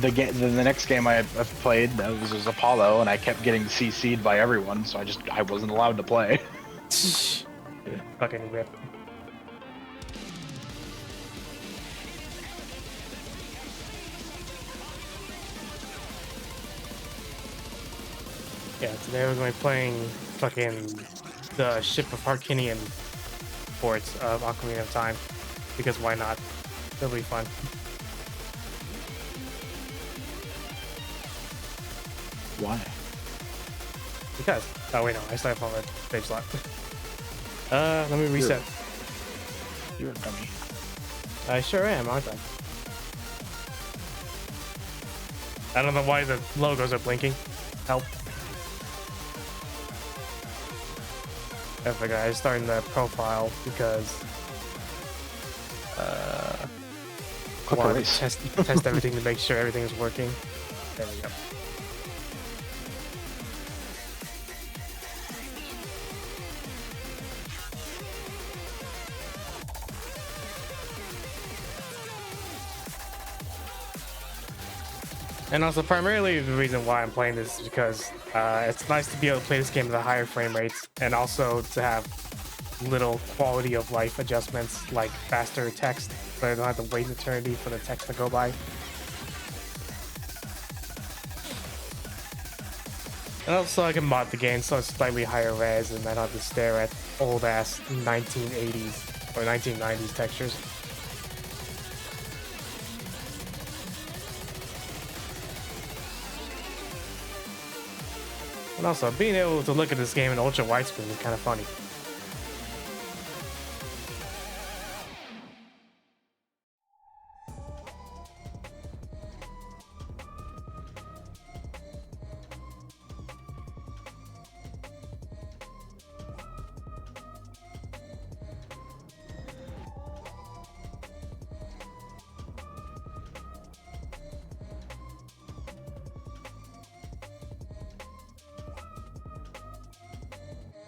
The next game I've played was Apollo, and I kept getting CC'd by everyone, so I wasn't allowed to play. Fucking rip. Yeah, today we're going to be playing fucking the Ship of Harkinian ports of Ocarina of Time, because why not? It'll be fun. Why? Because. Oh wait, no, I still have on the save slot. Let me reset. You're a dummy. I sure am, aren't I? I don't know why the logos are blinking. Help. I forgot. I started the profile because I wanted to test everything to make sure everything is working. There we go. And also, primarily the reason why I'm playing this is because it's nice to be able to play this game at the higher frame rates, and also to have little quality of life adjustments like faster text, so I don't have to wait an eternity for the text to go by. And also, I can mod the game so it's slightly higher res, and I don't have to stare at old ass 1980s or 1990s textures. And also, being able to look at this game in ultra widescreen is kind of funny.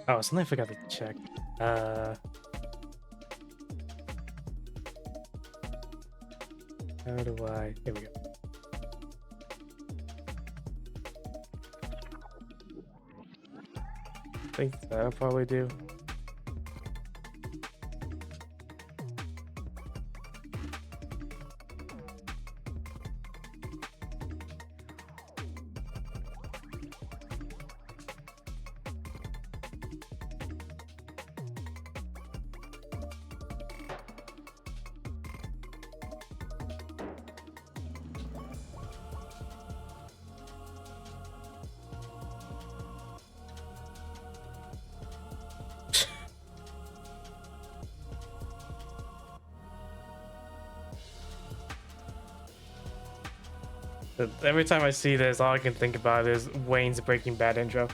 Oh, something I forgot to check. How do I... Here we go. I think that'll probably do. Every time I see this, all I can think about is Wayne's Breaking Bad intro.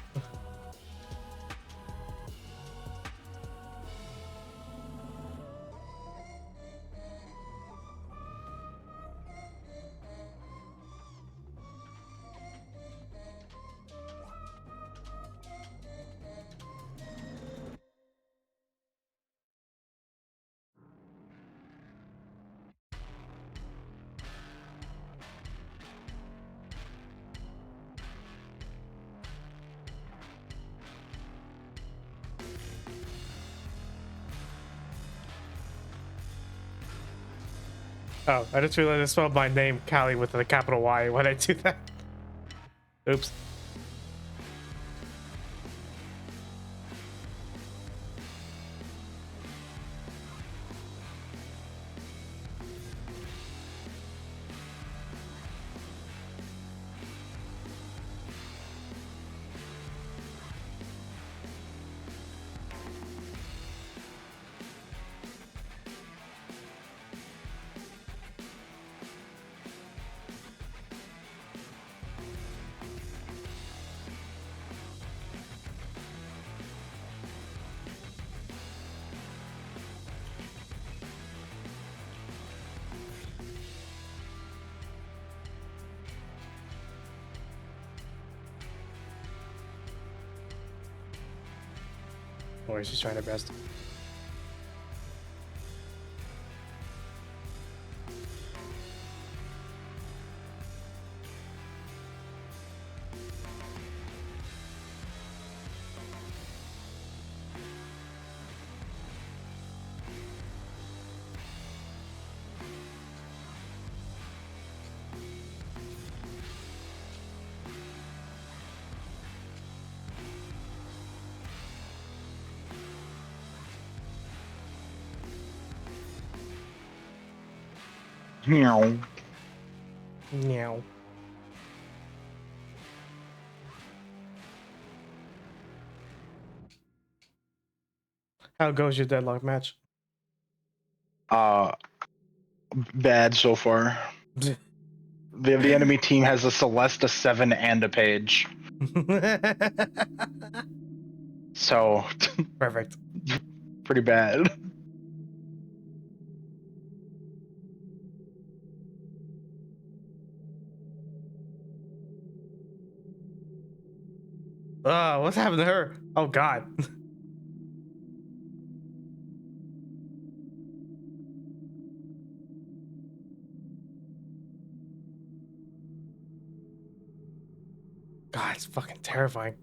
Oh, I just realized I spelled my name Callie with a capital Y. Why'd I do that? Oops. Or she's trying her best. Meow. Meow. How goes your deadlock match? Bad so far. The enemy team has a Celeste, a 7, and a Page. So Perfect. pretty bad. What's happened to her? Oh God. God, it's fucking terrifying.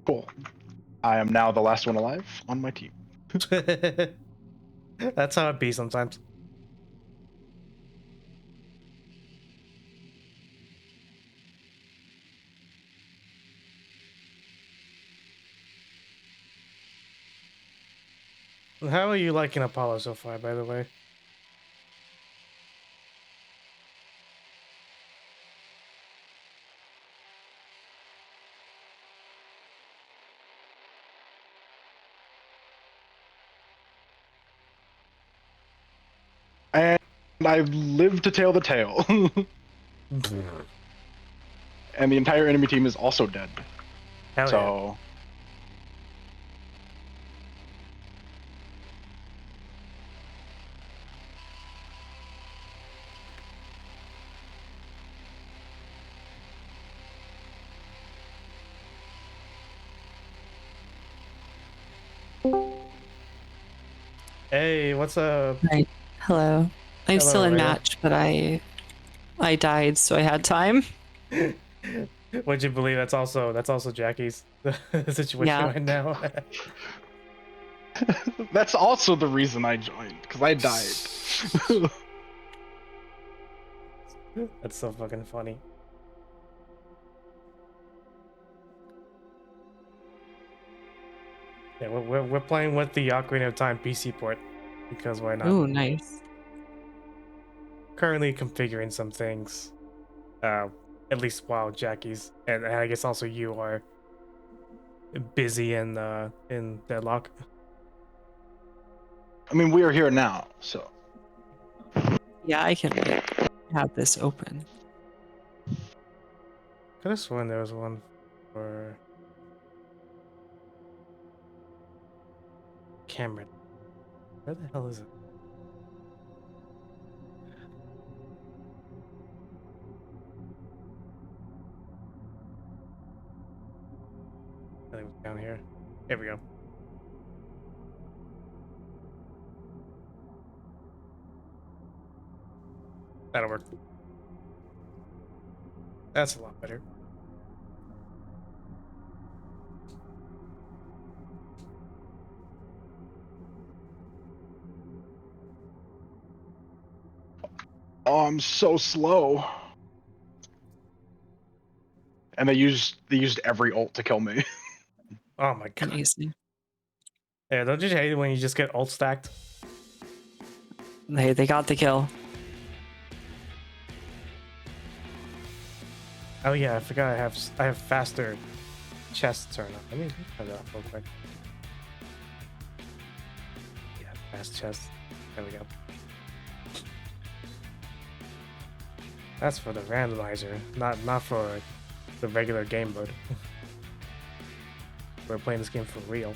Cool. I am now the last one alive on my team. That's how it be sometimes. How are you liking Apollo so far, by the way? And I live to tell the tale. And the entire enemy team is also dead. Hell So Hey, what's up? Right. Hello. I'm Hello, still in Rhea. match, but I died, so I had time. Would you believe that's also Jackie's situation Yeah. right now? that's also the reason I joined, because I died. That's so fucking funny. Yeah, we're playing with the Ocarina of Time PC port because why not? Oh, nice. Currently configuring some things. At least while Jackie's and I guess also you are busy in deadlock. I mean, we are here now, so. Yeah, I can have this open. Could have sworn there was one for Cameron. Where the hell is it? I think it was down here. Here we go. That'll work. That's a lot better. Oh, I'm so slow. And they used every ult to kill me. Oh my god. Amazing. Yeah, don't you hate it when you just get ult stacked? They got the kill. Oh yeah, I forgot I have faster chest turn up. Let me turn that off real quick. Yeah, fast chest. There we go. That's for the randomizer, not for the regular game mode. We're playing this game for real.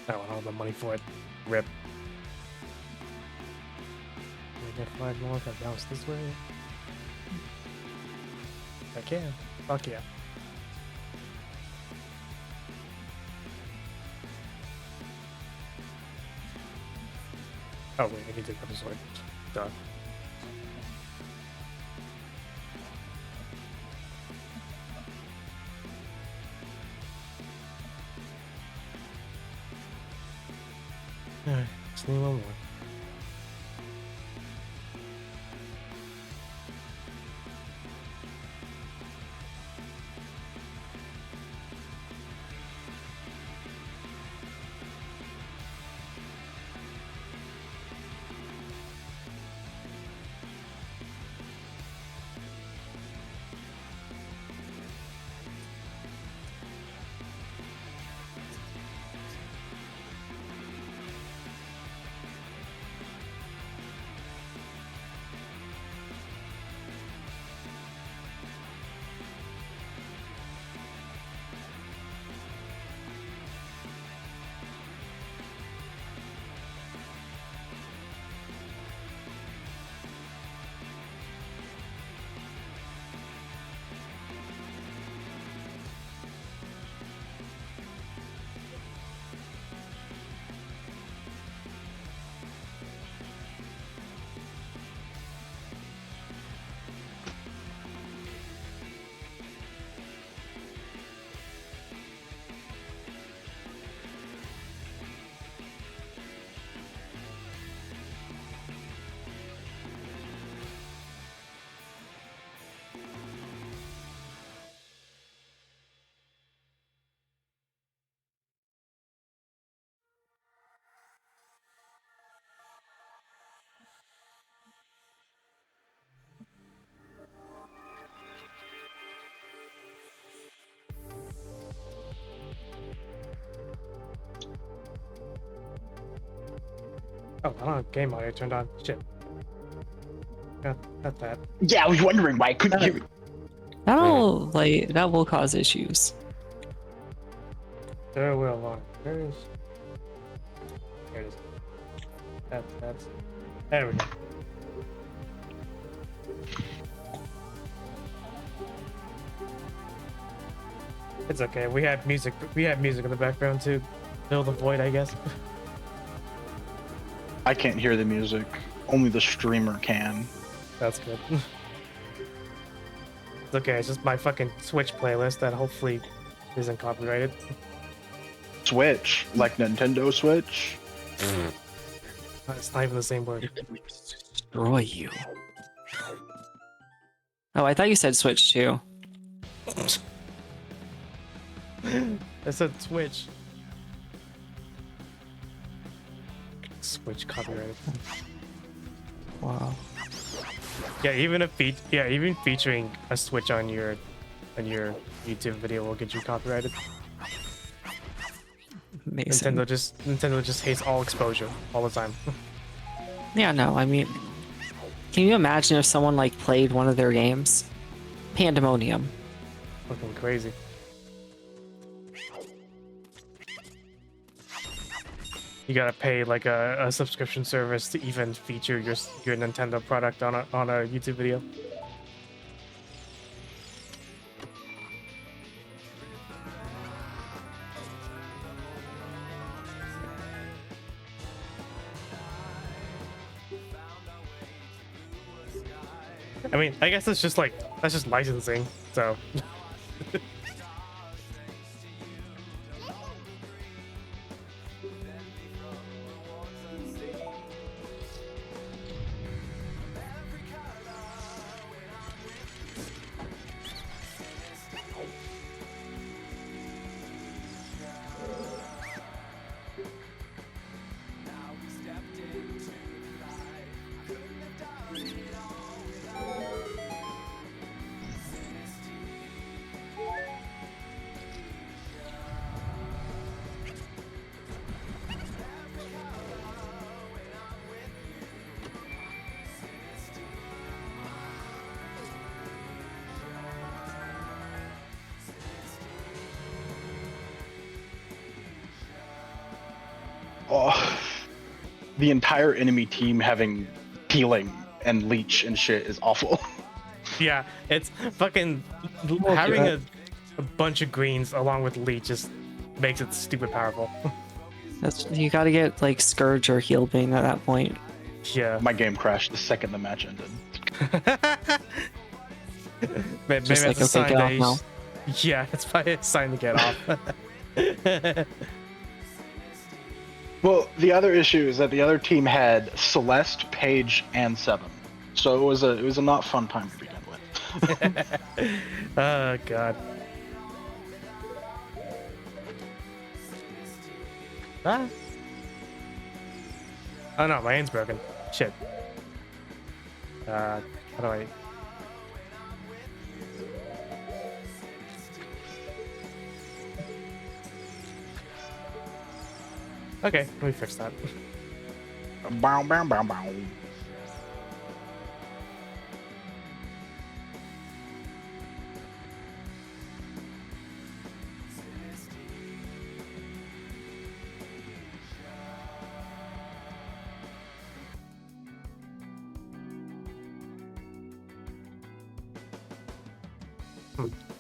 I don't have the money for it. Rip. Can I get 5 more if I bounce this way? I can. Fuck yeah. Oh wait, I need to grab the sword. Duh. Alright, just need one more. Oh, I don't have game audio turned on. Shit. Not that. Yeah, I was wondering why I couldn't hear it. That will cause issues. There will one. There it is. That's. There we go. It's okay. We had music. We had music in the background to fill the void, I guess. I can't hear the music. Only the streamer can. That's good. It's okay. It's just my fucking Switch playlist that hopefully isn't copyrighted. Switch, like Nintendo Switch. It's not even the same word. Destroy you. Oh, I thought you said Switch too. I said Switch. Switch copyrighted. Wow. Yeah, even featuring a Switch on your YouTube video will get you copyrighted. Amazing. Nintendo just hates all exposure all the time. Yeah, no, I mean, can you imagine if someone like played one of their games? Pandemonium. Fucking crazy. You gotta pay like a subscription service to even feature your Nintendo product on a YouTube video. I mean, I guess that's just licensing, so. Oh, the entire enemy team having peeling and leech and shit is awful. Yeah, it's fucking having a bunch of greens along with leech just makes it stupid powerful. You gotta get like Scourge or Healbane at that point. Yeah. My game crashed the second the match ended. Maybe Just like, it's a sign okay, get that off yeah, it's probably a sign to get off. Well, the other issue is that the other team had Celeste, Paige, and Seven, so it was a not fun time to begin with. Oh god. Ah. Oh no, my hand's broken. Shit. How do I? Okay, let me fix that. Bow, bow, bow, bow.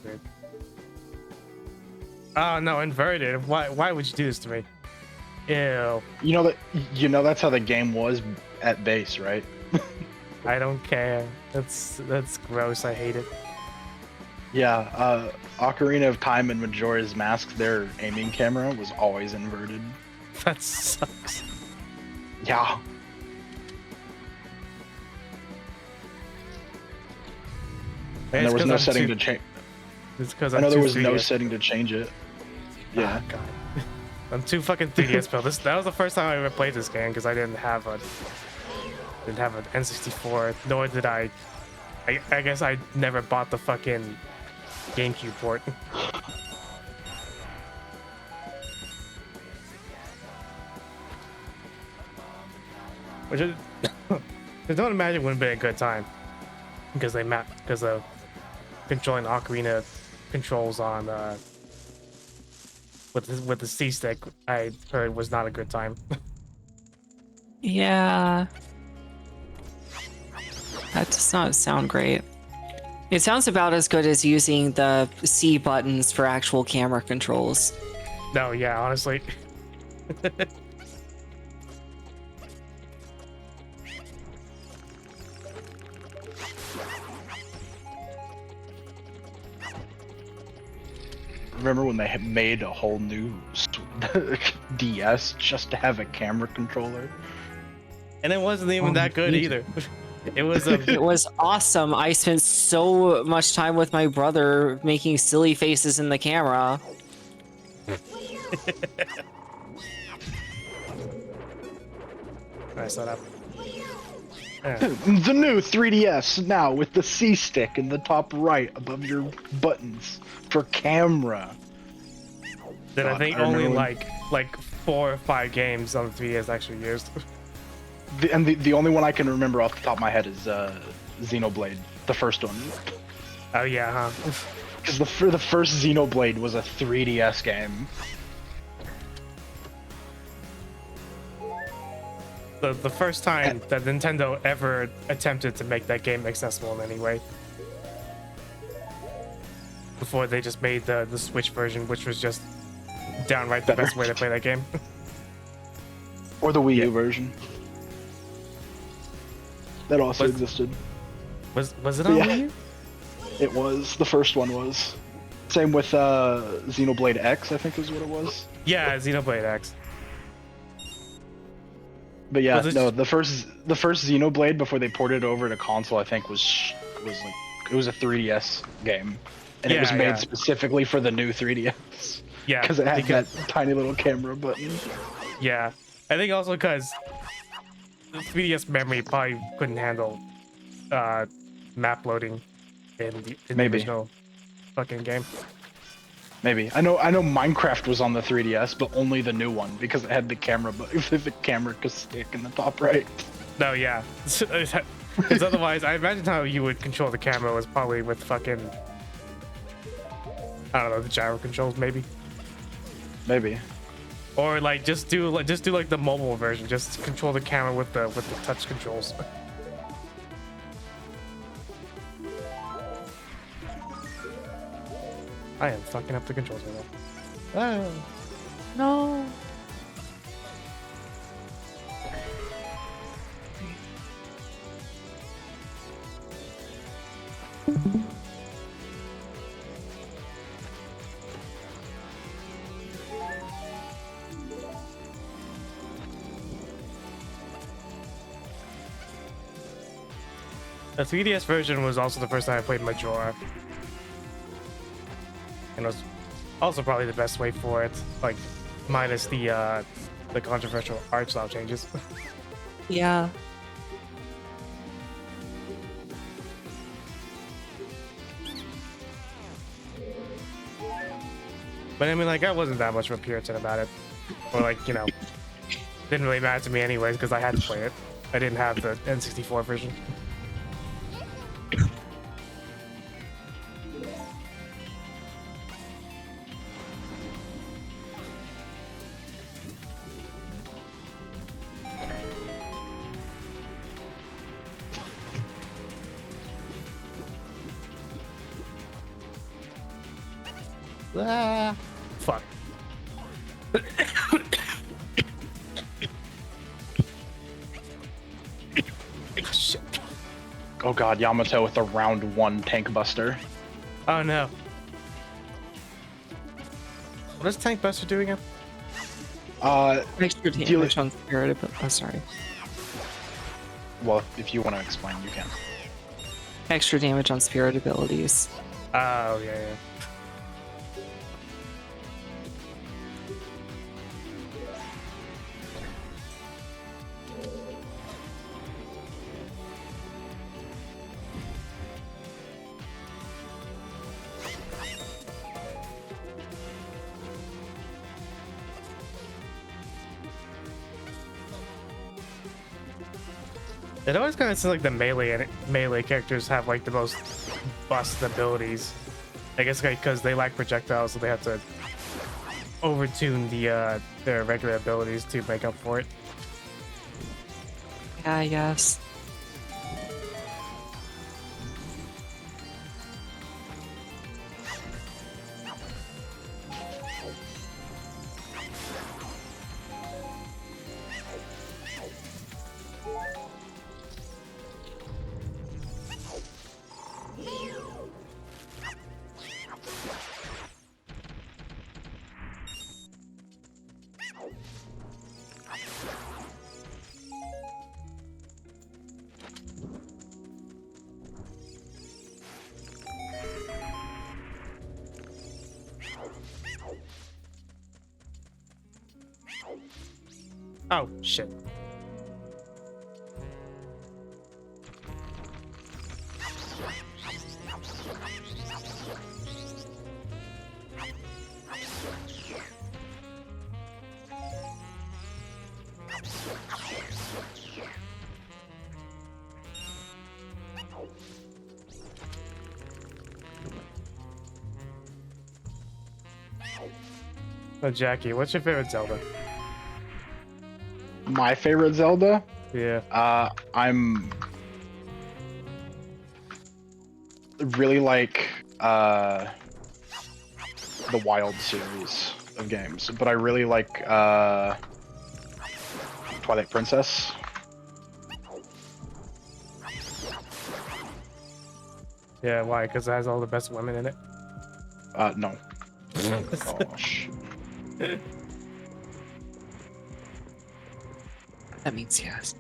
Weird. Oh no, inverted. Why would you do this to me? Ew. You know that's how the game was at base, right? I don't care. That's gross. I hate it. Yeah, Ocarina of Time and Majora's Mask, their aiming camera was always inverted. That sucks. Yeah. And there was no setting to change. It's because I know there was no setting to change it. Yeah. Oh, God. I'm too fucking 3DS built. That was the first time I ever played this game because I didn't have an N64, nor did I guess I never bought the fucking GameCube port. Which is I don't imagine it wouldn't be a good time because of controlling Ocarina controls on with the C stick. I heard was not a good time. Yeah. That does not sound great. It sounds about as good as using the C buttons for actual camera controls. No, yeah, honestly. Remember when they had made a whole new DS just to have a camera controller? And it wasn't even that good either. It was a It was awesome. I spent so much time with my brother making silly faces in the camera. I set up. Yeah. The new 3DS now with the C stick in the top right above your buttons for camera. Then I God, think I only remember like 4 or 5 games on the 3DS actually used. The only one I can remember off the top of my head is Xenoblade, the first one. Oh yeah, huh? Because the first Xenoblade was a 3DS game. The first time that Nintendo ever attempted to make that game accessible in any way. Before they just made the Switch version, which was just downright the best way to play that game. Or the Wii U version. That also existed. Was it on Yeah. Wii U? It was. The first one was. Same with Xenoblade X, I think is what it was. Yeah, Xenoblade X. But yeah, Was it- no, the first Xenoblade before they ported it over to console, I think was like it was a 3DS game, and it was Yeah, made yeah. specifically for the new 3DS Yeah, because it had because- that tiny little camera button. Yeah, I think also because the 3DS memory probably couldn't handle map loading in the Maybe. original fucking game. Maybe I know Minecraft was on the 3DS, but only the new one because it had the camera the camera stick in the top right. No, yeah, because otherwise, I imagine how you would control the camera was probably with fucking, I don't know, the gyro controls maybe, Maybe. or like just do like the mobile version, just control the camera with the touch controls. I am fucking up the controls right now. Ah. No. The 3DS version was also the first time I played Majora. And it was also probably the best way for it, like minus the controversial art style changes. Yeah. But I mean, like, I wasn't that much of a Puritan about it. Or like, you know, didn't really matter to me anyways because I had to play it. I didn't have the N64 version. Ah, fuck. Shit. Oh god, Yamato with a round 1 tank buster. Oh no. What does Tank Buster do again? Extra damage on spirit. Oh, sorry. Well, if you want to explain, you can. Extra damage on spirit abilities. Oh, yeah, yeah. It always kind of seems like the melee characters have like the most busted abilities. I guess because they lack projectiles, so they have to overtune their regular abilities to make up for it. Yeah, I guess. Oh shit. So Jackie, what's your favorite Zelda? My favorite Zelda? Yeah. I'm really like the Wild series of games, but I really like Twilight Princess. Yeah, why? Because it has all the best women in it. No. Gosh. That means yes.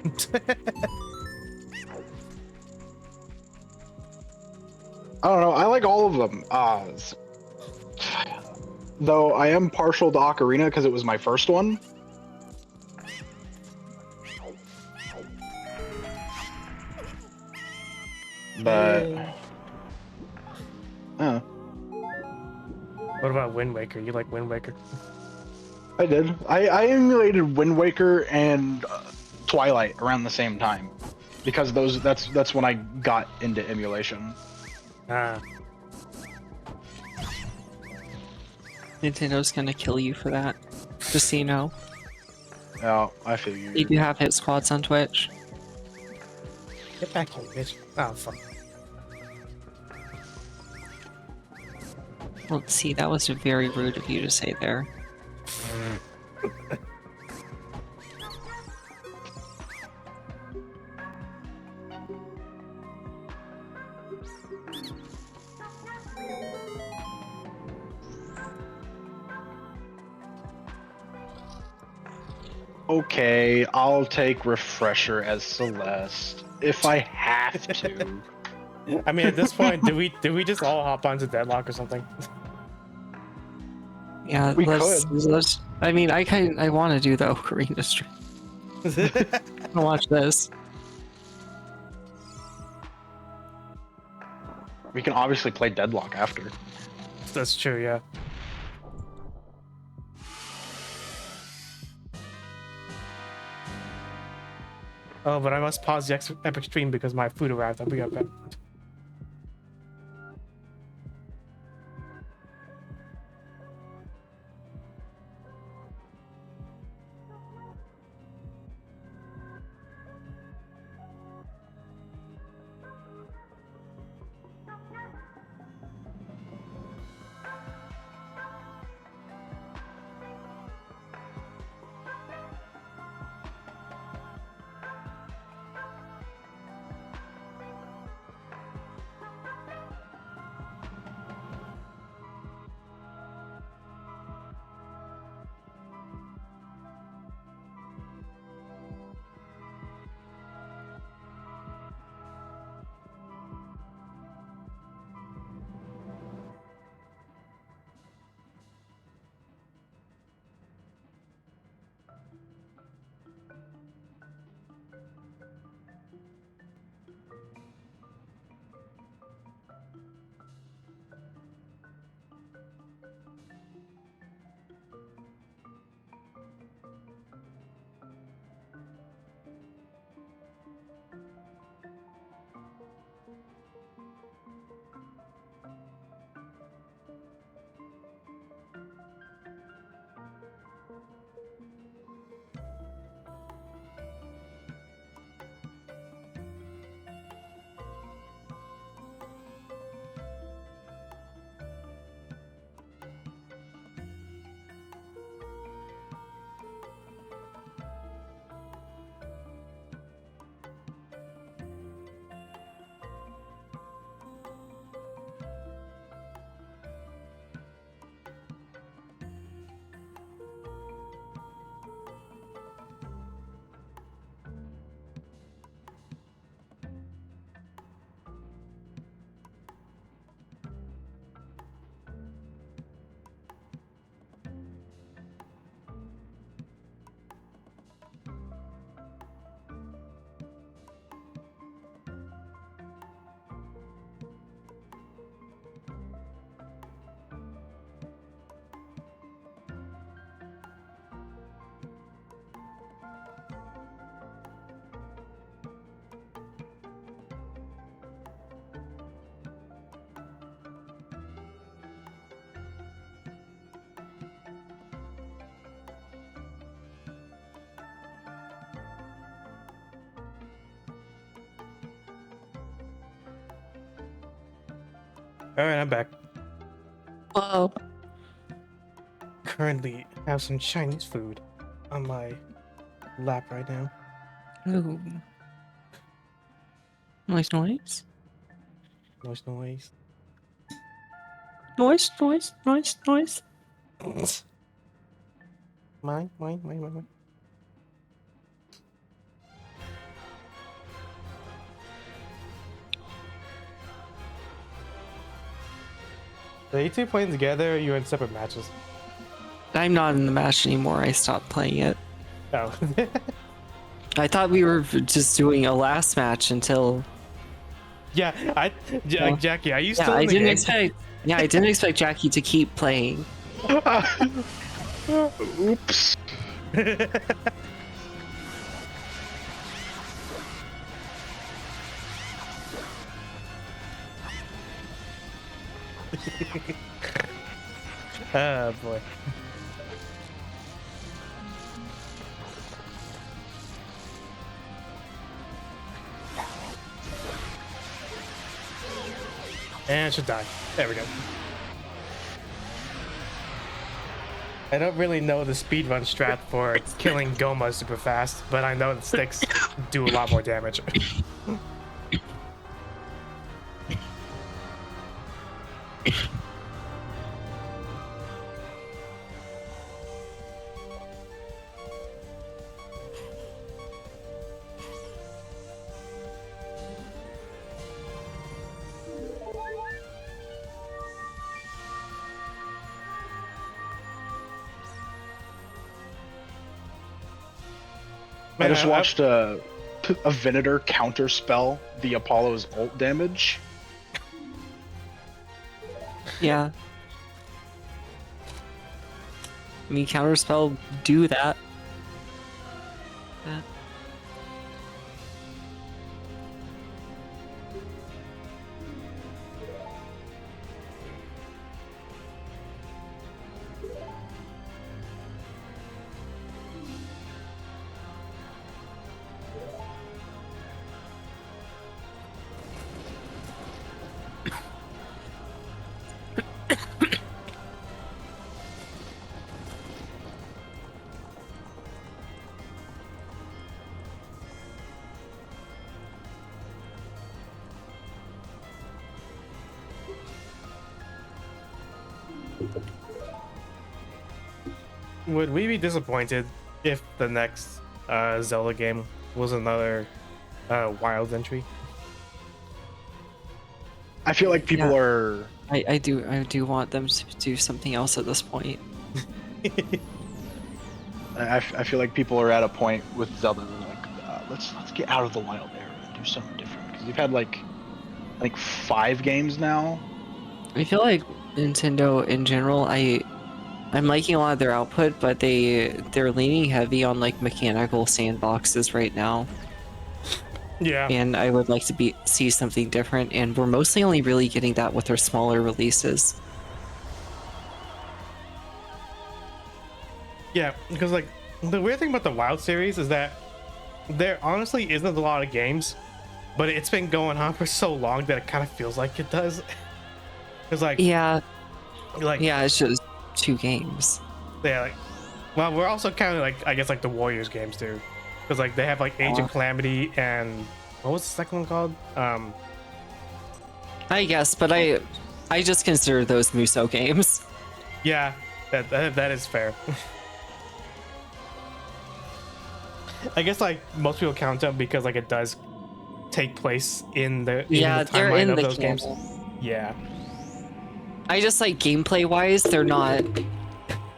I don't know. I like all of them. Though I am partial to Ocarina because it was my first one. But What about Wind Waker? You like Wind Waker? I did. I emulated Wind Waker and Twilight around the same time because that's when I got into emulation. Ah. Nintendo's gonna kill you for that. Just so you know. Yeah, I figured. They do have hit squads on Twitch. Get back here, bitch. Oh, fuck. Let's see, that was very rude of you to say there. Okay, I'll take Refresher as Celeste if I have to. I mean, at this point, do we just all hop onto Deadlock or something? Yeah, We let's I mean, I want to do the Ocarina stream. I'll watch this. We can obviously play Deadlock after. That's true, yeah. Oh, but I must pause the epic stream because my food arrived. I'll be right back. All right, I'm back. Whoa. Currently have some Chinese food on my lap right now. Ooh. Noise, noise. Noise, noise. Noise, noise, noise, noise. Mine. Are you two playing together or are you in separate matches? I'm not in the match anymore. I stopped playing it. Oh. I thought we were just doing a last match until. Yeah, Well, Jackie, are you Yeah, still I in the didn't game? expect. Yeah, I didn't expect Jackie to keep playing. Oops. Oh boy. And it should die. There we go. I don't really know the speedrun strat for killing Goma super fast, but I know the sticks do a lot more damage. I just watched a Venator counterspell the Apollo's ult damage. Yeah. I mean, counterspell do that. Would we be disappointed if the next Zelda game was another wild entry? I feel like people Yeah. are. I do want them to do something else at this point. I feel like people are at a point with Zelda. They're like, let's get out of the wild era and do something different. Because you've had like, I think 5 games now. I feel like Nintendo in general, I'm liking a lot of their output, but they're leaning heavy on like mechanical sandboxes right now. Yeah. And I would like to see something different, and we're mostly only really getting that with their smaller releases. Yeah, because like the weird thing about the Wild series is that there honestly isn't a lot of games, but it's been going on for so long that it kind of feels like it does. Because like Yeah, like yeah, it's just 2 games. yeah, like well, we're also kind of like I guess like the Warriors games too, because like they have like Age of Calamity and what was the second one called? I guess, but I just consider those Musou games. Yeah, that is fair. I guess like most people count them because like it does take place in the Yeah, they're timeline in of the those games. canon. Yeah. I just like gameplay wise, they're not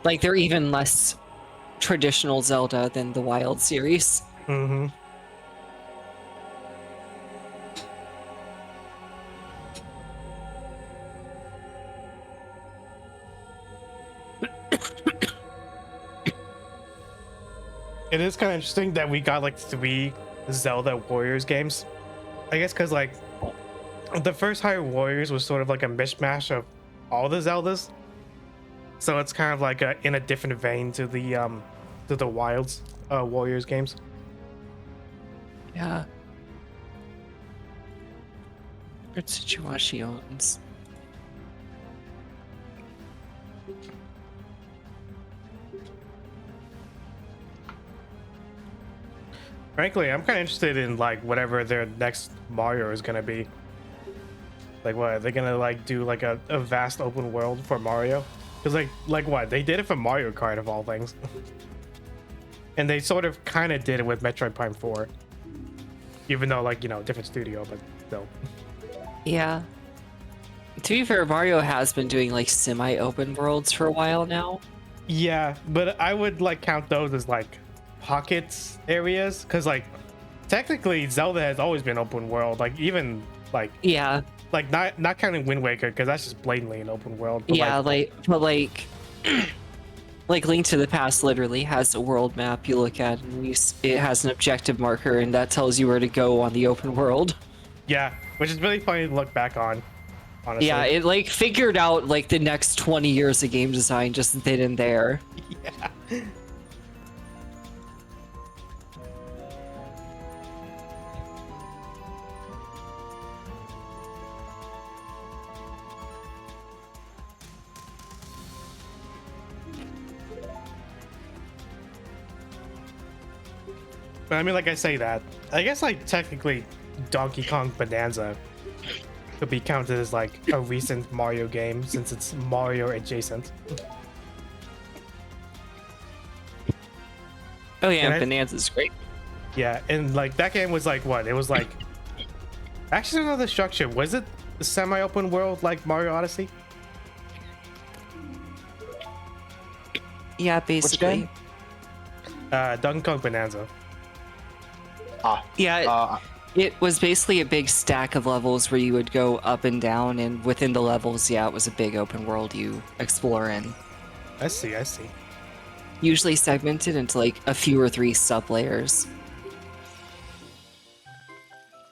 like they're even less traditional Zelda than the Wild series. Mm-hmm. It is kind of interesting that we got like 3 Zelda Warriors games. I guess because like the first Hyrule Warriors was sort of like a mishmash of all the Zeldas, so it's kind of like in a different vein to the Wilds Warriors games. Yeah. Ritsuchiwashi owns. Frankly, I'm kind of interested in like whatever their next Mario is gonna be. Like, what are they gonna like do like a vast open world for Mario? Because like what they did it for Mario Kart of all things, and they sort of kind of did it with Metroid Prime 4, even though like different studio, but still. Yeah. To be fair, Mario has been doing like semi-open worlds for a while now. Yeah, but I would like count those as like pockets areas, because like technically Zelda has always been open world. Like even like Yeah. like not counting Wind Waker, because that's just blatantly an open world. But Yeah, like Link to the Past literally has a world map you look at, and it has an objective marker, and that tells you where to go on the open world. yeah, which is really funny to look back on. Honestly. Yeah, it like figured out like the next 20 years of game design just then and there. Yeah. But I mean, like I say that, I guess like technically Donkey Kong Bonanza could be counted as like a recent Mario game since it's Mario adjacent. Oh yeah, And Bonanza's great. Yeah, and like that game was like what? It was like actually I don't know the structure. Was it a semi-open world like Mario Odyssey? Yeah, basically. game? Donkey Kong Bonanza. Yeah, it was basically a big stack of levels where you would go up and down, and within the levels, yeah, it was a big open world you explore in. I see. Usually segmented into like a few or three sub layers.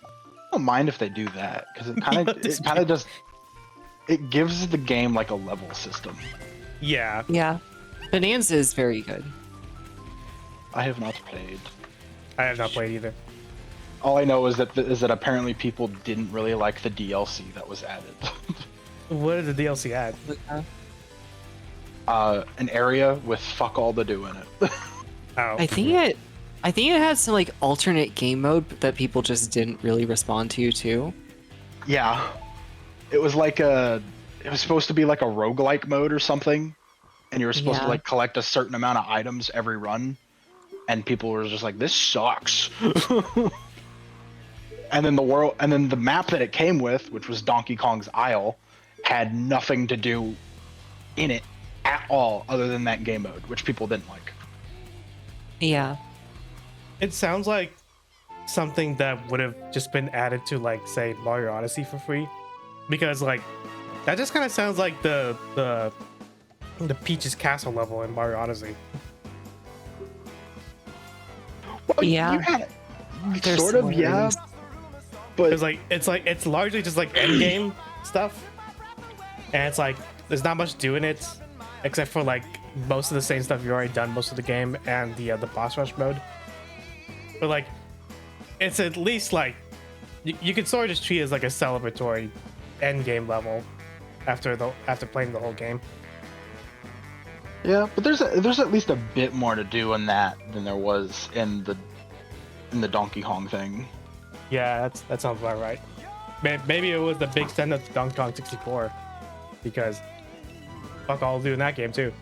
I don't mind if they do that because it kind of just it gives the game like a level system. Yeah. Yeah, Bonanza is very good. I have not played. I have not played either. All I know is that apparently people didn't really like the DLC that was added. What did the DLC add? An area with fuck all to do in it. Oh. I think it had some like alternate game mode that people just didn't really respond to too. Yeah, it was supposed to be like a roguelike mode or something, and you were supposed to Yeah. like collect a certain amount of items every run, and people were just like, this sucks. And then the map that it came with, which was Donkey Kong's Isle, had nothing to do in it at all other than that game mode, which people didn't like. Yeah. It sounds like something that would have just been added to like say Mario Odyssey for free, because like that just kind of sounds like the Peach's Castle level in Mario Odyssey. Well, Yeah. you had There's sort of, yeah, similarities. but It's largely just like end game stuff, and it's like there's not much doing it except for like most of the same stuff you've already done most of the game and the boss rush mode. But like it's at least like you could sort of just treat it as like a celebratory end game level after playing the whole game. yeah, but there's at least a bit more to do in that than there was in the Donkey Kong thing. Yeah, that sounds about right. Maybe it was the big send up to Donkey Kong 64, because fuck all to do in that game too.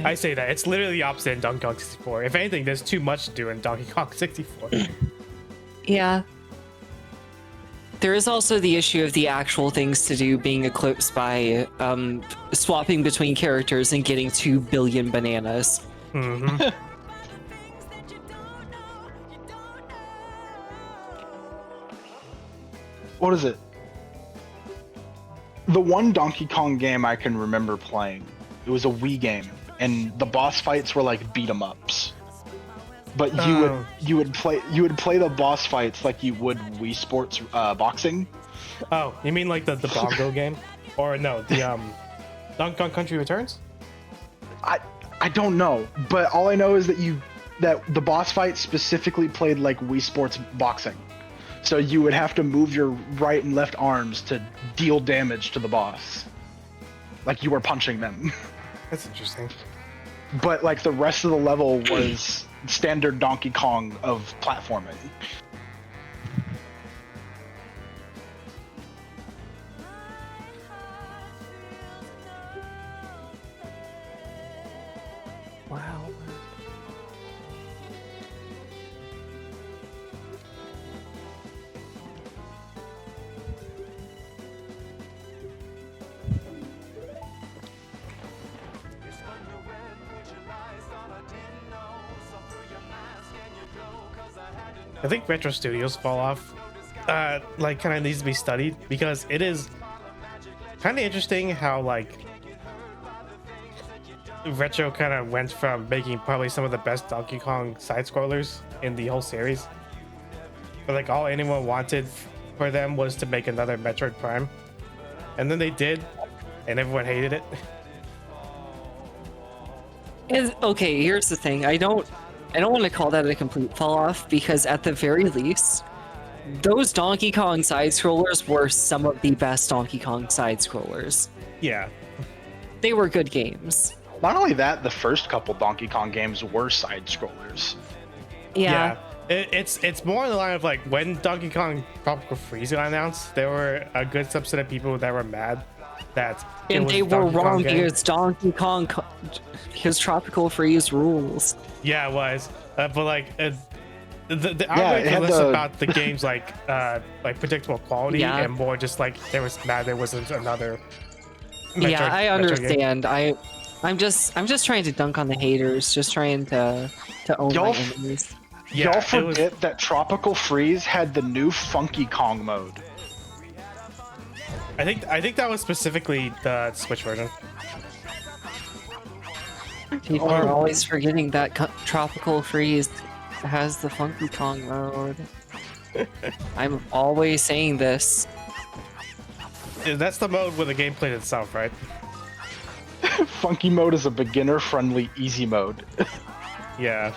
I say that it's literally the opposite in Donkey Kong 64. If anything, there's too much to do in Donkey Kong 64. Yeah. There is also the issue of the actual things to do being eclipsed by swapping between characters and getting 2 billion bananas. Mm-hmm. What is it? The one Donkey Kong game I can remember playing, it was a Wii game, and the boss fights were like beat 'em ups. But you would play the boss fights like you would Wii Sports boxing. Oh, you mean like the Bongo game? Or no, the Donkey Kong Country Returns? I don't know, but all I know is that the boss fight specifically played like Wii Sports boxing. So you would have to move your right and left arms to deal damage to the boss. Like you were punching them. That's interesting. but like the rest of the level was standard Donkey Kong of platforming. Wow. I think retro studios fall off. Like kind of needs to be studied because it is kind of interesting how like retro kind of went from making probably some of the best Donkey Kong side scrollers in the whole series, but like all anyone wanted for them was to make another Metroid Prime, and then they did, and everyone hated it. Okay, here's the thing. I don't want to call that a complete fall off because at the very least, those Donkey Kong side scrollers were some of the best Donkey Kong side scrollers. Yeah, They were good games. Not only that, the first couple Donkey Kong games were side scrollers. Yeah. It's more in the line of like when Donkey Kong Tropical Freeze got announced, there were a good subset of people that were mad that it And was they a were Donkey Kong wrong game. because Donkey Kong, his Tropical Freeze rules. Yeah, it was, but like the it argument had was less the- about the game's like predictable quality Yeah. and more just like there was mad there wasn't another. Yeah, I Metroid game. understand. I'm just trying to dunk on the haters, just trying to own Y'all my enemies. Yeah, Y'all it was- forget that Tropical Freeze had the new Funky Kong mode. I think that was specifically the Switch version. People are always forgetting that Tropical Freeze has the Funky Kong mode. I'm always saying this. That's the mode with the gameplay itself, right? Funky mode is a beginner-friendly easy mode. Yeah.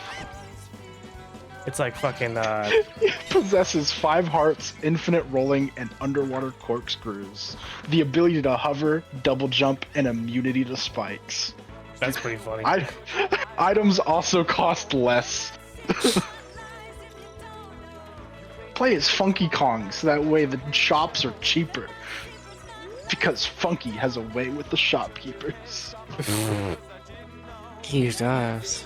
It's like fucking It possesses 5 hearts, infinite rolling, and underwater corkscrews. The ability to hover, double jump, and immunity to spikes. that's pretty funny. Items also cost less. Play as Funky Kong, so that way the shops are cheaper. Because Funky has a way with the shopkeepers. He does.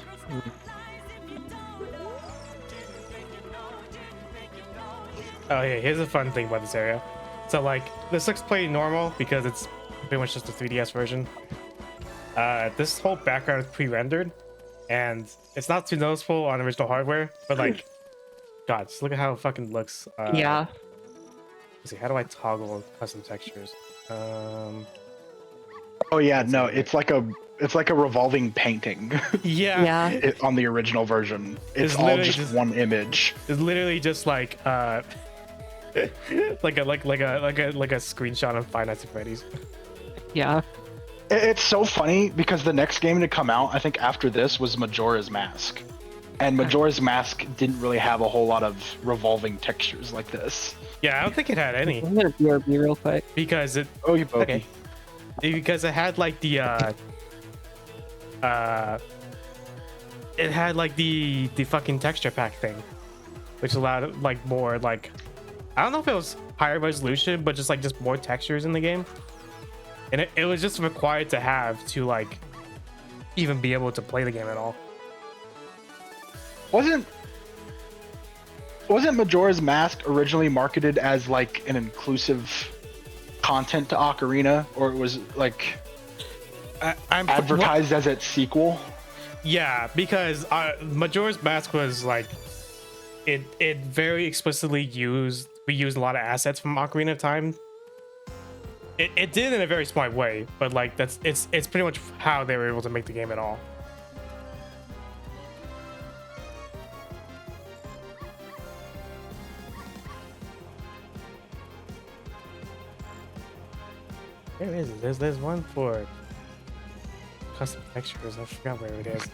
Oh yeah, here's a fun thing about this area. So like this looks pretty normal because it's pretty much just a 3DS version. This whole background is pre-rendered, and it's not too noticeable on original hardware. But like, God, just look at how it fucking looks. Yeah. Let's see, how do I toggle custom textures? Oh yeah, no, it's like a revolving painting Yeah, Yeah. on the original version. It's It's all literally just just- one image. it's literally just like like a screenshot of Five Nights at Freddy's. Yeah. It's so funny because the next game to come out, I think after this, was Majora's Mask. And Majora's Mask didn't really have a whole lot of revolving textures like this. Yeah, I don't think it had any I'm gonna BRB real quick. because it Oh, you pokey. okay because it had like the it had like the fucking texture pack thing, which allowed like more like I don't know if it was higher resolution, but just more textures in the game, and it was just required to have to like even be able to play the game at all. Wasn't Majora's Mask originally marketed as like an inclusive content to Ocarina, or it was like I'm advertised as its sequel? Yeah, because Majora's Mask was like it very explicitly reused a lot of assets from Ocarina of Time. It did in a very smart way, but like it's pretty much how they were able to make the game at all. Where is it? There's one for custom textures. I forgot where it is.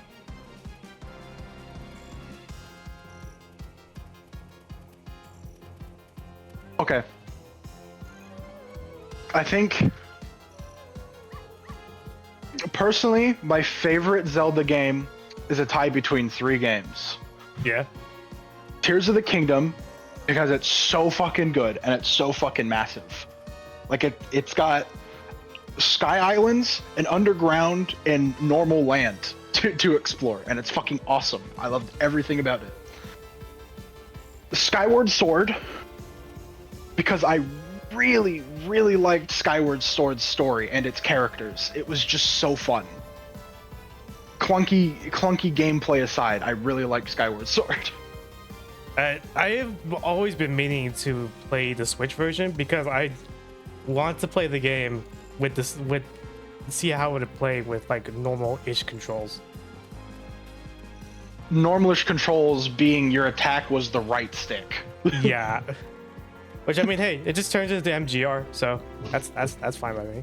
Okay. Personally, my favorite Zelda game is a tie between 3 games. Yeah. Tears of the Kingdom, because it's so fucking good and it's so fucking massive. Like it's got sky islands and underground and normal land to explore, and it's fucking awesome. I loved everything about it. Skyward Sword, because I really, really liked Skyward Sword's story and its characters. It was just so fun. Clunky gameplay aside, I really liked Skyward Sword. I have always been meaning to play the Switch version because I want to play the game with see how it would play with like normal-ish controls. Normalish controls being your attack was the right stick. Yeah. Which I mean, hey, it just turns into MGR, so that's fine by me.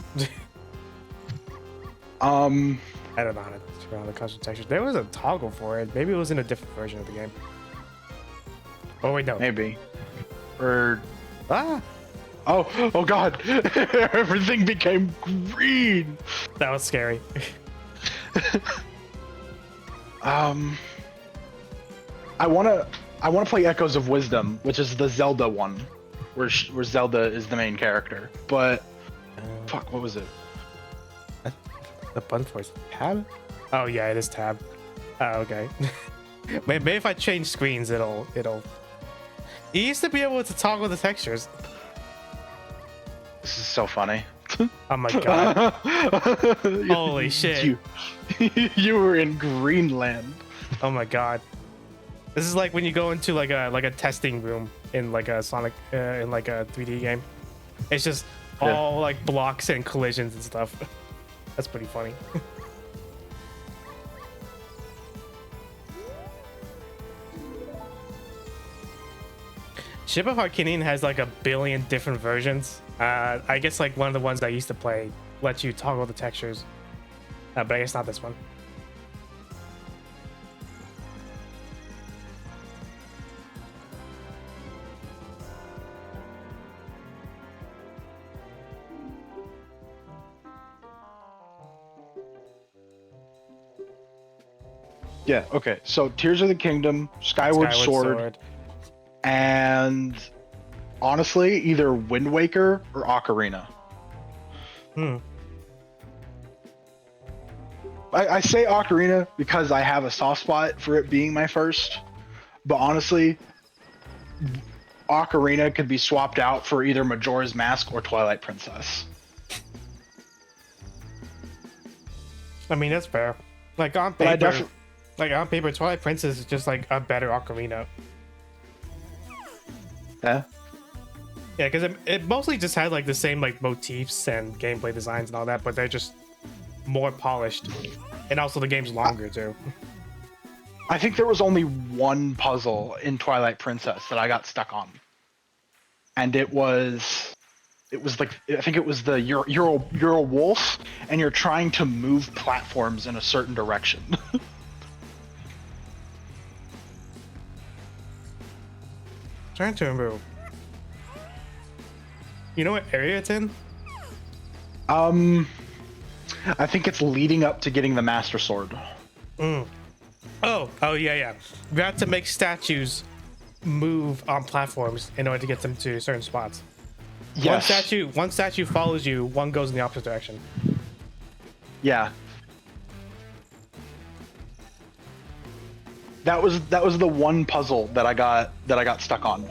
I don't know how to turn on the custom textures. There was a toggle for it. Maybe it was in a different version of the game. Oh wait, no. Maybe. Or Ah, oh god. Everything became green. that was scary. I wanna play Echoes of Wisdom, which is the Zelda one, where Zelda is the main character. But fuck, what was it? The button for is tab? Oh yeah, it is tab. Oh, okay. Maybe if I change screens, it'll. You used to be able to toggle the textures. This is so funny. Oh my god! Holy shit! You were in Greenland. Oh my god! This is like when you go into like a testing room in like a Sonic in like a 3D game. It's just all like blocks and collisions and stuff. That's pretty funny. Ship of Harkinian has like a billion different versions. I guess like one of the ones I used to play lets you toggle the textures, but I guess not this one. Yeah, okay. So Tears of the Kingdom, Skyward Sword, and honestly, either Wind Waker or Ocarina. I say Ocarina because I have a soft spot for it being my first, but honestly, Ocarina could be swapped out for either Majora's Mask or Twilight Princess. I mean, that's fair. Like on paper, Twilight Princess is just like a better Ocarina. Yeah. Yeah, because it mostly just had like the same like motifs and gameplay designs and all that, but they're just more polished, and also the game's longer too. I think there was only one puzzle in Twilight Princess that I got stuck on, and it was like, I think it was you're a wolf and you're trying to move platforms in a certain direction. Trying to remember. You know what area it's in? I think it's leading up to getting the Master Sword. Oh yeah. We have to make statues move on platforms in order to get them to certain spots. Yes. One statue follows you, one goes in the opposite direction. Yeah. That was the one puzzle that I got stuck on.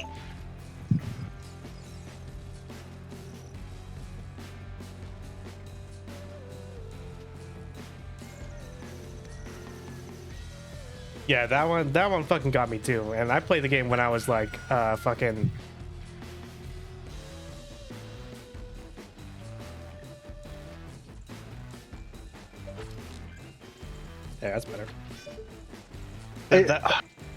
Yeah, that one fucking got me too. And I played the game when I was like fucking. Yeah, that's better.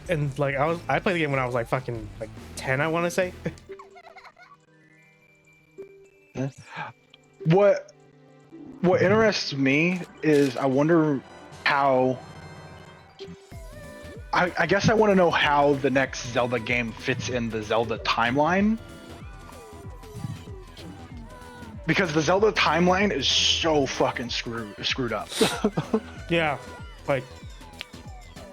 And like I played the game when I was like fucking like 10, I want to say. What interests me is I wonder how. I guess I want to know how the next Zelda game fits in the Zelda timeline. because the Zelda timeline is so fucking screwed up. Yeah, like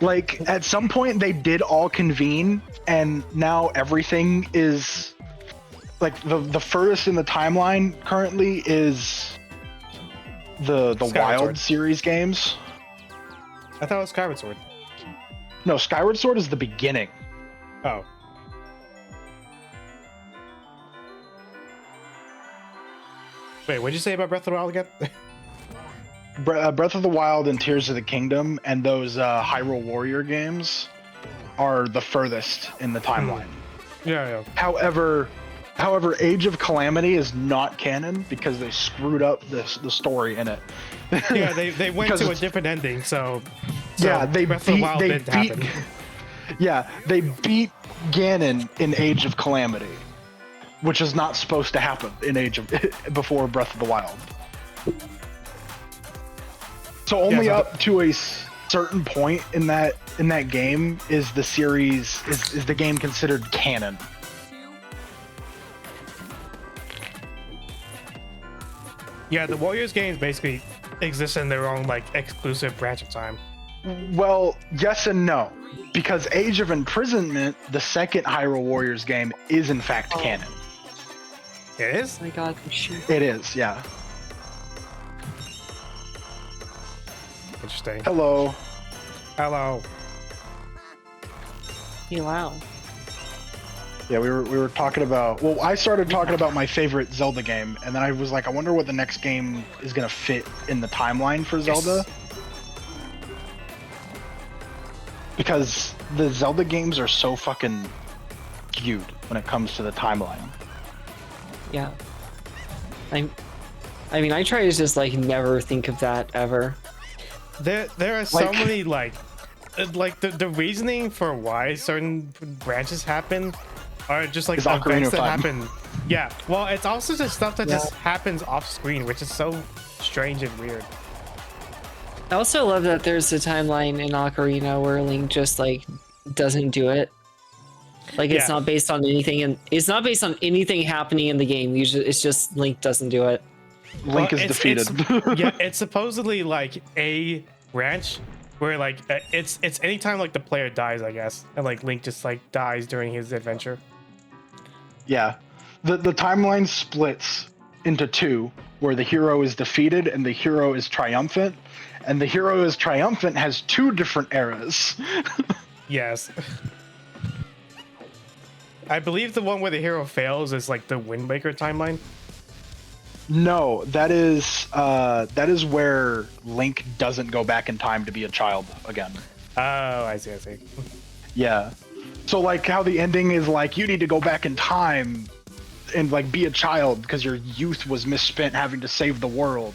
Like at some point they did all convene, and now everything is like the furthest in the timeline currently is the Skyward Wild Sword. series games. I thought it was Skyward Sword. No, Skyward Sword is the beginning. Oh. Wait, what'd you say about Breath of the Wild again? Breath of the Wild and Tears of the Kingdom and those Hyrule Warrior games are the furthest in the timeline. Yeah. However, Age of Calamity is not canon because they screwed up the story in it. Yeah, they went Because to a it's- different ending, so Yeah, they Breath of the Wild didn't happen. Yeah, they beat Ganon in Age of Calamity, which is not supposed to happen in before Breath of the Wild. So only so up to a certain point in that game is the series is the game considered canon. Yeah, the Warriors games basically exist in their own like exclusive branch of time. Well, yes and no, because Age of Imprisonment, the second Hyrule Warriors game, is in fact canon. It is? Oh my god, shoot. It is, yeah. Interesting. Hello. Hello. Yeah, wow. Yeah, we were talking about. Well, I started talking about my favorite Zelda game, and then I was like, I wonder what the next game is gonna fit in the timeline for Zelda. Because the Zelda games are so fucking skewed when it comes to the timeline. Yeah. I mean, I try to just like never think of that ever. There are so Like- many like the reasoning for why certain branches happen are just like Is Ocarina events of that Time. happen. Yeah. Well, it's also just stuff that just happens off screen, which is so strange and weird. I also love that there's a timeline in Ocarina where Link just like doesn't do it. Like it's Yeah. not based on anything, and it's not based on anything happening in the game. Usually, it's just Link doesn't do it. Link Well, is it's- defeated. Yeah, it's supposedly like a branch where like it's anytime like the player dies, I guess, and like Link just like dies during his adventure. Yeah. The timeline splits into two, where the hero is defeated and the hero is triumphant. And the hero is triumphant has two different eras. Yes. I believe the one where the hero fails is like the Wind Waker timeline. No, that is where Link doesn't go back in time to be a child again. Oh, I see. Yeah. So like how the ending is like you need to go back in time and like be a child because your youth was misspent having to save the world.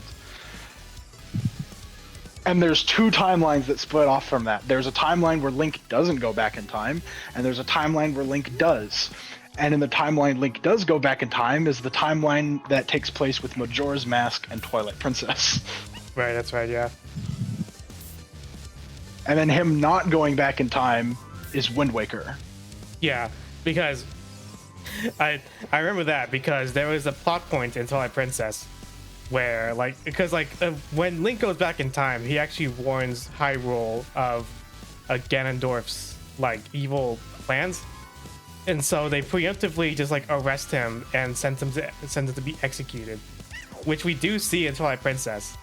And there's two timelines that split off from that. There's a timeline where Link doesn't go back in time, and there's a timeline where Link does. And in the timeline Link does go back in time is the timeline that takes place with Majora's Mask and Twilight Princess. Right, that's right, yeah. And then him not going back in time is Wind Waker. Yeah, because I remember that because there was a plot point in Twilight Princess where when Link goes back in time, he actually warns Hyrule of Ganondorf's like evil plans, and so they preemptively just like arrest him and send him to be executed, which we do see in Twilight Princess.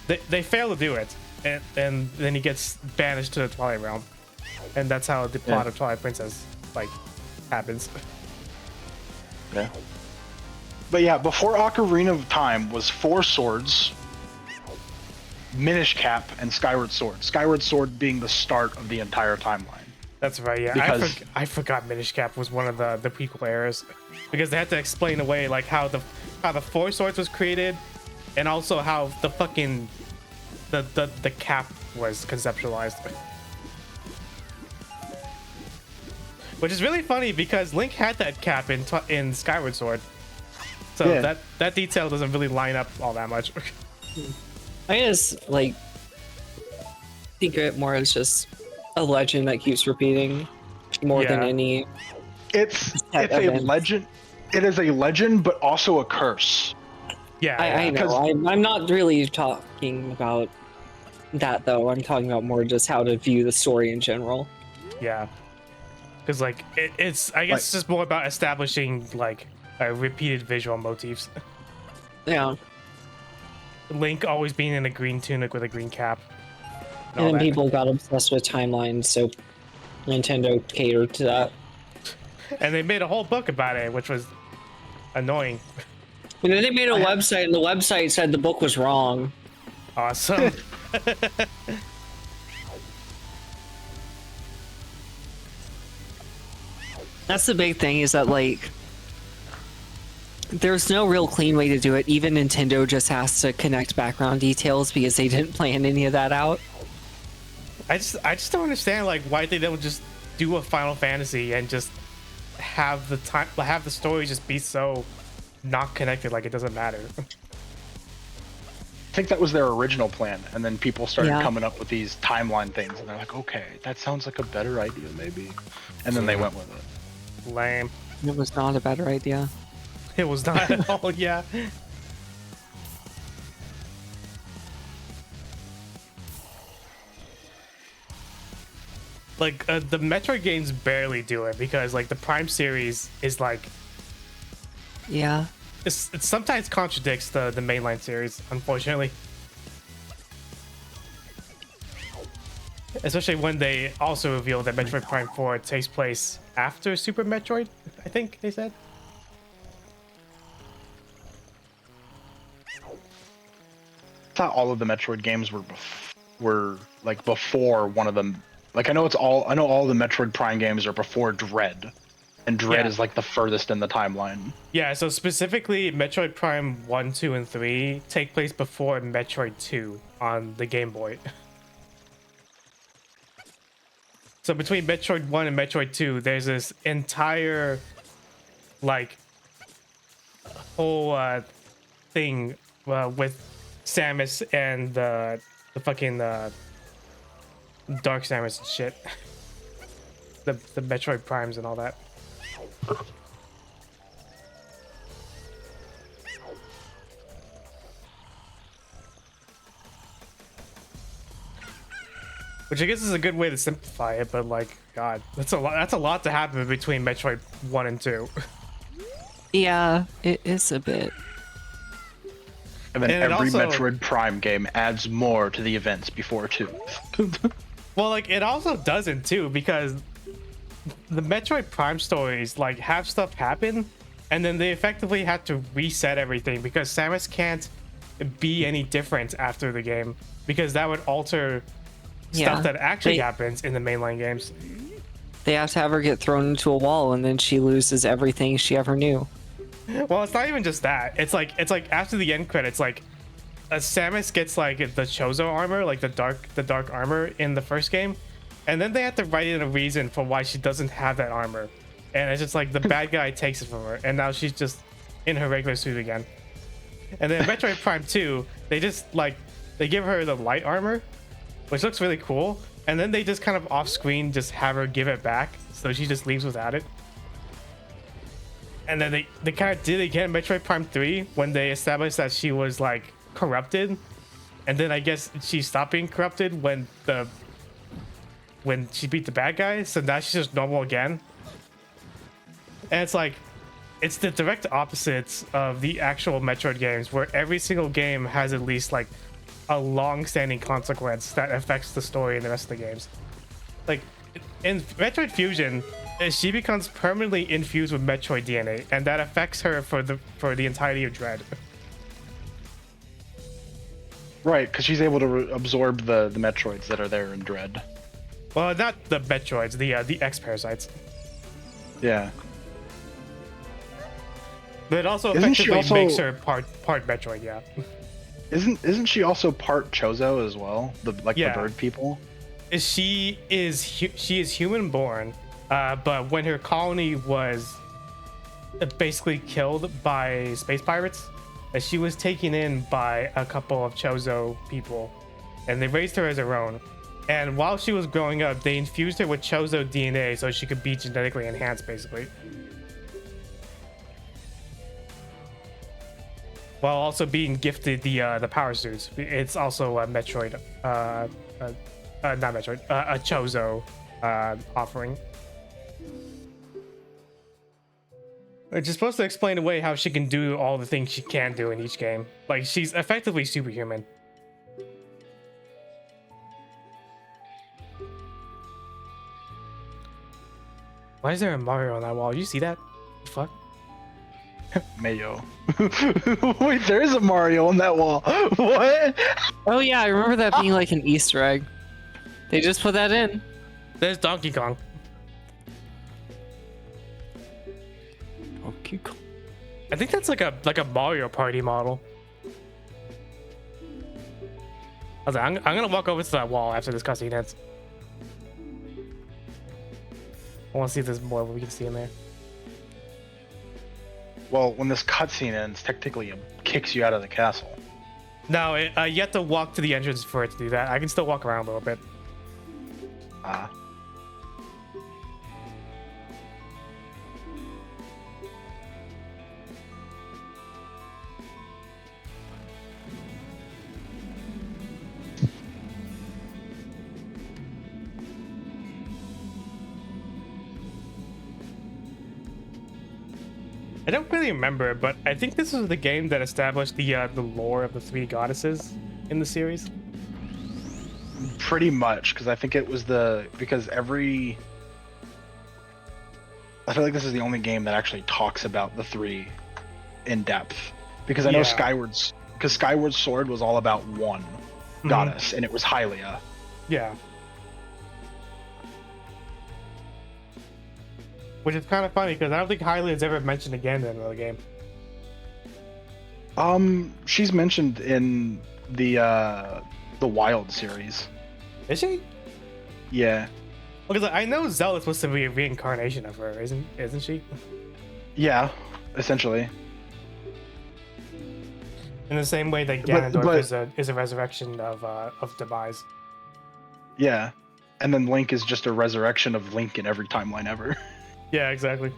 They fail to do it, and then he gets banished to the Twilight Realm, and that's how the plot of Twilight Princess like happens. Yeah. But yeah, before Ocarina of Time was Four Swords, Minish Cap, and Skyward Sword. Skyward Sword being the start of the entire timeline. That's right, yeah. Because- I forgot Minish Cap was one of the prequel eras because they had to explain away like how the Four Swords was created, and also how the fucking the cap was conceptualized. Which is really funny because Link had that cap in Skyward Sword, so Yeah. that detail doesn't really line up all that much. I guess like think of it more as just a legend that keeps repeating more than Yeah. any. It's That a event. legend. It is a legend, but also a curse. Yeah, I know. I'm not really talking about that though. I'm talking about more just how to view the story in general. yeah. Because like it's I guess Like- it's just more about establishing like repeated visual motifs. Yeah. Link always being in a green tunic with a green cap. And then people got obsessed with timelines, so Nintendo catered to that. And they made a whole book about it, which was annoying. And then they made a website, and the website said the book was wrong. Awesome. That's the big thing, is that like there's no real clean way to do it. Even Nintendo just has to connect background details because they didn't plan any of that out. I just don't understand like why they don't just do a Final Fantasy and just have the story just be so not connected, like it doesn't matter. I think that was their original plan, and then people started coming up with these timeline things, and they're like, okay, that sounds like a better idea, maybe. And then they went with it. Lame. It was not a better idea. It was not at all. Yeah. Like the Metroid games barely do it because like the Prime series is like Yeah. it sometimes contradicts the mainline series, unfortunately. Especially when they also reveal that Metroid Prime 4 takes place after Super Metroid, I think they said. I thought all of the Metroid games were like before one of them. Like I know all the Metroid Prime games are before Dread, and Dread is like the furthest in the timeline. Yeah, so specifically Metroid Prime 1, 2, and 3 take place before Metroid 2 on the Game Boy. So between Metroid 1 and Metroid 2, there's this entire like whole thing with Samus and the fucking Dark Samus and shit. the Metroid Primes and all that. Which I guess is a good way to simplify it, but like, God, that's a lot to happen between Metroid 1 and 2. Yeah, it is a bit. And then And every also, Metroid Prime game adds more to the events before 2. well, like it also doesn't too, because the Metroid Prime stories like have stuff happen, and then they effectively have to reset everything because Samus can't be any different after the game, because that would alter stuff that actually happens in the mainline games. They have to have her get thrown into a wall, and then she loses everything she ever knew. Well, it's not even just that. It's like after the end credits, like Samus gets like the Chozo armor, like the dark armor in the first game, and then they have to write in a reason for why she doesn't have that armor, and it's just like the bad guy takes it from her, and now she's just in her regular suit again. And then Metroid Prime 2, they just like they give her the light armor, which looks really cool, and then they just kind of off screen just have her give it back, so she just leaves without it. And then they kind of did it again in Metroid Prime 3 when they established that she was like corrupted, and then I guess she stopped being corrupted when she beat the bad guy, so now she's just normal again. And it's like it's the direct opposites of the actual Metroid games, where every single game has at least like a long-standing consequence that affects the story and the rest of the games. Like in Metroid Fusion, she becomes permanently infused with Metroid DNA, and that affects her for the entirety of Dread. Right, because she's able to absorb the Metroids that are there in Dread. Well, not the Metroids, the X parasites. Yeah. But it also Isn't she effectively also- makes her part Metroid. Yeah. Isn't she also part Chozo as well? The Yeah. bird people? She is human born, but when her colony was basically killed by space pirates, she was taken in by a couple of Chozo people, and they raised her as their own. And while she was growing up, they infused her with Chozo DNA so she could be genetically enhanced, basically. while also being gifted the power suits. It's also a Metroid, not Metroid, a Chozo offering. Which is supposed to explain away how she can do all the things she can do in each game. Like, she's effectively superhuman. Why is there a Mario on that wall? You see that? The fuck? Mayo. Wait, there is a Mario on that wall. What? Oh yeah, I remember that being like an Easter egg. They just put that in. There's Donkey Kong. Donkey Kong. I think that's like a Mario Party model. I was like, I'm gonna walk over to that wall after this cutscene ends. I want to see if there's more we can see in there. Well, when this cutscene ends, technically it kicks you out of the castle. No, you have to walk to the entrance for it to do that. I can still walk around a little bit. Ah. I don't really remember, but I think this was the game that established the lore of the three goddesses in the series. Pretty much, because I think it was because every... I feel like this is the only game that actually talks about the three in depth. Because I know Skyward Sword was all about one goddess, and it was Hylia. Yeah. Which is kind of funny, because I don't think Hylia is ever mentioned again in another game. She's mentioned in the Wild series. Is she? Yeah. Because I know Zelda's supposed to be a reincarnation of her, isn't she? Yeah, essentially. In the same way that Ganondorf is a resurrection of Demise. Yeah, and then Link is just a resurrection of Link in every timeline ever. Yeah, exactly.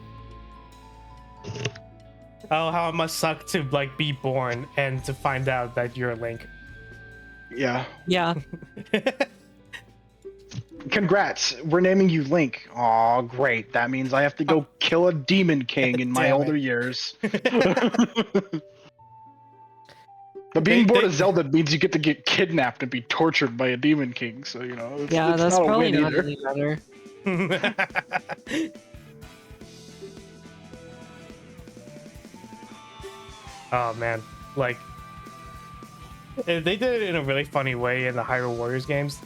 Oh, how it must suck to like be born and to find out that you're Link. Yeah. Yeah. Congrats, we're naming you Link. Aw, great. That means I have to go kill a Demon King in my older years. But being born as Zelda means you get to get kidnapped and be tortured by a Demon King, so you know. It's that's not probably a win not either. any better. Oh man, like they did it in a really funny way in the Hyrule Warriors games.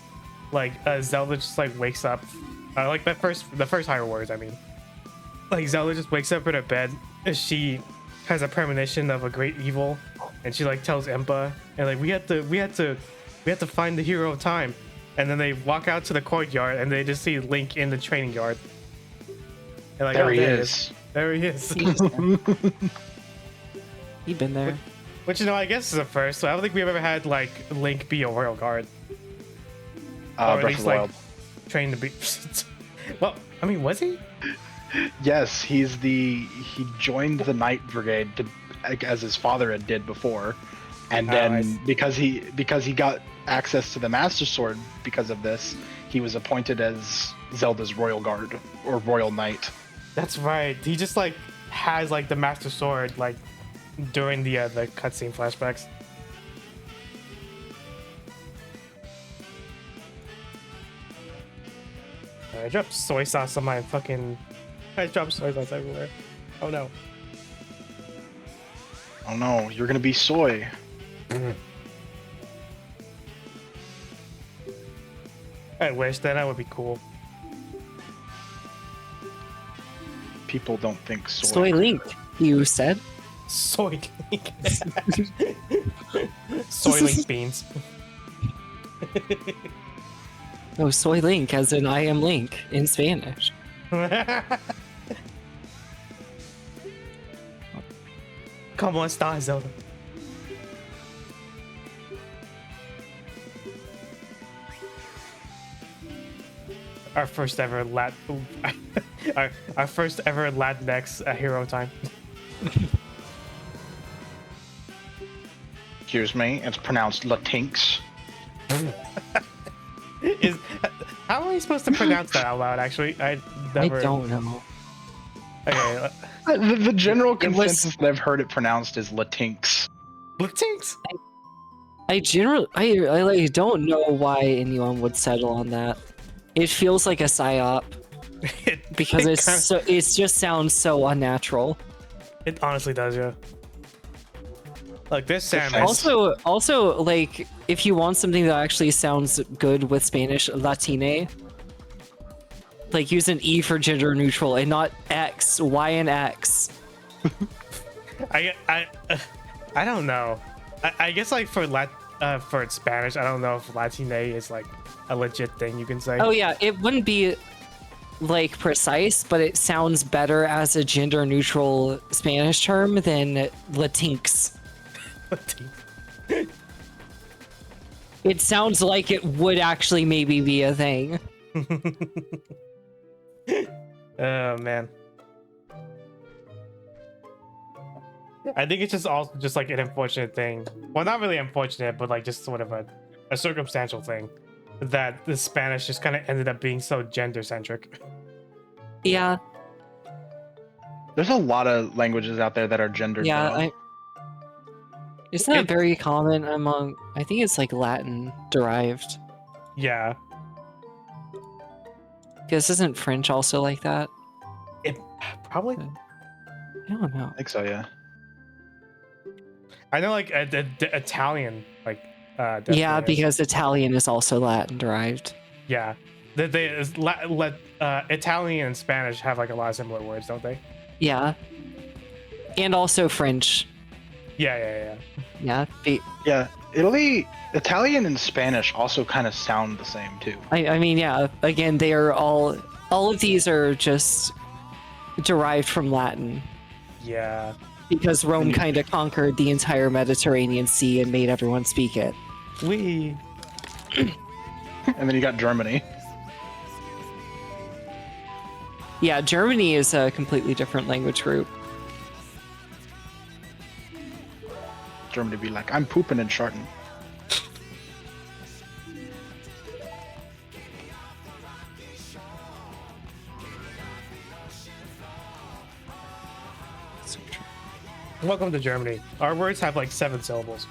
Like Zelda just like wakes up, like the first Hyrule Warriors. I mean, like Zelda just wakes up in her bed. She has a premonition of a great evil, and she like tells Impa, and like we have to find the hero of time. And then they walk out to the courtyard, and they just see Link in the training yard. And like, There he there is. There he is. You've been there. Which, you know, I guess is a first. So I don't think we've ever had like Link be a royal guard. Or at Breath least of the like Wild. trained to be. Well, I mean, was he? Yes, he joined the Knight Brigade as his father had did before, and then because he got access to the Master Sword because of this, he was appointed as Zelda's royal guard or royal knight. That's right. He just like has like the Master Sword like during the cutscene flashbacks. I dropped soy sauce on my fucking. I dropped soy sauce everywhere. Oh no. Oh no, you're gonna be soy. I wish that would be cool. People don't think soy. Soy Link, you said? Soy Link. Soy Link beans. No, Soy Link, as in I am Link in Spanish. ¿Cómo estás, Zelda? Our first ever our first ever Latinx hero time. Excuse me, it's pronounced Latinx. Is how are we supposed to pronounce that out loud? Actually, I never. I don't know. Okay, The general It was- consensus that I've heard it pronounced is Latinx. Latinx. I like don't know why anyone would settle on that. It feels like a psyop because it just sounds so unnatural. It honestly does, yeah. Like this salmon. Also, like if you want something that actually sounds good with Spanish, Latine. Like use an E for gender neutral and not X, Y and X. I don't know. I guess like for Spanish, I don't know if Latine is like a legit thing you can say. Oh yeah, it wouldn't be like precise, but it sounds better as a gender neutral Spanish term than Latinx. Latinx. It sounds like it would actually maybe be a thing. Oh man. I think it's just also just like an unfortunate thing. Well, not really unfortunate, but like just sort of a circumstantial thing that the Spanish just kind of ended up being so gender centric. Yeah, There's a lot of languages out there that are gender. yeah. Isn't that very common among? I think it's like Latin derived. Yeah. Because isn't French also like that? It probably. I don't know. I think so, yeah. I know, like the Italian, like. Yeah, definitely is. because Italian is also Latin derived. Yeah, Italian and Spanish have like a lot of similar words, don't they? Yeah, and also French. Yeah. Yeah, Yeah, Italian and Spanish also kind of sound the same too. I mean, yeah. Again, they are all of these are just derived from Latin Yeah. because Rome kind of conquered the entire Mediterranean Sea and made everyone speak it. We. And then you got Germany. Yeah, Germany is a completely different language group. Germany be like, I'm pooping and sharting. Welcome to Germany. Our words have like 7 syllables.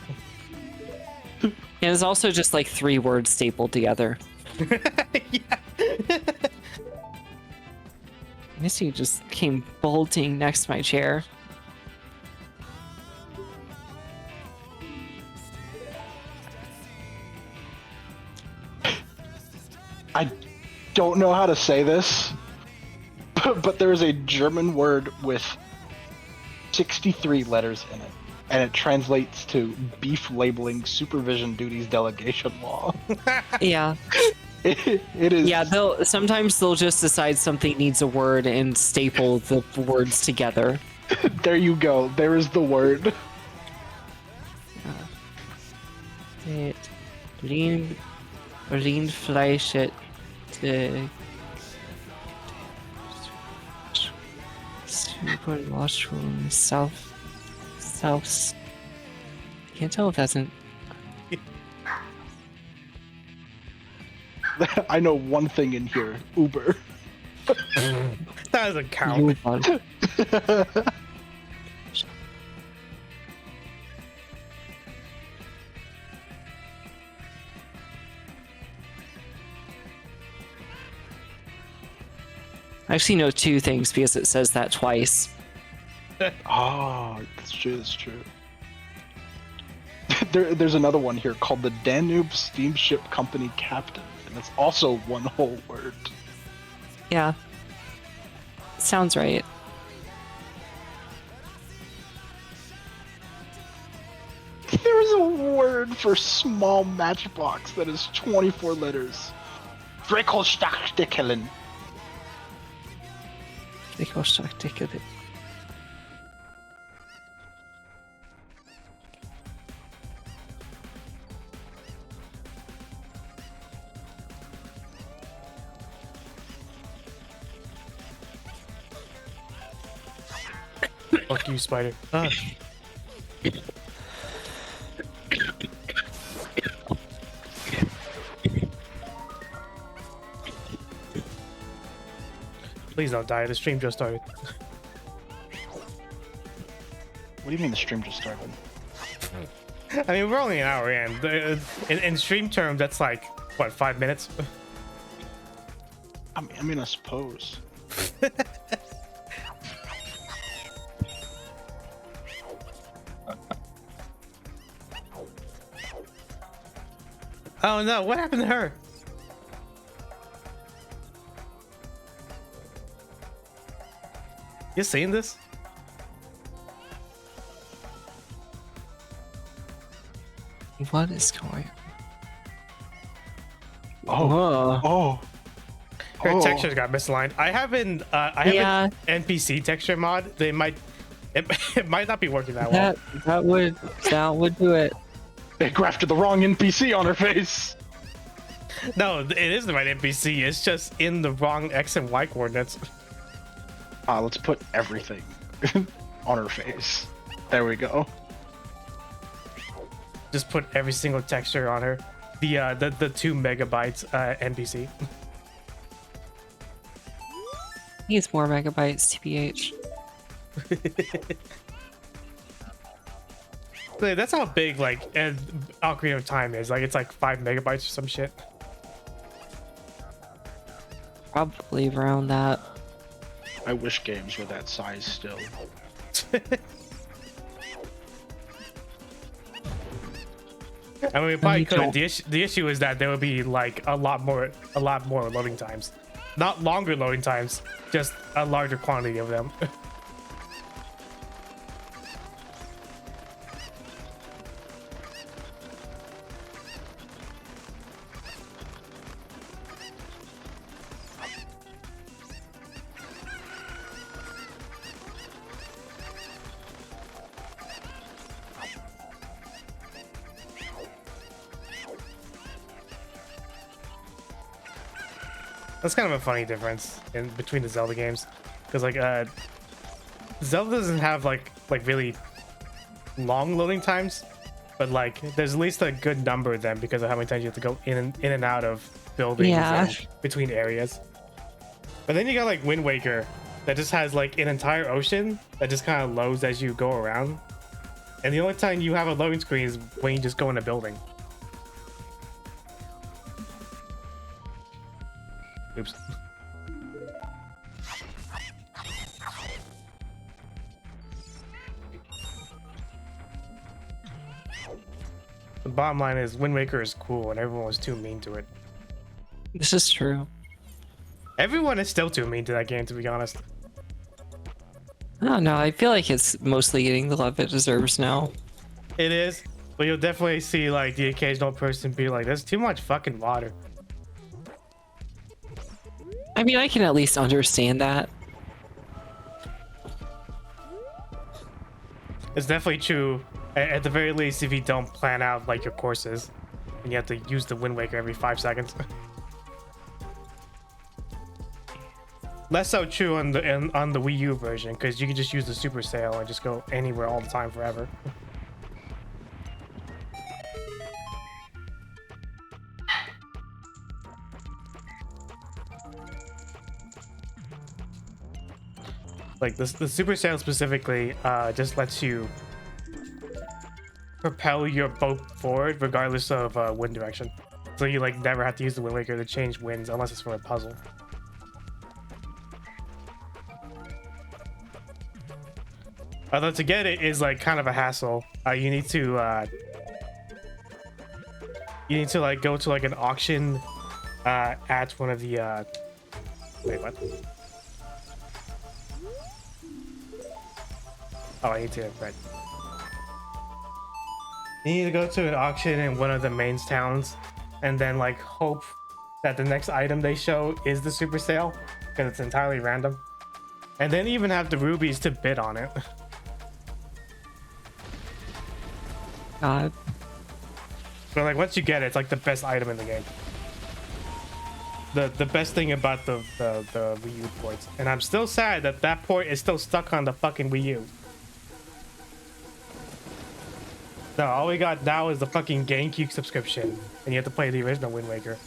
And it's also just like 3 words stapled together. Yeah. I guess you just came bolting next to my chair. I don't know how to say this, but there is a German word with 63 letters in it, and it translates to beef labeling supervision duties delegation law. Yeah. It is. Yeah, sometimes they'll just decide something needs a word and staple the words together. There you go. There is the word. Rindfleisch Supernatural South. Can't tell if that's an. I know one thing in here. Uber. That doesn't count. I actually know 2 things because it says that twice. Oh, that's true. That's true. There's another one here called the Danube Steamship Company Captain, and it's also one whole word. Yeah. Sounds right. There is a word for small matchbox that is 24 letters. Dreckelstachdickelen. Fuck you, spider. Please don't die. The stream just started. What do you mean the stream just started? I mean, we're only an hour in. In stream terms, that's like, what, 5 minutes? I mean, I suppose. Oh no, what happened to her? You seen this? What is going Oh. on? Oh. Her Oh. textures got misaligned. I have an NPC texture mod. It might not be working that well. That would do it. They grafted the wrong NPC on her face. No, it is the right NPC. It's just in the wrong X and Y coordinates. Let's put everything on her face. There we go. Just put every single texture on her. The 2 megabytes NPC. Needs more megabytes, TBH. That's how big like Ocarina of Time is. Like it's like 5 megabytes or some shit. Probably around that. I wish games were that size still. I mean, we probably could. The issue is that there would be like a lot more loading times. Not longer loading times, just a larger quantity of them. That's kind of a funny difference in between the Zelda games, because like Zelda doesn't have like really long loading times, but like there's at least a good number of them because of how many times you have to go in and out of buildings and between areas. But then you got like Wind Waker that just has like an entire ocean that just kind of loads as you go around, and the only time you have a loading screen is when you just go in a building. Oops. The bottom line is Wind Waker is cool and everyone was too mean to it. This is true. Everyone is still too mean to that game, to be honest. I don't know. I feel like it's mostly getting the love it deserves now. It is, but you'll definitely see like the occasional person be like, "There's too much fucking water." I mean, I can at least understand that. It's definitely true. At the very least, if you don't plan out like your courses, and you have to use the Wind Waker every 5 seconds. Less so true on the Wii U version, because you can just use the Super Sail and just go anywhere all the time forever. Like the Super Sail specifically just lets you propel your boat forward regardless of wind direction. So you like never have to use the Wind Waker to change winds unless it's for a puzzle. Although to get it is like kind of a hassle. You need to like go to like an auction at one of the wait, what? Oh, I need to right. You need to go to an auction in one of the main towns and then like hope that the next item they show is the Super Sail, because it's entirely random. And then even have the rubies to bid on it. God. But like once you get it, it's like the best item in the game. The best thing about the Wii U ports. And I'm still sad that that port is still stuck on the fucking Wii U. No, all we got now is the fucking GameCube subscription, and you have to play the original Wind Waker.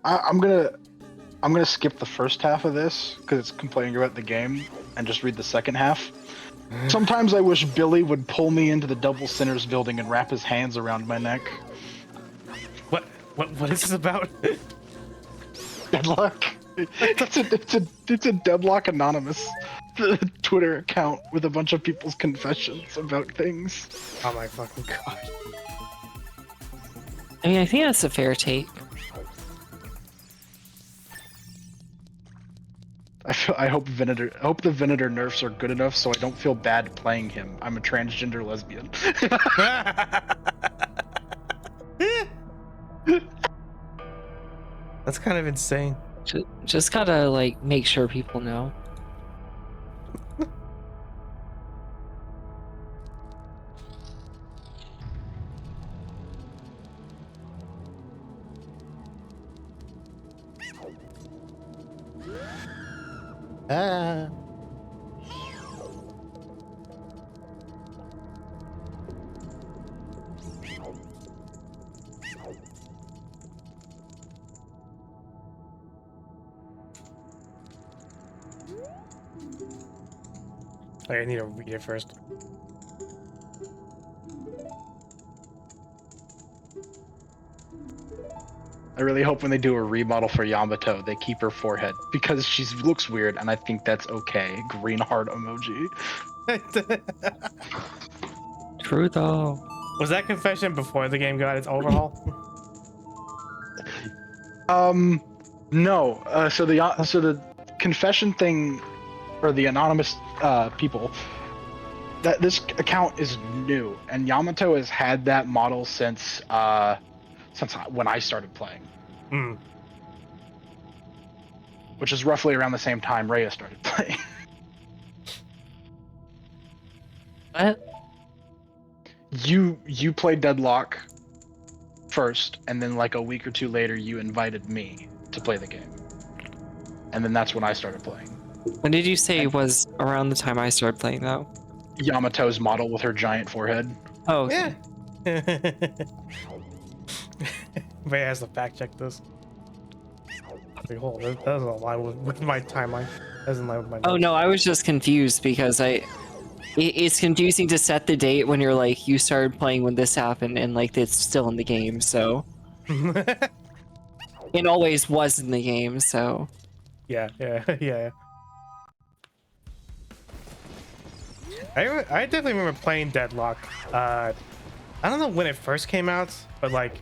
I'm gonna I'm gonna skip the first half of this because it's complaining about the game, and just read the second half. Sometimes I wish Billy would pull me into the Double Sinners building and wrap his hands around my neck. What is this about? Deadlock. It's a Deadlock Anonymous Twitter account with a bunch of people's confessions about things. Oh my fucking god. I mean, I think that's a fair take. I hope the Venator nerfs are good enough so I don't feel bad playing him. I'm a transgender lesbian. That's kind of insane. Just gotta like make sure people know. I need to read it first. I really hope when they do a remodel for Yamato, they keep her forehead because she looks weird, and I think that's okay. Green heart emoji. True though. Was that confession before the game got its overhaul? No. So the confession thing, or the anonymous people, that this account is new, and Yamato has had that model since when I started playing. Hmm. Which is roughly around the same time Rhea started playing. What? You played Deadlock first, and then like a week or two later, you invited me to play the game, and then that's when I started playing. When did you say was around the time I started playing though? Yamato's model with her giant forehead. Oh, okay. Yeah. Ray has to fact check this. Like, hold on, that doesn't align with my timeline. That doesn't align with my. Oh notes. no, I was just confused because it's confusing to set the date when you're like you started playing when this happened and like it's still in the game, so it always was in the game, so Yeah. I definitely remember playing Deadlock. I don't know when it first came out, but like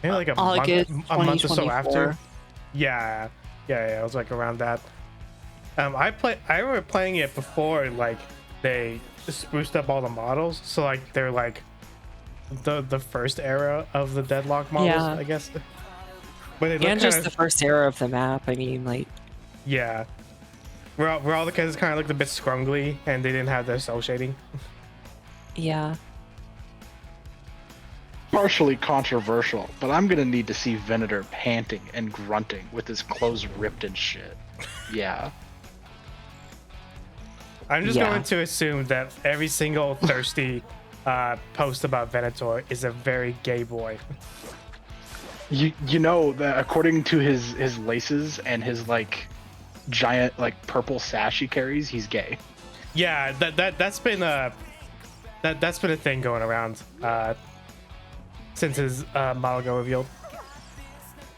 maybe like a month or so after. Yeah. It was like around that. I remember playing it before like they spruced up all the models, so like they're like the first era of the Deadlock models, Yeah. I guess. But it and just the first era of the map. I mean, like yeah, where all the kids kind of looked a bit scrungly and they didn't have their cell shading. yeah. Partially controversial, but I'm gonna need to see Venator panting and grunting with his clothes ripped and shit. Yeah. I'm just Yeah. going to assume that every single thirsty post about Venator is a very gay boy. You know that according to his laces and his like giant like purple sash he carries, he's gay. Yeah, that's been a thing going around since his model got revealed.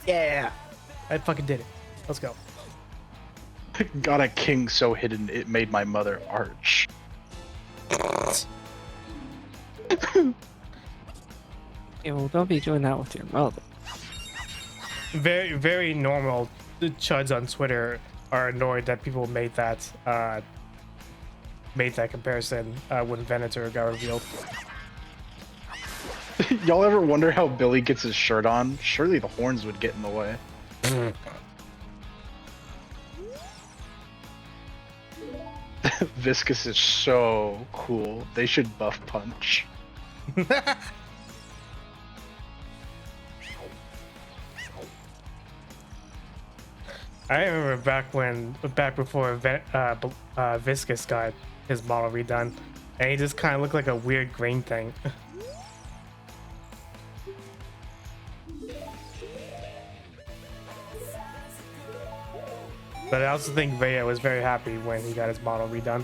Yeah, I fucking did it. Let's go. Got a king so hidden it made my mother arch. Yeah, well, don't be doing that with your mother. Very, very normal. The chuds on Twitter are annoyed that people made that comparison when Venator got revealed. Y'all ever wonder how Billy gets his shirt on? Surely the horns would get in the way. Viscous is so cool. They should buff Punch. I remember back before Viscous got his model redone, and he just kind of looked like a weird green thing. But I also think Vaya was very happy when he got his model redone.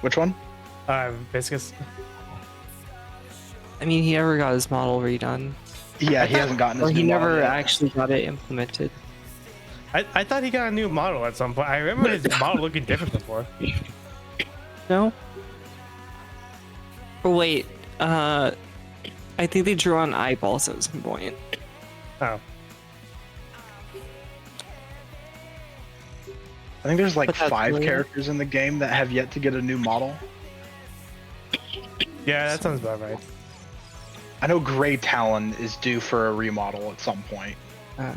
Which one? Viscous. I mean, he never got his model redone. Yeah, he hasn't gotten his Or he new model never yet. actually got it implemented. I thought he got a new model at some point. I remember his model looking different before. No? Oh, wait. I think they drew on eyeballs at some point. Oh. I think there's like But that's 5 weird. characters in the game that have yet to get a new model. Yeah, that sounds about right. I know Grey Talon is due for a remodel at some point. Or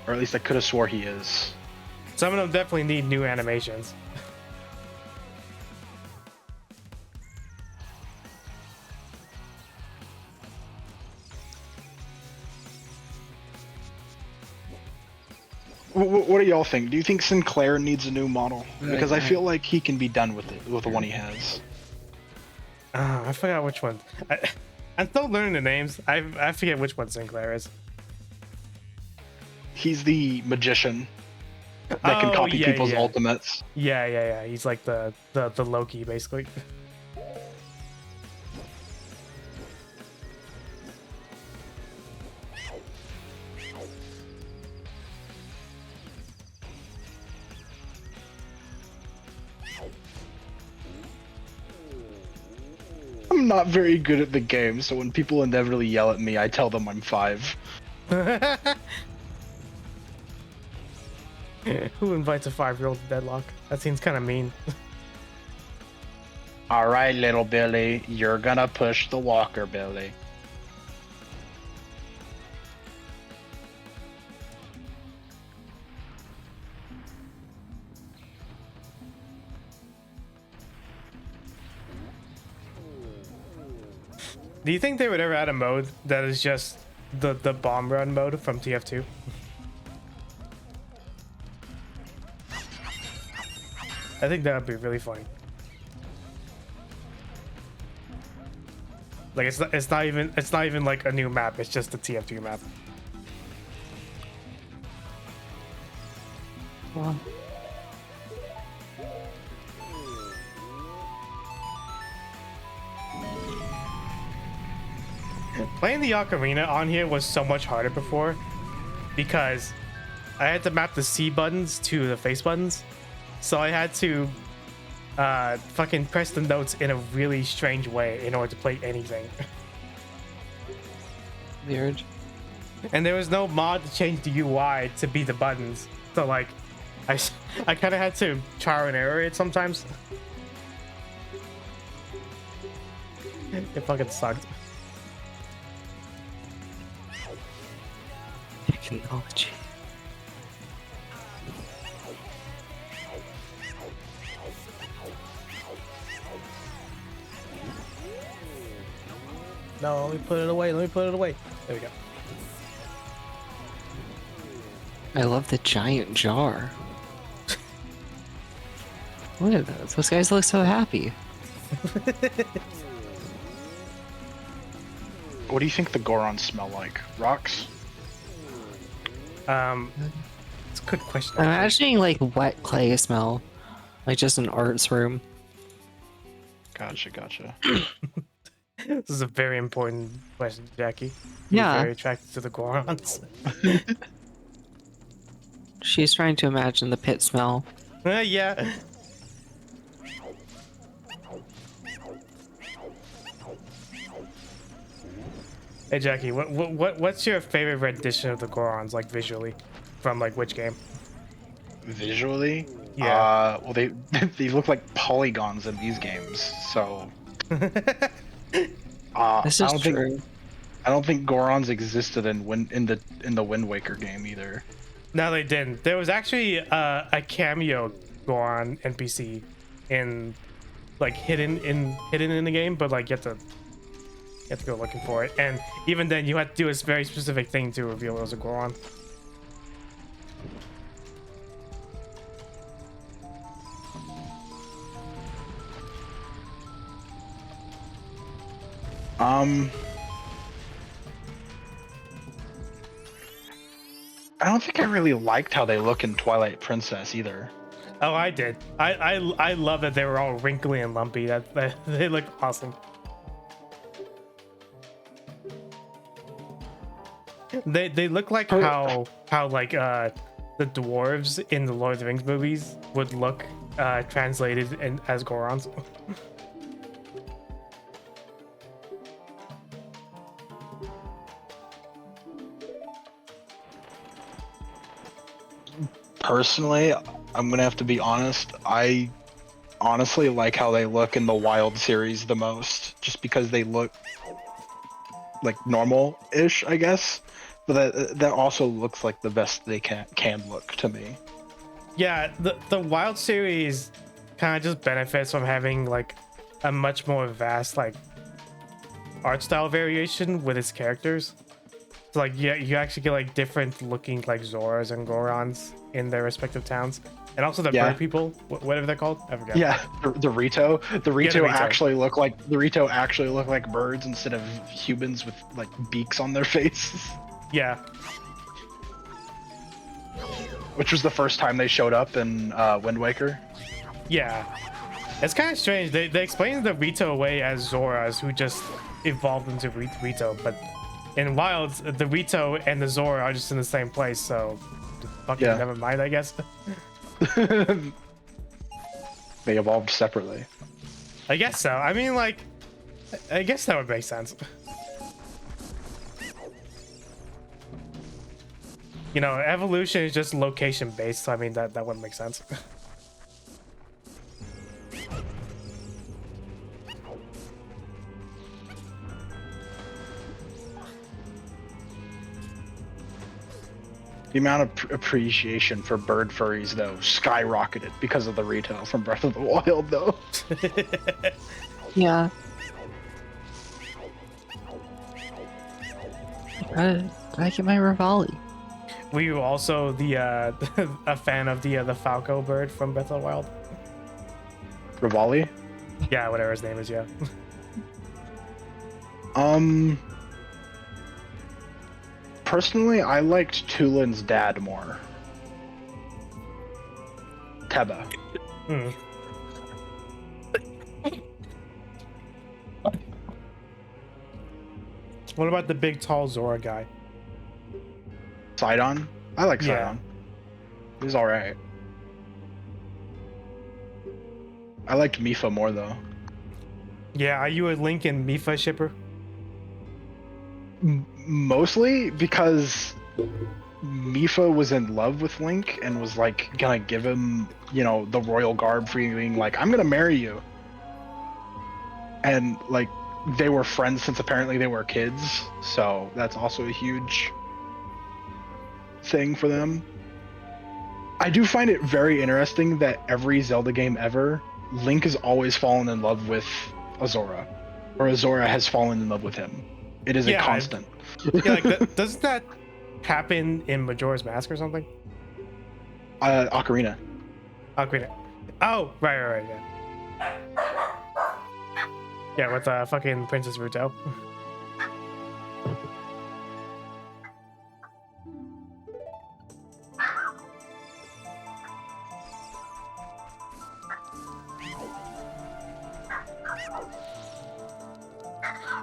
at least I could have swore he is. Some of them definitely need new animations. What do y'all think? Do you think Sinclair needs a new model? Because I Right. feel like he can be done with it, with the one he has. I forgot which one. I'm still learning the names. I forget which one Sinclair is. He's the magician that can Oh, copy yeah, people's yeah. ultimates. Yeah. He's like the Loki, basically. I'm not very good at the game, so when people inevitably yell at me, I tell them I'm 5. Who invites a 5-year-old to deadlock? That seems kind of mean. Alright, little Billy, you're gonna push the walker, Billy. Do you think they would ever add a mode that is just the bomb run mode from TF2? I think that would be really funny. Like it's not even like a new map. It's just the TF2 map. Well, Playing the ocarina on here was so much harder before because I had to map the C buttons to the face buttons, so I had to fucking press the notes in a really strange way in order to play anything. weird. And there was no mod to change the UI to be the buttons, so like I kind of had to trial and error it sometimes. It fucking sucked. Technology. No, let me put it away. Let me put it away. There we go. I love the giant jar. Look at those. Those guys look so happy. What do you think the Gorons smell like? Rocks? It's a good question. I'm imagining like wet clay smell. Like just an arts room. Gotcha. This is a very important question, Jackie. You're Yeah. very attracted to the Gorons. She's trying to imagine the pit smell. Yeah. Hey Jackie, what's your favorite rendition of the Gorons, like visually, from like which game? Visually? Yeah. Well, they they look like polygons in these games, so. This I is don't true. think I don't think Gorons existed in the Wind Waker game either. No, they didn't. There was actually a cameo Goron NPC in like hidden in the game, but like you have to go looking for it. And even then, you had to do a very specific thing to reveal it was a Goron. I don't think I really liked how they look in Twilight Princess either. Oh, I did. I love that they were all wrinkly and lumpy. That they look awesome. They look like how like the dwarves in the Lord of the Rings movies would look translated as Gorons. Personally, I'm gonna have to be honest. I honestly like how they look in the Wild series the most, just because they look like normal-ish, I guess. But that also looks like the best they can look to me. Yeah, the Wild series kind of just benefits from having like a much more vast like art style variation with its characters. So like yeah, you actually get like different looking like Zoras and Gorons in their respective towns, and also the bird people, whatever they're called. I forget. Yeah, the Rito. The Rito Rito. actually look like birds instead of humans with like beaks on their faces. Yeah. Which was the first time they showed up in Wind Waker. Yeah. It's kind of strange. They explain the Rito away as Zoras who just evolved into Rito, but in Wilds, the Rito and the Zora are just in the same place, so fucking never mind, I guess. They evolved separately. I guess so. I mean, like, I guess that would make sense. You know, evolution is just location based, so I mean that wouldn't make sense. The amount of appreciation for bird furries, though, skyrocketed because of the Rito from Breath of the Wild, though. Yeah. Gotta get my Rivali. Were you also the a fan of the Falco bird from Breath of the Wild? Rivali? Yeah, whatever his name is, yeah. Personally, I liked Tulin's dad more. Teba. Hmm. What about the big tall Zora guy? Sidon? I like Yeah. Sidon. He's alright. I liked Mifa more, though. Yeah, are you a Link and Mifa shipper? Mostly because Mifa was in love with Link and was like gonna give him, you know, the royal garb for being like, I'm gonna marry you. And like they were friends since apparently they were kids, so that's also a huge thing for them. I do find it very interesting that every Zelda game ever, Link has always fallen in love with Azora, or Azora has fallen in love with him. It is a constant. Yeah, like doesn't that happen in Majora's Mask or something? Ocarina. Ocarina. Oh, right, yeah. Yeah, with fucking Princess Ruto.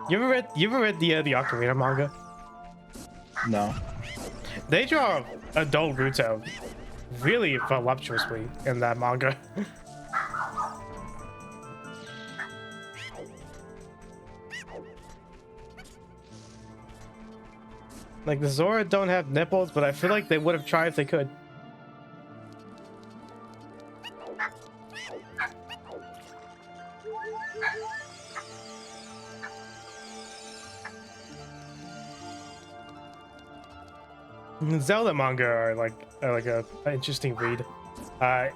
You ever read the Ocarina manga? No. They draw adult Ruto really voluptuously in that manga. Like the Zora don't have nipples, but I feel like they would have tried if they could. Zelda manga are like an interesting read.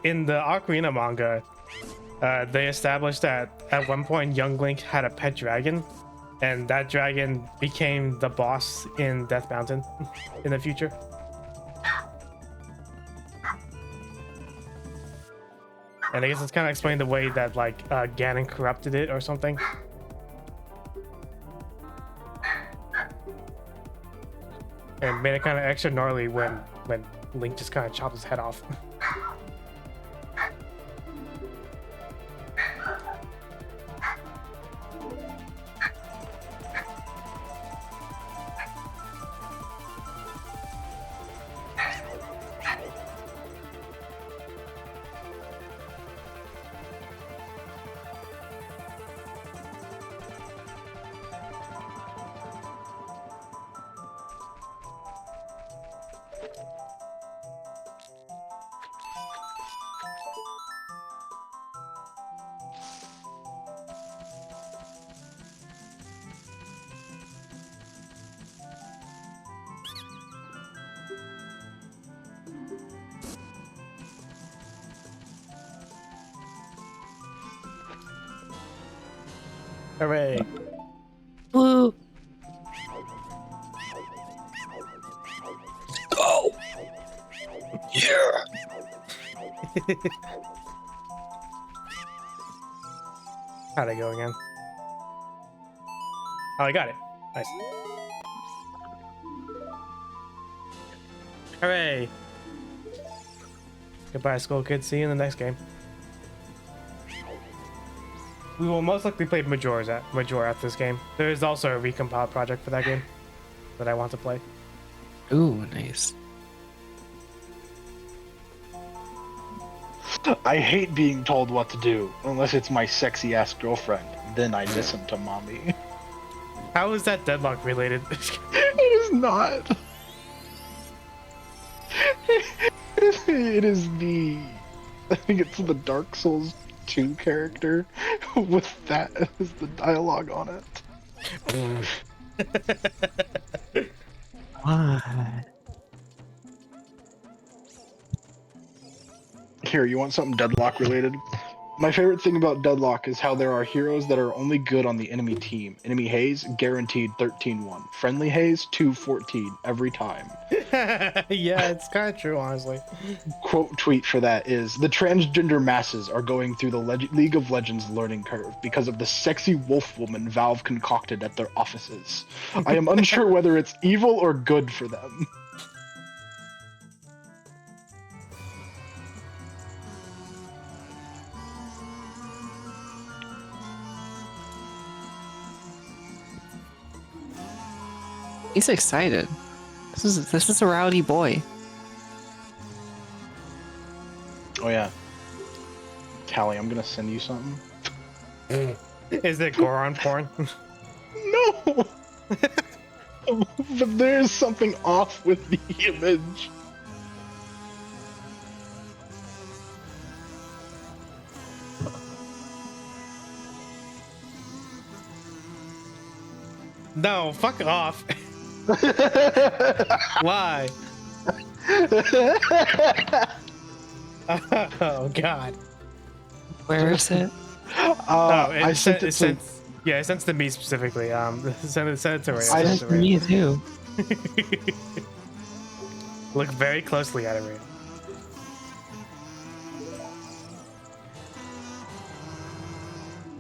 In the Ocarina manga, they established that at one point young Link had a pet dragon, and that dragon became the boss in Death Mountain in the future. And I guess it's kind of explained the way that like Ganon corrupted it or something. and made it kind of extra gnarly when Link just kind of chopped his head off. Hooray! Woo! Go! Yeah! How'd I go again? Oh, I got it. Nice. Hooray! Goodbye, Skull Kid. See you in the next game. We will most likely play Majora at this game. There is also a recompile project for that game that I want to play. Ooh, nice. I hate being told what to do, unless it's my sexy ass girlfriend. Then I listen to mommy. How is that deadlock related? It is not. It is the. I think it's the Dark Souls 2 character with that as the dialogue on it. What? Here, you want something Deadlock related? My favorite thing about Deadlock is how there are heroes that are only good on the enemy team. Enemy Haze, guaranteed 13-1. Friendly Haze, 2-14 every time. Yeah, it's kind of true, honestly. Quote tweet for that is, the transgender masses are going through the League of Legends learning curve because of the sexy wolf woman Valve concocted at their offices. I am unsure whether it's evil or good for them. He's excited. This is a rowdy boy. Oh yeah. Callie, I'm gonna send you something. Is it Goron porn? No! But there's something off with the image. No, fuck off. Why? Oh god. Where is it? I sent it to... Yeah, it sent to me specifically. Send it to Ray. I Send it to me too. Look very closely at it,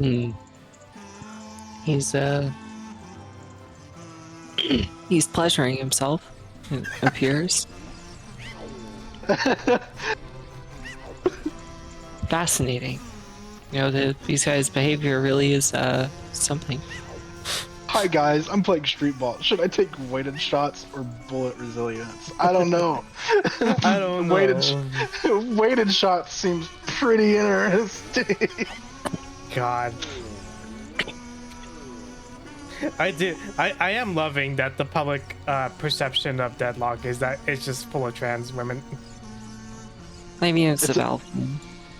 Ray. He's he's pleasuring himself, it appears. Fascinating. You know, these guys' behavior really is something. Hi guys, I'm playing Street Ball. Should I take weighted shots or bullet resilience? I don't know. I don't know. Weighted shots seems pretty interesting. God. I am loving that the public perception of Deadlock is that it's just full of trans women. I mean, it's a Valve.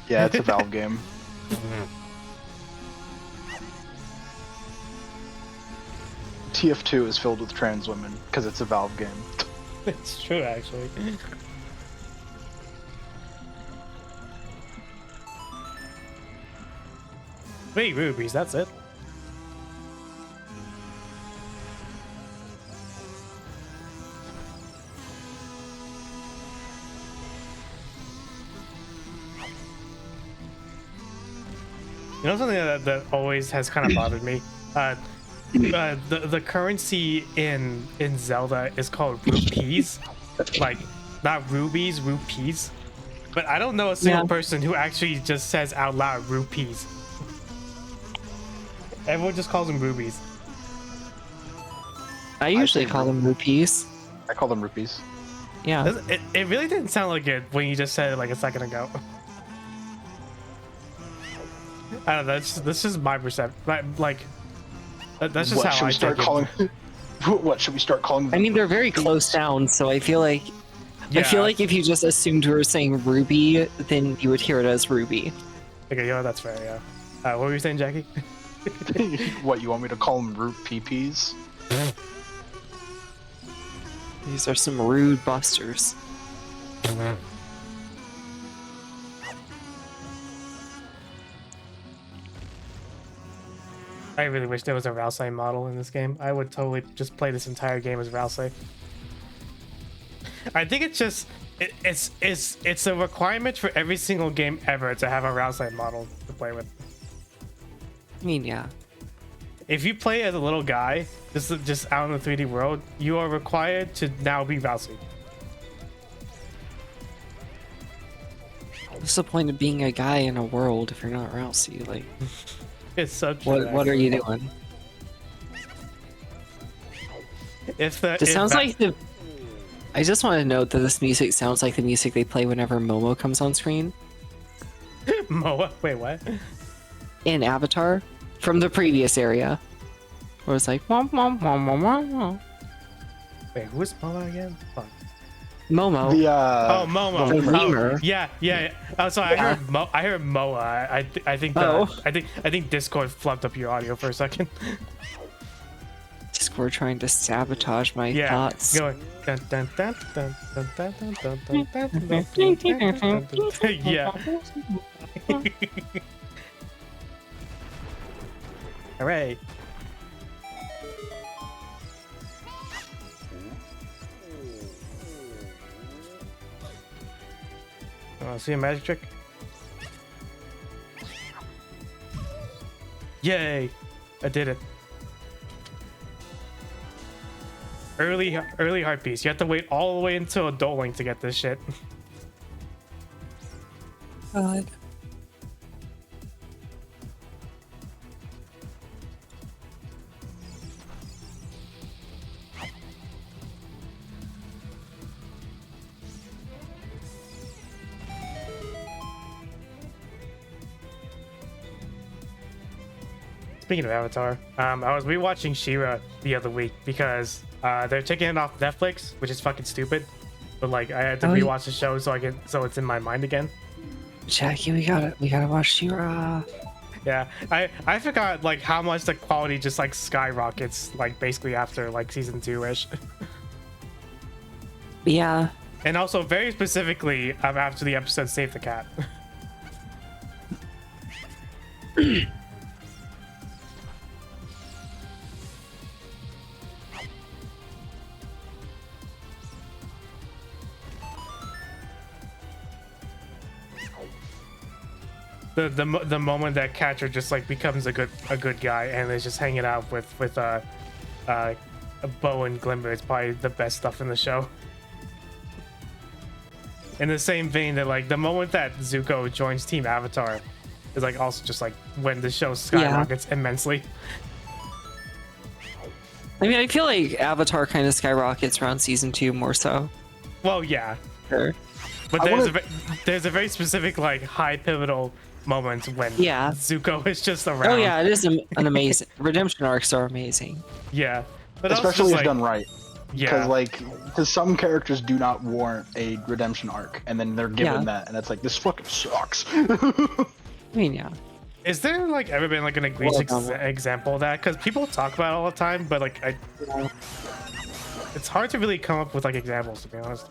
Yeah, it's a Valve game. TF2 is filled with trans women because it's a Valve game. It's true, actually. Wait, rubies, that's it? You know something that always has kind of bothered me? the currency in Zelda is called rupees, like not rubies, rupees. But I don't know a single person who actually just says out loud rupees. Everyone just calls them rubies. I usually call them rupees. I call them rupees. Yeah. It really didn't sound like it when you just said it like a second ago. I don't know. That's just my perception. Like, that's just What, how should I we start take calling? What should we start calling them? I mean, they're very close sounds, so I feel like if you just assumed we were saying ruby, then you would hear it as ruby. Okay, yeah, that's fair. Yeah. What were you saying, Jackie? What, you want me to call them root PPs? These are some rude busters. I really wish there was a Rousey model in this game. I would totally just play this entire game as Rousey. I think it's just it's a requirement for every single game ever to have a Rousey model to play with. I mean, yeah. If you play as a little guy, just out in the 3D world, you are required to now be Rousey. What's the point of being a guy in a world if you're not Rousey? Like, It's so true. what are you doing? It sounds like the. I just want to note that this music sounds like the music they play whenever Momo comes on screen. Moa. Wait, what? In Avatar, from the previous area, where it's like womp womp womp womp womp womp. Wait, who is Moa again? Fuck. Momo. The Oh, Momo. The lemur. Yeah. Oh, sorry. I heard Moa. I think I think Discord flubbed up your audio for a second. Discord trying to sabotage my Yeah. thoughts. Going. Dun, dun, dun, dun, dun, dun, dun, dun, dun, dun, dun, dun, dun, dun. Yeah. Hooray. See a magic trick? Yay! I did it. Early heart piece. You have to wait all the way until Adult Link to get this shit. God. Speaking of Avatar, I was rewatching She-Ra the other week because they're taking it off Netflix, which is fucking stupid. But like, I had to rewatch the show so it's in my mind again. Jackie, we gotta watch She-Ra. Yeah, I forgot like how much the quality just like skyrockets like basically after like season 2-ish. Yeah. And also very specifically after the episode Save the Cat. The moment that Catcher just like becomes a good guy and is just hanging out with a Bow and Glimmer is probably the best stuff in the show. In the same vein that like the moment that Zuko joins Team Avatar is like also just like when the show skyrockets immensely. I mean, I feel like Avatar kind of skyrockets around season 2 more so. Well, yeah. Sure. But there's a very specific like high pivotal moment when Zuko is just around. Oh yeah, it is an amazing redemption arcs are amazing. Yeah, but especially if like, done right. Yeah, because some characters do not warrant a redemption arc, and then they're given that, and it's like this fucking sucks. I mean, yeah. Is there like ever been like an egregious example of that? Because people talk about it all the time, but like it's hard to really come up with like examples, to be honest.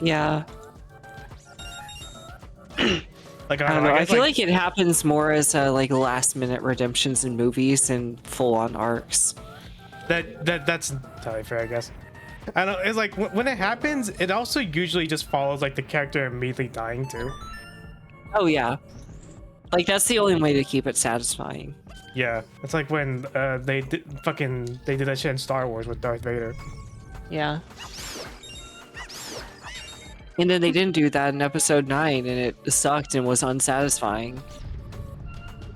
Yeah. Like I don't know. I feel like it happens more as like last minute redemptions in movies and full on arcs. That's entirely fair, I guess. I don't know. It's like when it happens, it also usually just follows like the character immediately dying too. Oh yeah. Like that's the only way to keep it satisfying. Yeah, it's like when they did that shit in Star Wars with Darth Vader. Yeah. And then they didn't do that in episode 9, and it sucked and was unsatisfying.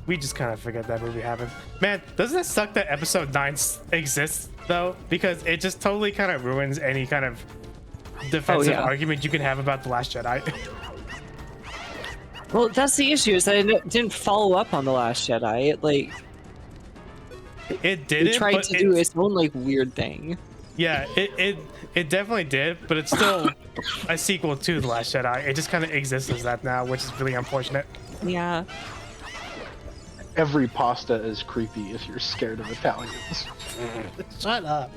We just kind of forget that movie happened. Man, doesn't it suck that episode 9 exists though? Because it just totally kind of ruins any kind of defensive argument you can have about The Last Jedi. Well, that's the issue, is that it didn't follow up on The Last Jedi. It like it did. It tried to do its own like weird thing. Yeah, it definitely did, but it's still a sequel to The Last Jedi. It just kind of exists as that now, which is really unfortunate. Yeah. Every pasta is creepy if you're scared of Italians. Shut up.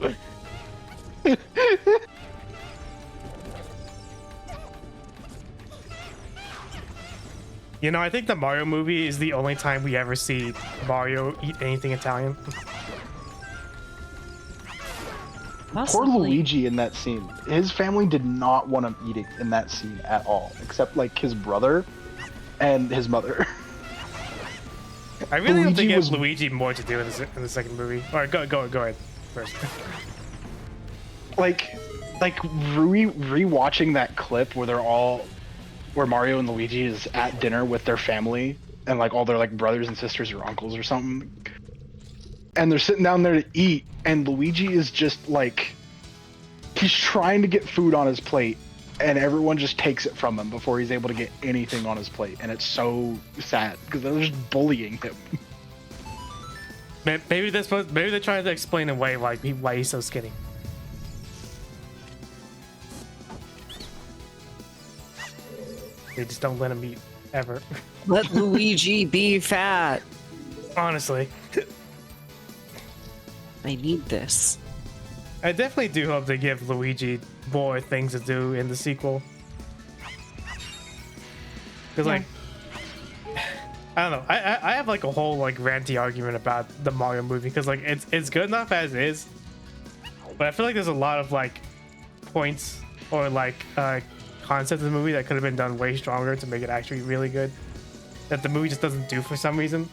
You know, I think the Mario movie is the only time we ever see Mario eat anything Italian. Poor Luigi in that scene. His family did not want him eating in that scene at all, except like his brother and his mother. I really don't think it has Luigi more to do in the second movie. All right, go ahead first. like rewatching that clip where Mario and Luigi is at dinner with their family and like all their like brothers and sisters or uncles or something, and they're sitting down there to eat, and Luigi is just like, he's trying to get food on his plate, and everyone just takes it from him before he's able to get anything on his plate, and it's so sad because they're just bullying him. Maybe they're trying to explain away why he's so skinny. They just don't let him eat ever. Let Luigi be fat. Honestly, I need this. I definitely do hope they give Luigi more things to do in the sequel. Because like, I don't know. I have like a whole like ranty argument about the Mario movie because like it's good enough as is, but I feel like there's a lot of like points or like concepts of the movie that could have been done way stronger to make it actually really good that the movie just doesn't do for some reason.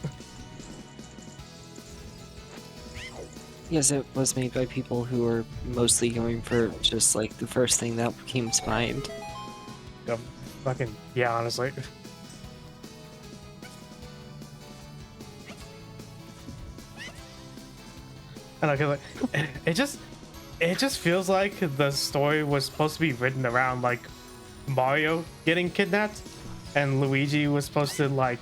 Yes, it was made by people who were mostly going for just like the first thing that came to mind. Fucking yeah, honestly. I don't know, 'cause, like, it just feels like the story was supposed to be written around like Mario getting kidnapped, and Luigi was supposed to like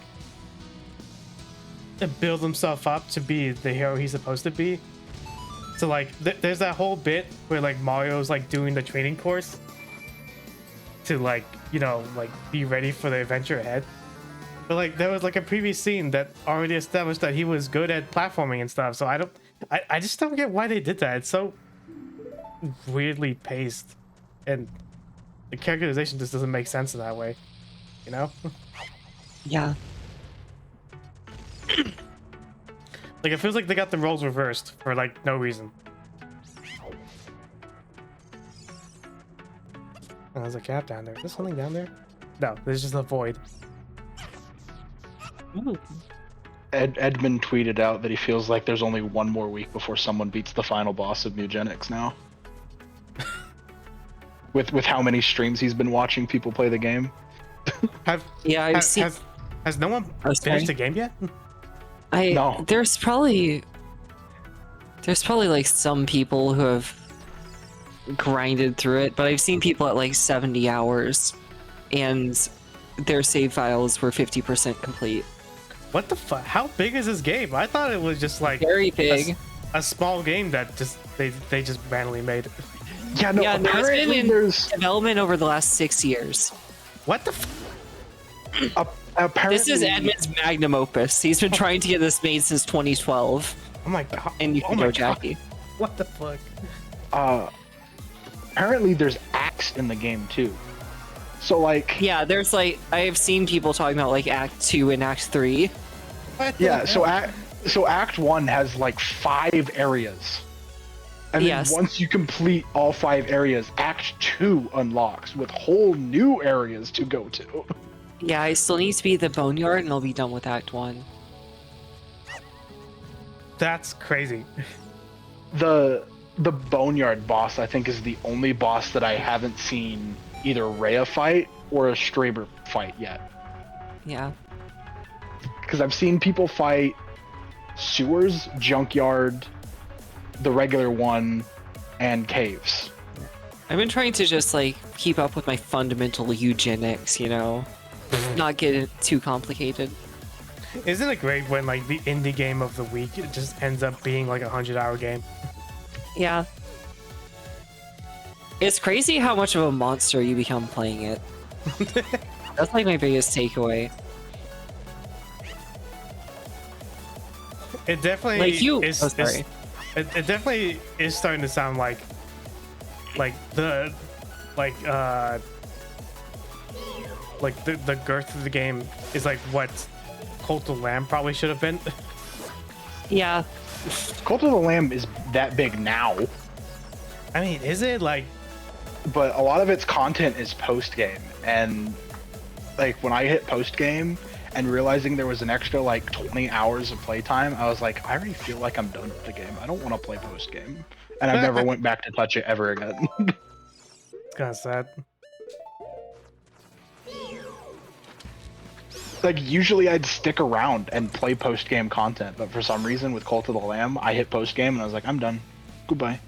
build himself up to be the hero he's supposed to be. So like there's that whole bit where like Mario's like doing the training course to like, you know, like be ready for the adventure ahead. But like there was like a previous scene that already established that he was good at platforming and stuff. So I just don't get why they did that. It's so weirdly paced, and the characterization just doesn't make sense in that way, you know? Yeah. Like it feels like they got the roles reversed for like no reason. Oh, there's a cap down there. Is there something down there? No, there's just a void. Ooh. Edmund tweeted out that he feels like there's only one more week before someone beats the final boss of Mugenics now. with how many streams he's been watching people play the game. Has no one finished the game yet? No. There's probably like some people who have grinded through it, but I've seen people at like 70 hours and their save files were 50% complete. What the fuck? How big is this game? I thought it was just like very big, a small game that just they just randomly made. Yeah, no. Yeah, apparently there's development over the last 6 years. What the? Apparently, this is Edmund's magnum opus. He's been trying to get this made since 2012. Oh my god! And you can go, Jackie. What the fuck? Apparently there's acts in the game too. So like, yeah, there's like I've seen people talking about like Act 2 and Act 3. Yeah, so Act 1 has like 5 areas. And then once you complete all 5 areas, Act 2 unlocks with whole new areas to go to. Yeah, I still need to be the Boneyard, and I'll be done with Act 1. That's crazy. The Boneyard boss, I think, is the only boss that I haven't seen either Rhea fight or a Straber fight yet. Yeah. Because I've seen people fight sewers, junkyard, the regular one, and caves. I've been trying to just, like, keep up with my fundamental eugenics, you know? Not get it too complicated. Isn't it great when, like, the indie game of the week it just ends up being, like, a 100-hour game? Yeah. It's crazy how much of a monster you become playing it. That's, like, my biggest takeaway. It definitely Like, you... is... Oh, sorry. It definitely is starting to sound like the girth of the game is like what Cult of the Lamb probably should have been. Yeah. Cult of the Lamb is that big now, I mean, is it like? but a lot of its content is post game, and like when I hit post game and realizing there was an extra like 20 hours of playtime, I was like, I already feel like I'm done with the game. I don't want to play post game, and I never went back to touch it ever again. It's kind of sad. Like usually I'd stick around and play post game content, but for some reason with Cult of the Lamb, I hit post game and I was like, I'm done. Goodbye.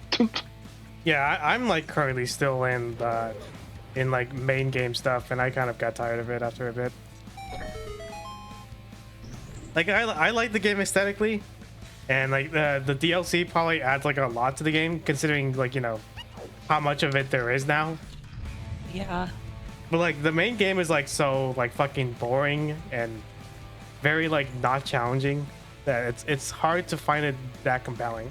Yeah, I'm like currently still in like main game stuff, and I kind of got tired of it after a bit. Like I like the game aesthetically, and like the DLC probably adds like a lot to the game considering like, you know, how much of it there is now. Yeah. But like the main game is like so like fucking boring and very like not challenging that it's hard to find it that compelling.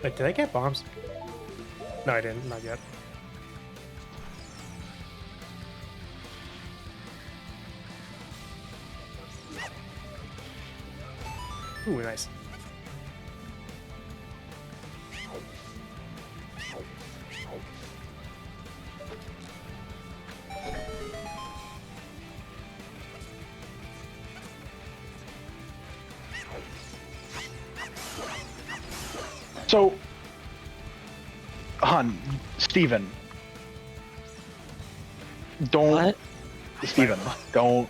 Wait, did I get bombs? No, I didn't. Not yet. Ooh, nice. So, Steven, don't, What? Steven, don't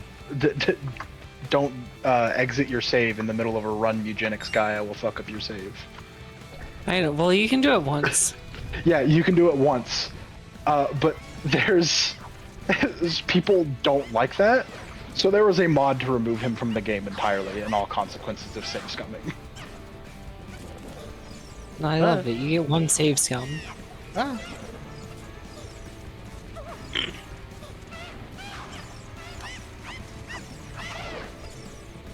exit your save in the middle of a run eugenics guy. I will fuck up your save. I know. Well, you can do it once. Yeah, you can do it once, but there's people don't like that, so there was a mod to remove him from the game entirely and all consequences of save scumming. No, I love it. You get one save scum. Ah.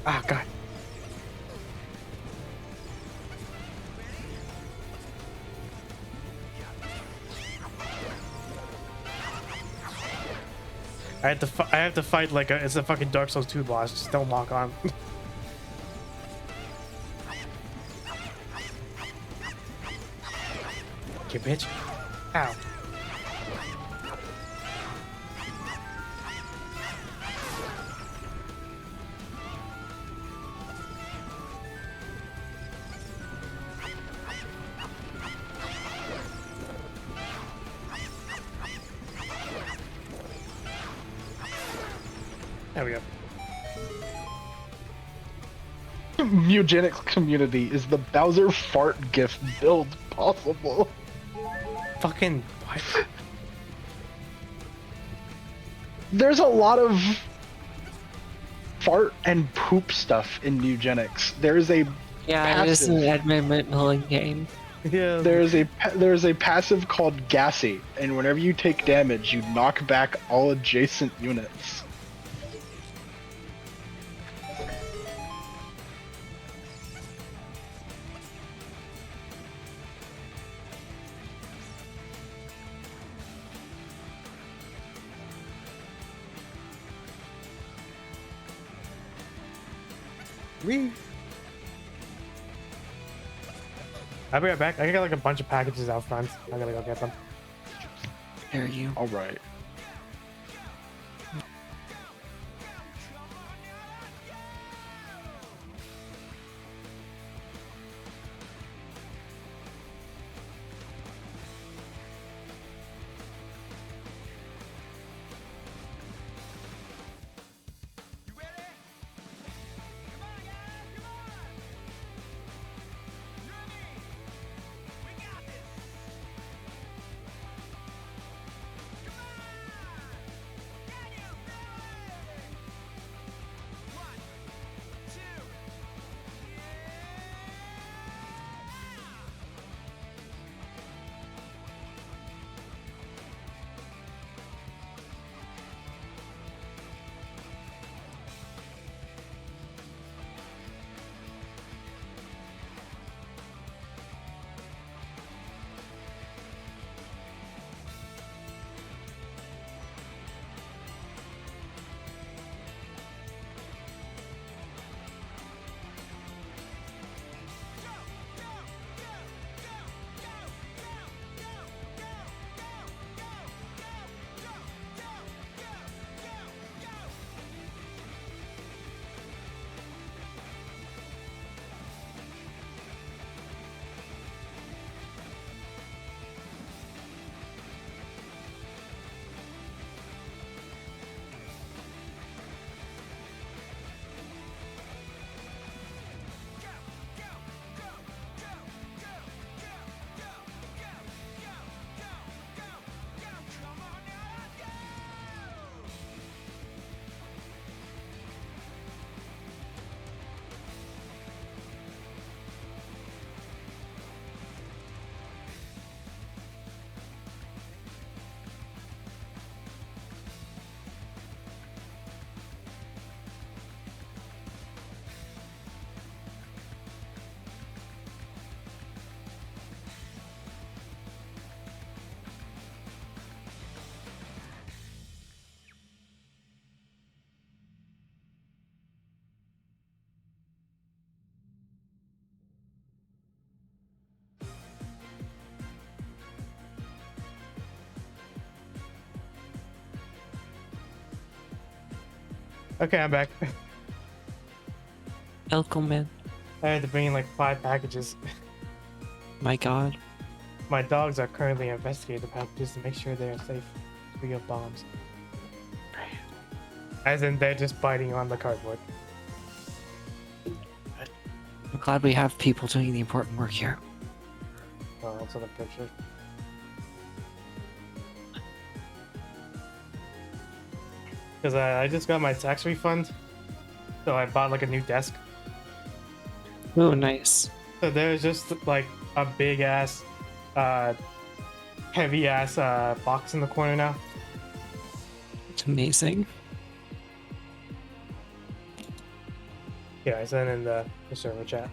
Ah, God. I have to fight like it's a fucking Dark Souls 2 boss. Just don't lock on. Okay, bitch. Ow. There we go. Eugenics community, is the Bowser fart gif build possible? Fucking what? there's a lot of fart and poop stuff in Eugenics. There's a Yeah, it is an passive. Edmund Milling game. Yeah. There's a passive called Gassy, and whenever you take damage, you knock back all adjacent units. Wee. I'll be right back. I got like a bunch of packages out front. I gotta go get them. There you. All right. Okay, I'm back. Elkoman. I had to bring in like 5 packages. My god. My dogs are currently investigating the packages to make sure they are safe. We have bombs. As in, they're just biting on the cardboard. I'm glad we have people doing the important work here. Oh, that's on the picture. Because I just got my tax refund, so I bought like a new desk. Oh, nice. So there's just like a big ass, heavy ass box in the corner now. It's amazing. Yeah, I sent in the server chat.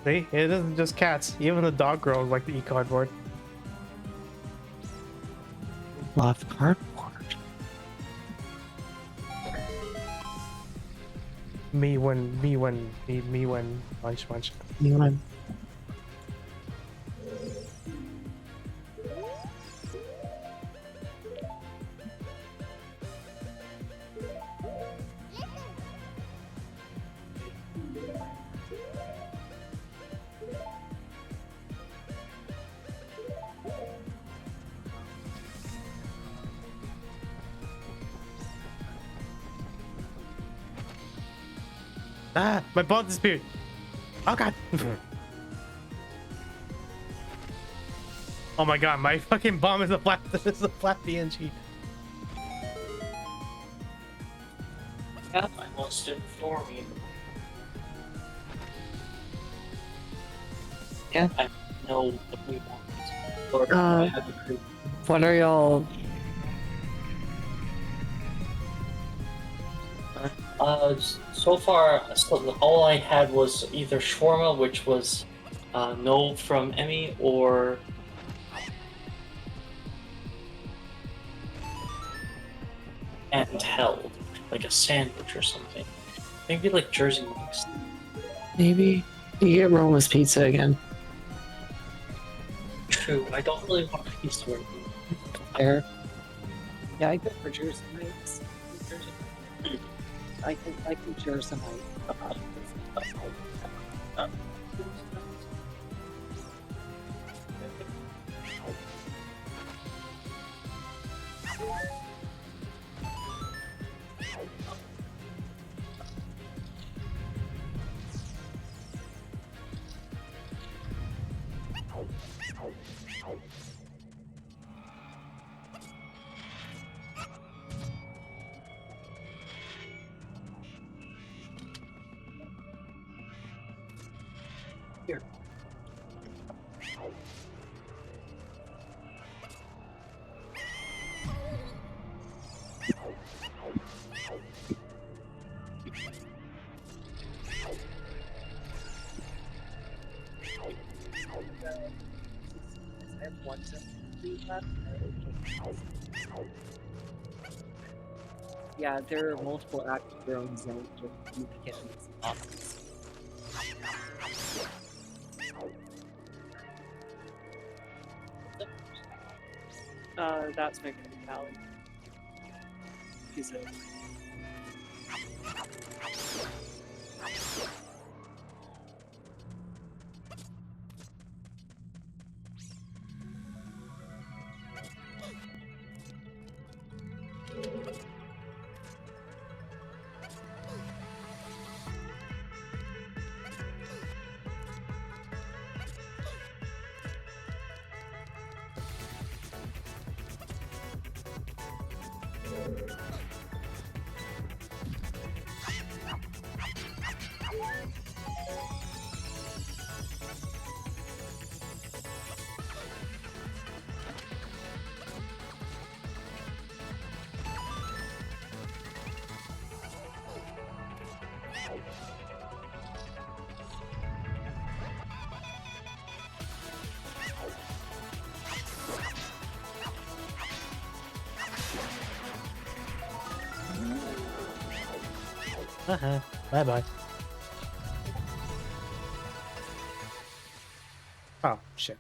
See, it isn't just cats. Even the dog girls like to eat cardboard. Love cardboard. Me when munch. You want Ah, my ball disappeared. Oh god. Oh my god, my fucking bomb is a flat PNG. Yeah, I lost it for me. Yeah, I know what we want. Or I have a group. What are y'all? So far, all I had was either shawarma, which was no from Emmy, or handheld, like a sandwich or something. Maybe like Jersey Mike's. Maybe you get Roma's pizza again. True, I don't really want a pizza right there. Yeah, I go for Jersey Mike's. I can Jersey Mike's. Here. Yeah, there are multiple active growing zones with you can get these options. That's my favorite Valley. Is it? Bye bye. Oh shit.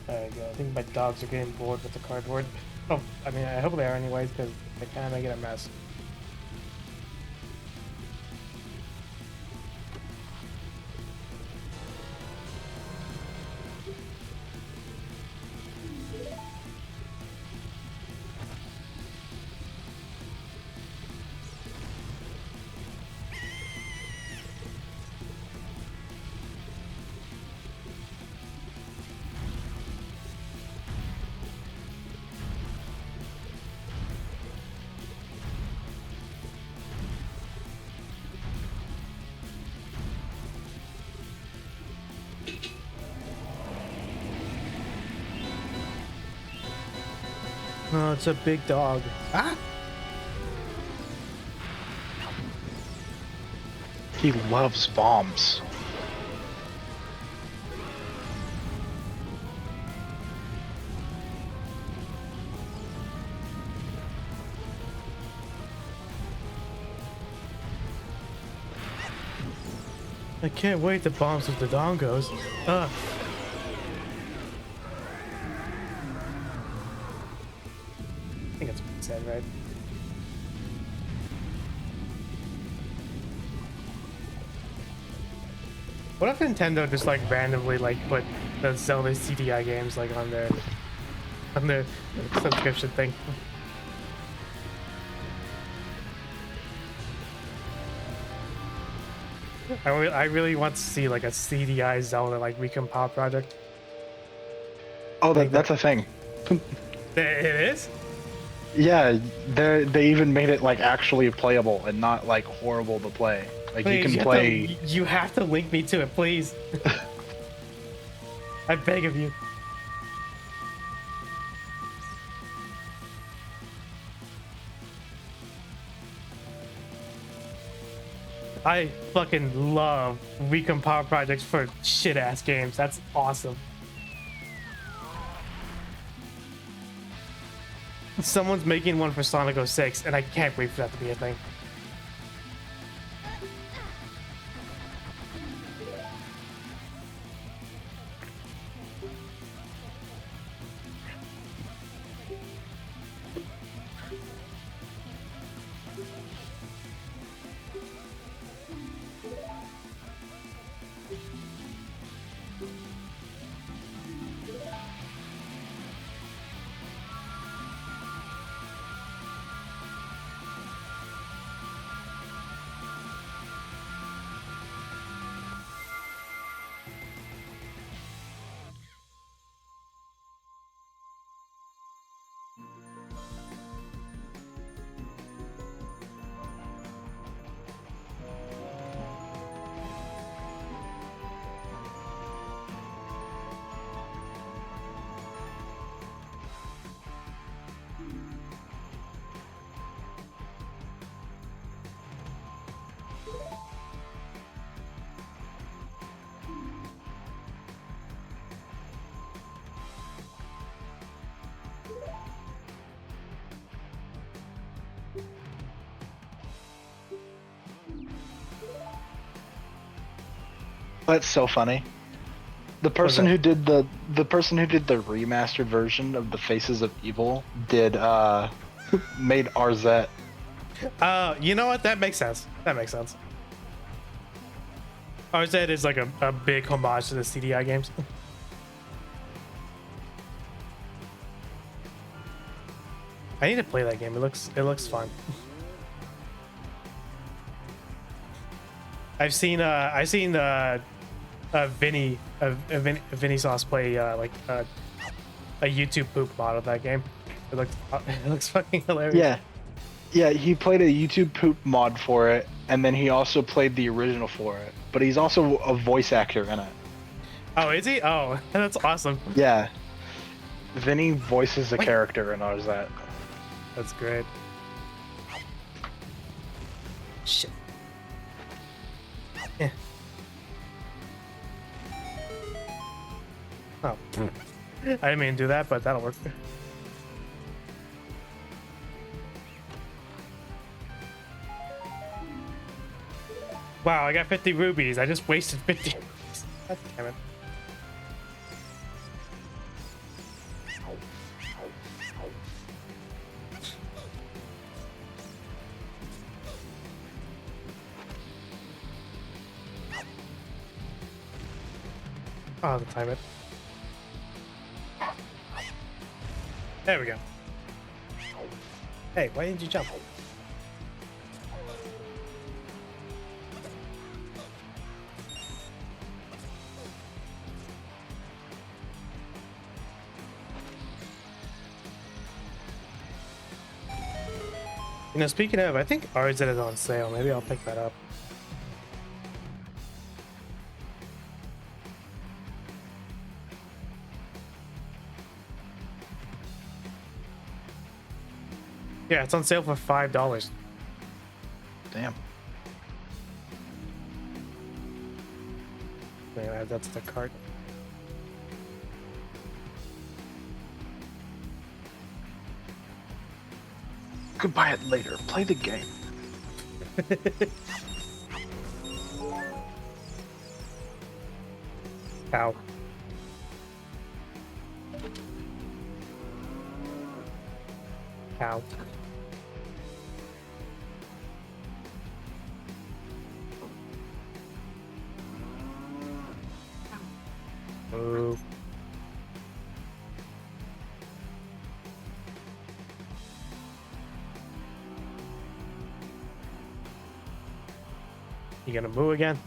There you go. I think my dogs are getting bored with the cardboard. Oh, I mean, I hope they are anyways, because they kind of make it a mess. no, it's a big dog. Ah! He loves bombs. I can't wait to bomb with the dongos. Ugh. I think that's what he said, right? What if Nintendo just like randomly like put the Zelda CDI games like on their subscription thing? I really want to see like a CDI Zelda like recompile project. Oh, Like that's a thing. It is? Yeah, they even made it like actually playable and not like horrible to play. Like Please, you can play. you have to link me to it, please. I beg of you. I fucking love recompile projects for shit ass games. That's awesome. Someone's making one for Sonic 06, and I can't wait for that to be a thing. That's so funny. The person who did the remastered version of the Faces of Evil did made RZ. You know what? That makes sense. That makes sense. RZ is like a big homage to the CDI games. I need to play that game. It looks fun. I've seen Vinny Sauce play like a YouTube poop mod of that game. It looks fucking hilarious. Yeah, he played a YouTube poop mod for it, and then he also played the original for it. But he's also a voice actor in it. Oh, is he? Oh, that's awesome. Yeah, Vinny voices a character in RZ. That's great. Shit. Yeah. Oh. I didn't mean to do that, but that'll work. Wow, I got 50 rubies. I just wasted 50 rubies. God damn it. Oh, the time it. There we go. Hey, why didn't you jump? You know, speaking of, I think RZ is on sale. Maybe I'll pick that up. Yeah, it's on sale for $5. Damn. Yeah, that's the cart. Could buy it later. Play the game. Ow. Ow. Move. You gonna move again?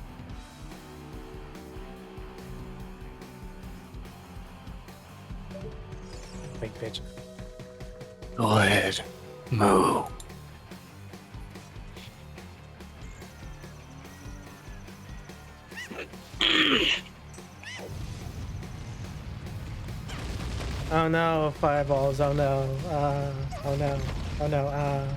Big bitch. Go ahead. Moo. Oh no, fireballs, oh no, oh no, oh no,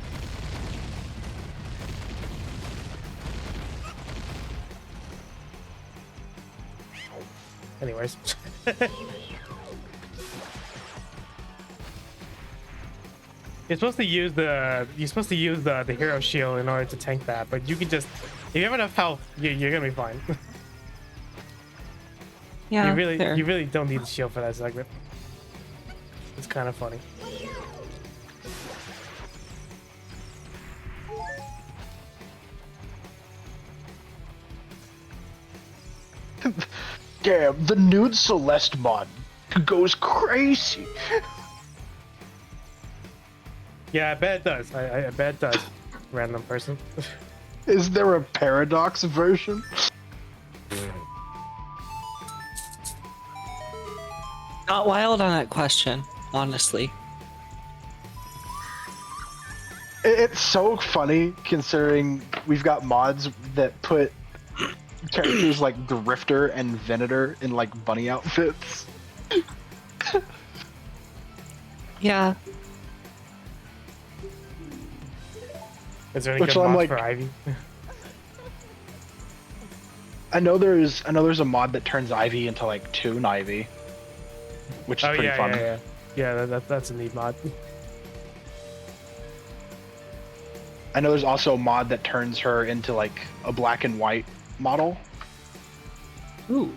Anyways. You're supposed to use the hero shield in order to tank that, but you can just, if you have enough health, you're gonna be fine. Yeah, you really don't need the shield for that segment. It's kind of funny. Damn, the nude Celeste mod goes crazy. Yeah, I bet it does. I bet it does. Random person. Is there a paradox version? Not wild on that question, honestly. It's so funny considering we've got mods that put characters like Drifter and Venator in like bunny outfits. Yeah. Is there any Which good I'm mods like- for Ivy? I know there's a mod that turns Ivy into like Toon Ivy, which is Oh pretty yeah, fun. yeah. That's a neat mod. I know there's also a mod that turns her into like a black and white model. Ooh.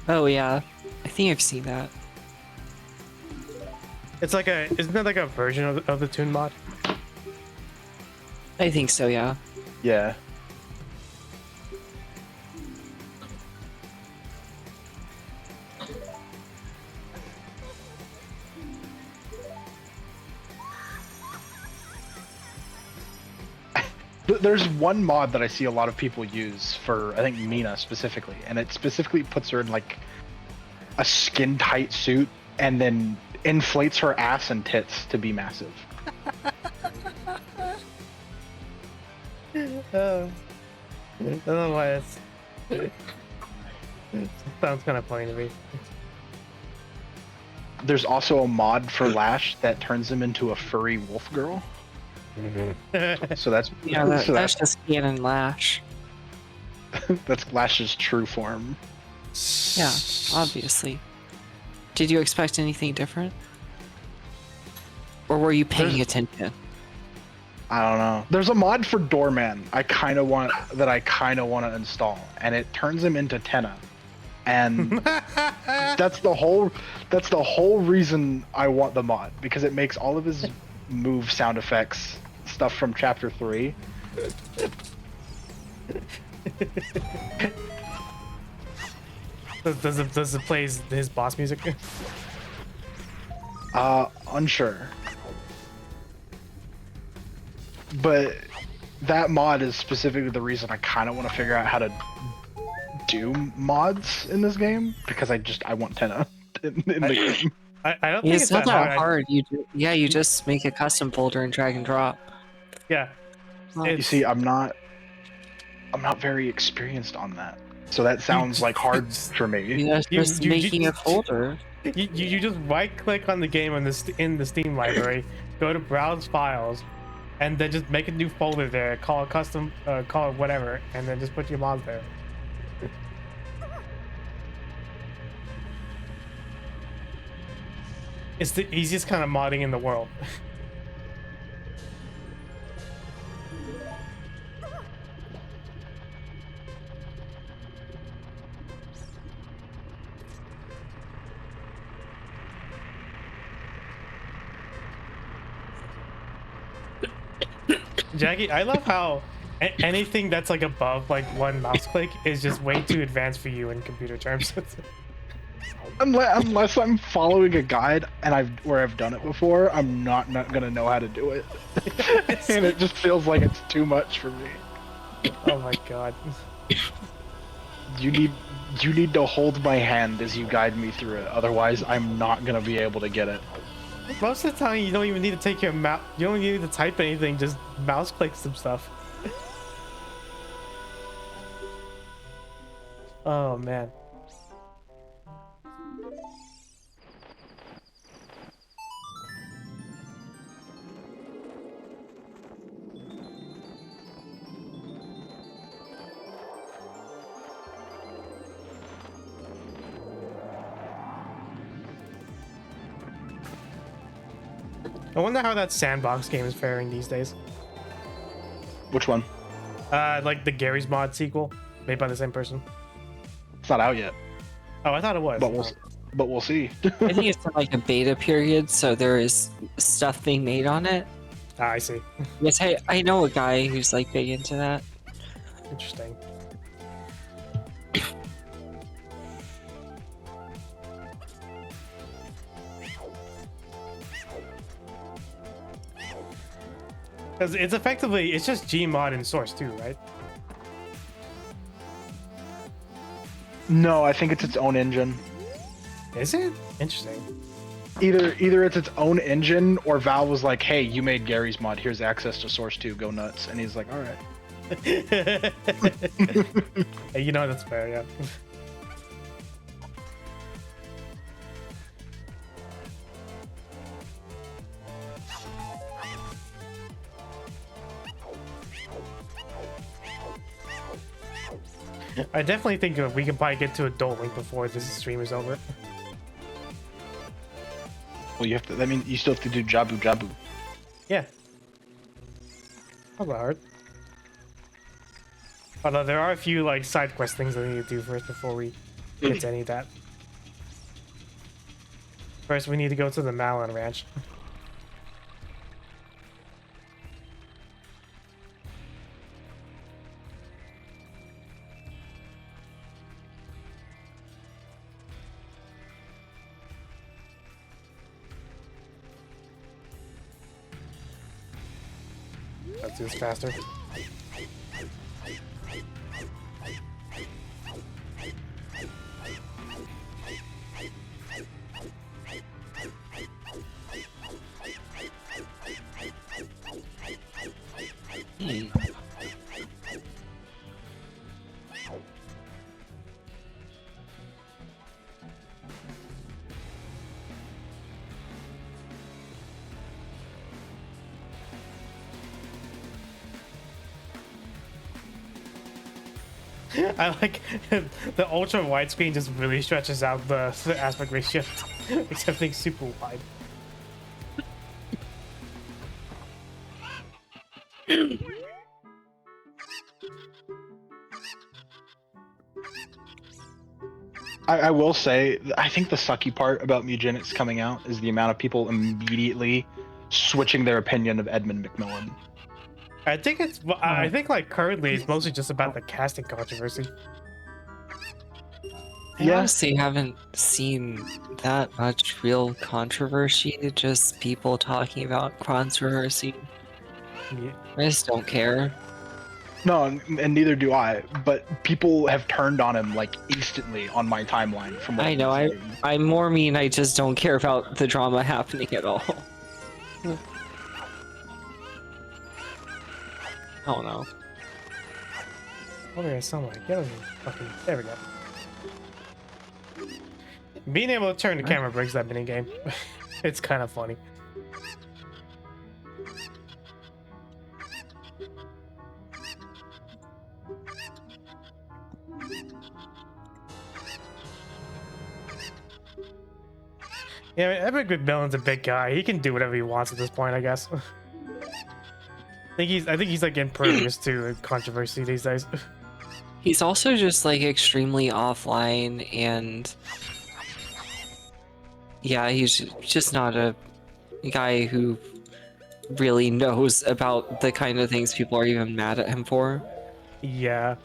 Oh yeah. I think I've seen that. It's like isn't that like a version of the Toon mod? I think so, yeah. Yeah. There's one mod that I see a lot of people use for, I think, Mina specifically, and it specifically puts her in like a skin tight suit and then inflates her ass and tits to be massive. I don't know why it sounds kind of funny to me. There's also a mod for Lash that turns him into a furry wolf girl. So that's Yeah, that's just Canon Lash. that's Lash's true form. Yeah, obviously. Did you expect anything different? Or were you paying attention? I don't know. There's a mod for Doorman I kind of want to install, and it turns him into Tenna. And that's the whole reason I want the mod, because it makes all of his move sound effects stuff from chapter 3. Does it play his boss music? Unsure. But that mod is specifically the reason I kind of want to figure out how to do mods in this game, because I want Tenna in the game. I don't think It's it's not that that hard. You just make a custom folder and drag and drop. Yeah. You see, I'm not very experienced on that, so that sounds like hard for me. You're just you making a folder. You just right click on the game in the Steam library, go to browse files, and then just make a new folder there, call it custom, call it whatever, and then just put your mods there. It's the easiest kind of modding in the world. Jackie, I love how anything that's like above like one mouse click is just way too advanced for you in computer terms. Unless I'm following a guide and I've done it before, I'm not gonna know how to do it. And it just feels like it's too much for me. Oh my god. You need to hold my hand as you guide me through it. Otherwise, I'm not gonna be able to get it. Most of the time, you don't even need to take your mouse. You don't need to type anything. Just mouse click some stuff. Oh man. I wonder how that sandbox game is faring these days. Which one? Like the Gary's Mod sequel, made by the same person. It's not out yet. Oh, I thought it was. But we'll see. I think it's in like a beta period, so there is stuff being made on it. Ah, I see. Yes, hey, I know a guy who's like big into that. Interesting. Because it's effectively, it's just Gmod in Source 2, right? No, I think it's its own engine. Is it? Interesting. Either it's its own engine, or Valve was like, "Hey, you made Gary's Mod. Here's access to Source 2. Go nuts." And he's like, "All right." Hey, you know, that's fair, yeah. I definitely think we can probably get to Adult Link before this stream is over. Well, you have to. I mean, you still have to do Jabu Jabu. Yeah. Not that hard. Although there are a few like side quest things I need to do first before we get to any of that. First, we need to go to the Malin Ranch. Let's do this faster. I like the ultra widescreen just really stretches out the aspect ratio, except things super wide. I will say, I think the sucky part about Mugenics coming out is the amount of people immediately switching their opinion of Edmund McMillan. I think it's. I think like currently it's mostly just about the casting controversy. I honestly haven't seen that much real controversy. Just people talking about controversy. Yeah. I just don't care. No, and neither do I. But people have turned on him like instantly on my timeline. From what I know. I more mean I just don't care about the drama happening at all. I don't know. What did I sound like? Get over here. Fucking. There we go. Being able to turn the camera breaks that mini game. It's kind of funny. Yeah, I mean, Epic McMillan's a big guy. He can do whatever he wants at this point, I guess. I think he's like impervious to controversy these days. He's also just like extremely offline, and yeah, he's just not a guy who really knows about the kind of things people are even mad at him for. Yeah.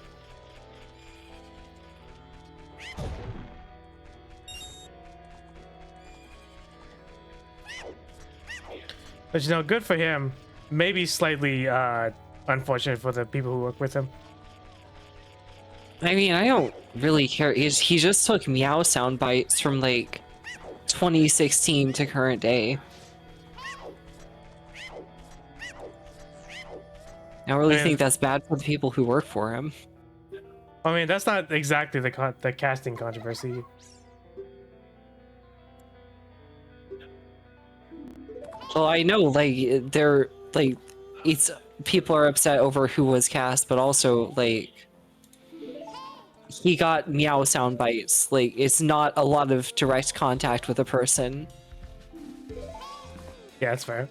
But you know, good for him. Maybe slightly unfortunate for the people who work with him. I mean, I don't really care. He just took meow sound bites from like 2016 to current day. I don't really think that's bad for the people who work for him. I mean, that's not exactly the casting controversy. Well, I know, like, they're like, it's people are upset over who was cast, but also like he got meow sound bites. Like, it's not a lot of direct contact with a person. Yeah, that's fair.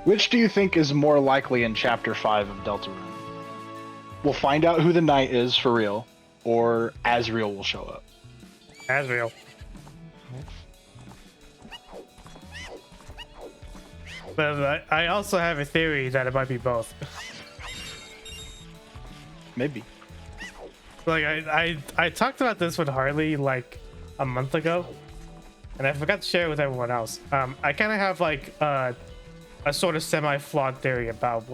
Which do you think is more likely in Chapter 5 of Deltarune? We'll find out who the knight is for real, or Asriel will show up. Asriel. But I also have a theory that it might be both. Maybe. Like I talked about this with Harley like a month ago, and I forgot to share it with everyone else. I kind of have like a sort of semi-flawed theory about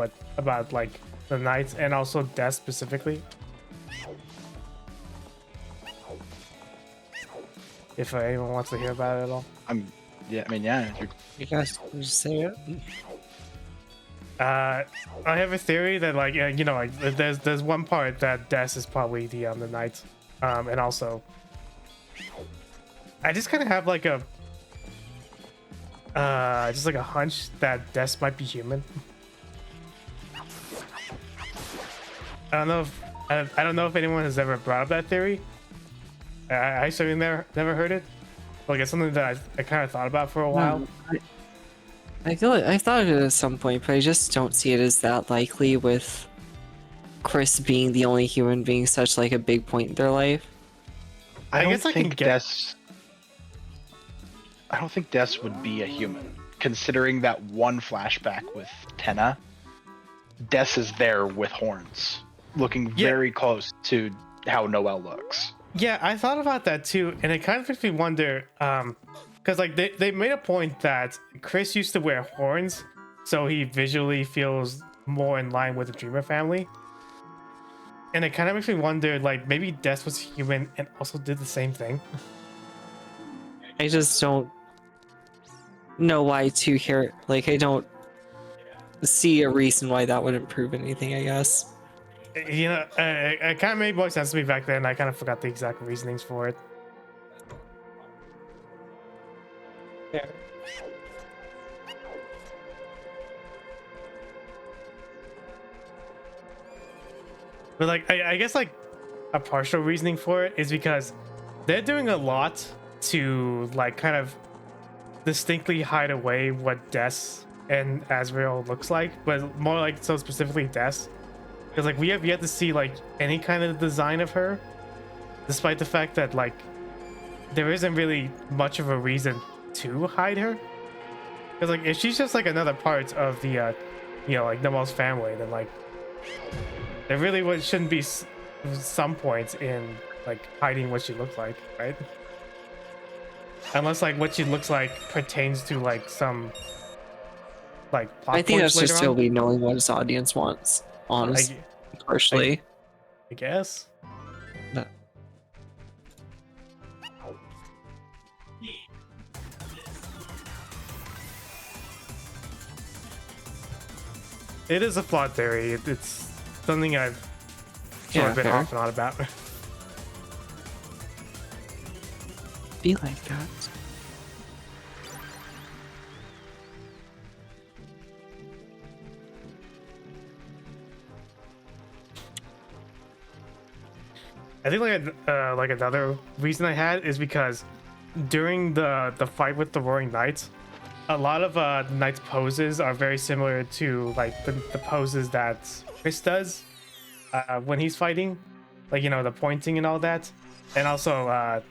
like the knights and also Death specifically. If anyone wants to hear about it at all. Yeah. You guys just say it. I have a theory that like you know, like there's one part that Death is probably the knight, and also I just kind of have like a just like a hunch that Death might be human. I don't know if anyone has ever brought up that theory. I certainly never heard it. Like it's something that I kind of thought about for a while. I feel like I thought of it at some point, but I just don't see it as that likely with Chris being the only human being such like a big point in their life. I don't think Des would be a human, considering that one flashback with Tenna. Des is there with horns, looking very close to how Noelle looks. Yeah, I thought about that too, and it kind of makes me wonder, because like they made a point that Chris used to wear horns, so he visually feels more in line with the Dreamer family. And it kind of makes me wonder, like maybe Des was human and also did the same thing. I just don't know why to care. Like, I don't see a reason why that wouldn't prove anything, I guess. You know, it kind of made more sense to me back then. I kind of forgot the exact reasonings for it. Yeah. But like, I guess like a partial reasoning for it is because they're doing a lot to like kind of distinctly hide away what Des and Asriel looks like, but more like so specifically Des. Because like we have yet to see like any kind of design of her, despite the fact that like there isn't really much of a reason to hide her. Because like if she's just like another part of the you know, like Noelle's family, then like there really shouldn't be some points in like hiding what she looks like, right? Unless like what she looks like pertains to like some like plot I think that's points just later on. Toby knowing what his audience wants, honestly. Partially. I guess. No. It is a flawed theory. It's something I've sort of been fair. harping on about. Be like that. I think like another reason I had is because during the fight with the Roaring Knights, a lot of Knight's poses are very similar to like the poses that Chris does when he's fighting, like, you know, the pointing and all that. And also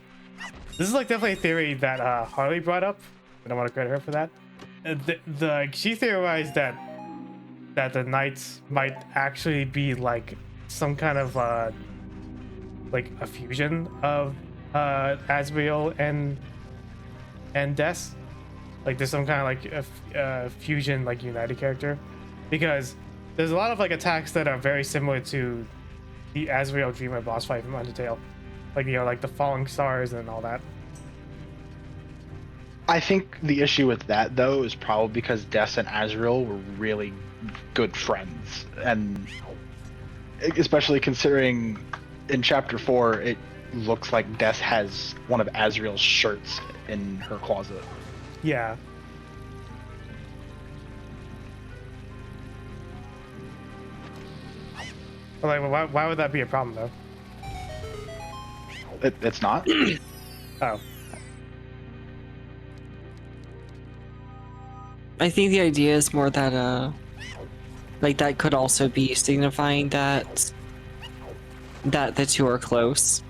this is like definitely a theory that Harley brought up. I don't want to credit her for that. She theorized that the Knights might actually be like some kind of like a fusion of Asriel and Des. Like there's some kind of like a fusion, like United character, because there's a lot of like attacks that are very similar to the Asriel Dreamer boss fight from Undertale, like, you know, like the falling stars and all that. I think the issue with that though is probably because Des and Azrael were really good friends, and especially considering in chapter 4 it looks like Des has one of Azrael's shirts in her closet. Yeah. But like, why would that be a problem though? It's not. Oh. I think the idea is more that like that could also be signifying that the two are close.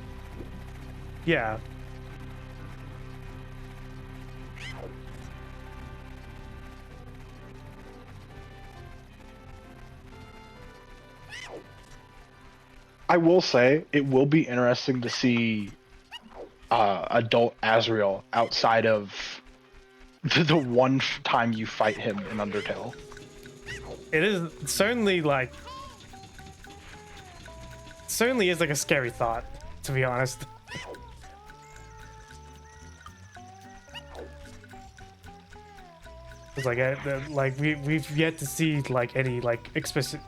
Yeah. I will say it will be interesting to see adult Azrael outside of the one time you fight him in Undertale. It is certainly like is like a scary thought, to be honest. It's like we've yet to see like any like explicit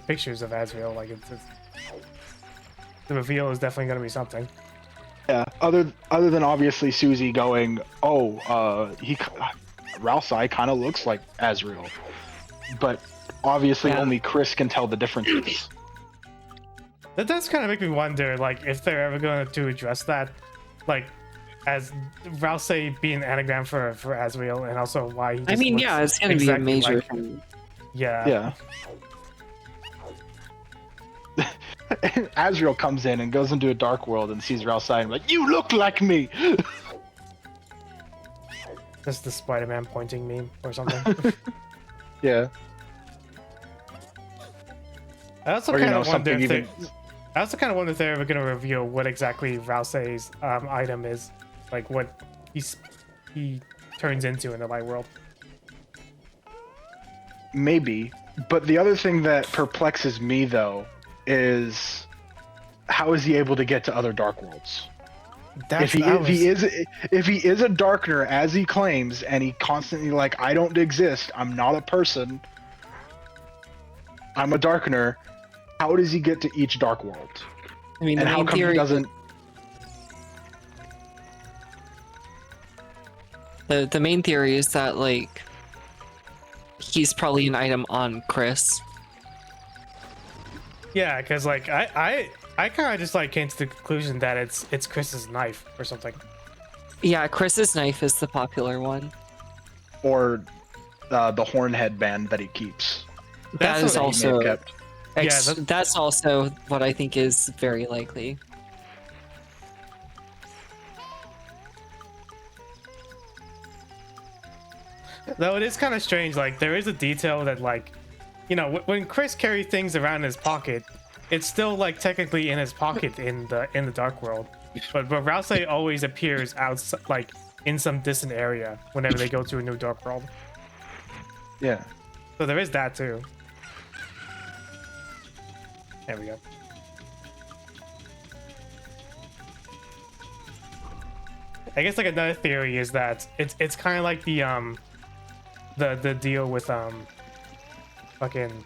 pictures of Asriel. Like it's the reveal is definitely gonna be something. Yeah. Other than obviously Susie going, oh, Ralsei kind of looks like Azrael, but obviously only Chris can tell the differences. That does kind of make me wonder, like, if they're ever going to address that, like, as Ralsei being an anagram for Asriel, and also why he just I mean, looks yeah, it's gonna exactly be a major. like, yeah. And Azrael comes in and goes into a dark world and sees Ralsei and like, you look like me. That's the Spider-Man pointing meme or something. Yeah. I also Or, kind of wonder something if even. I also kind of wonder if they're ever going to reveal what exactly Ralsei's item is, like what he turns into in the light world. Maybe, but the other thing that perplexes me though is how is he able to get to other dark worlds? If he is a darkener as he claims, and he constantly like, I don't exist, I'm not a person, I'm a darkener. How does he get to each dark world? I mean, And the how main come theory, he doesn't? the main theory is that like he's probably an item on Chris. Yeah, because like I kind of just like came to the conclusion that it's Chris's knife or something. Yeah, Chris's knife is the popular one. Or the horn headband that he keeps. That is what- He may have also kept. Yeah, that's also what I think is very likely. Though it is kind of strange, like there is a detail that, like, you know, when Chris carries things around in his pocket, it's still like technically in his pocket in the dark world, but Ralsei always appears outside, like in some distant area whenever they go to a new dark world. Yeah. So there is that too. There we go. I guess like another theory is that it's kind of like the deal with fucking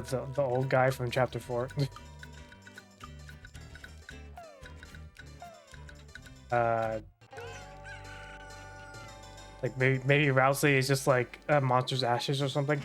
The old guy from chapter 4. Like maybe Rousey is just like Monster's Ashes or something.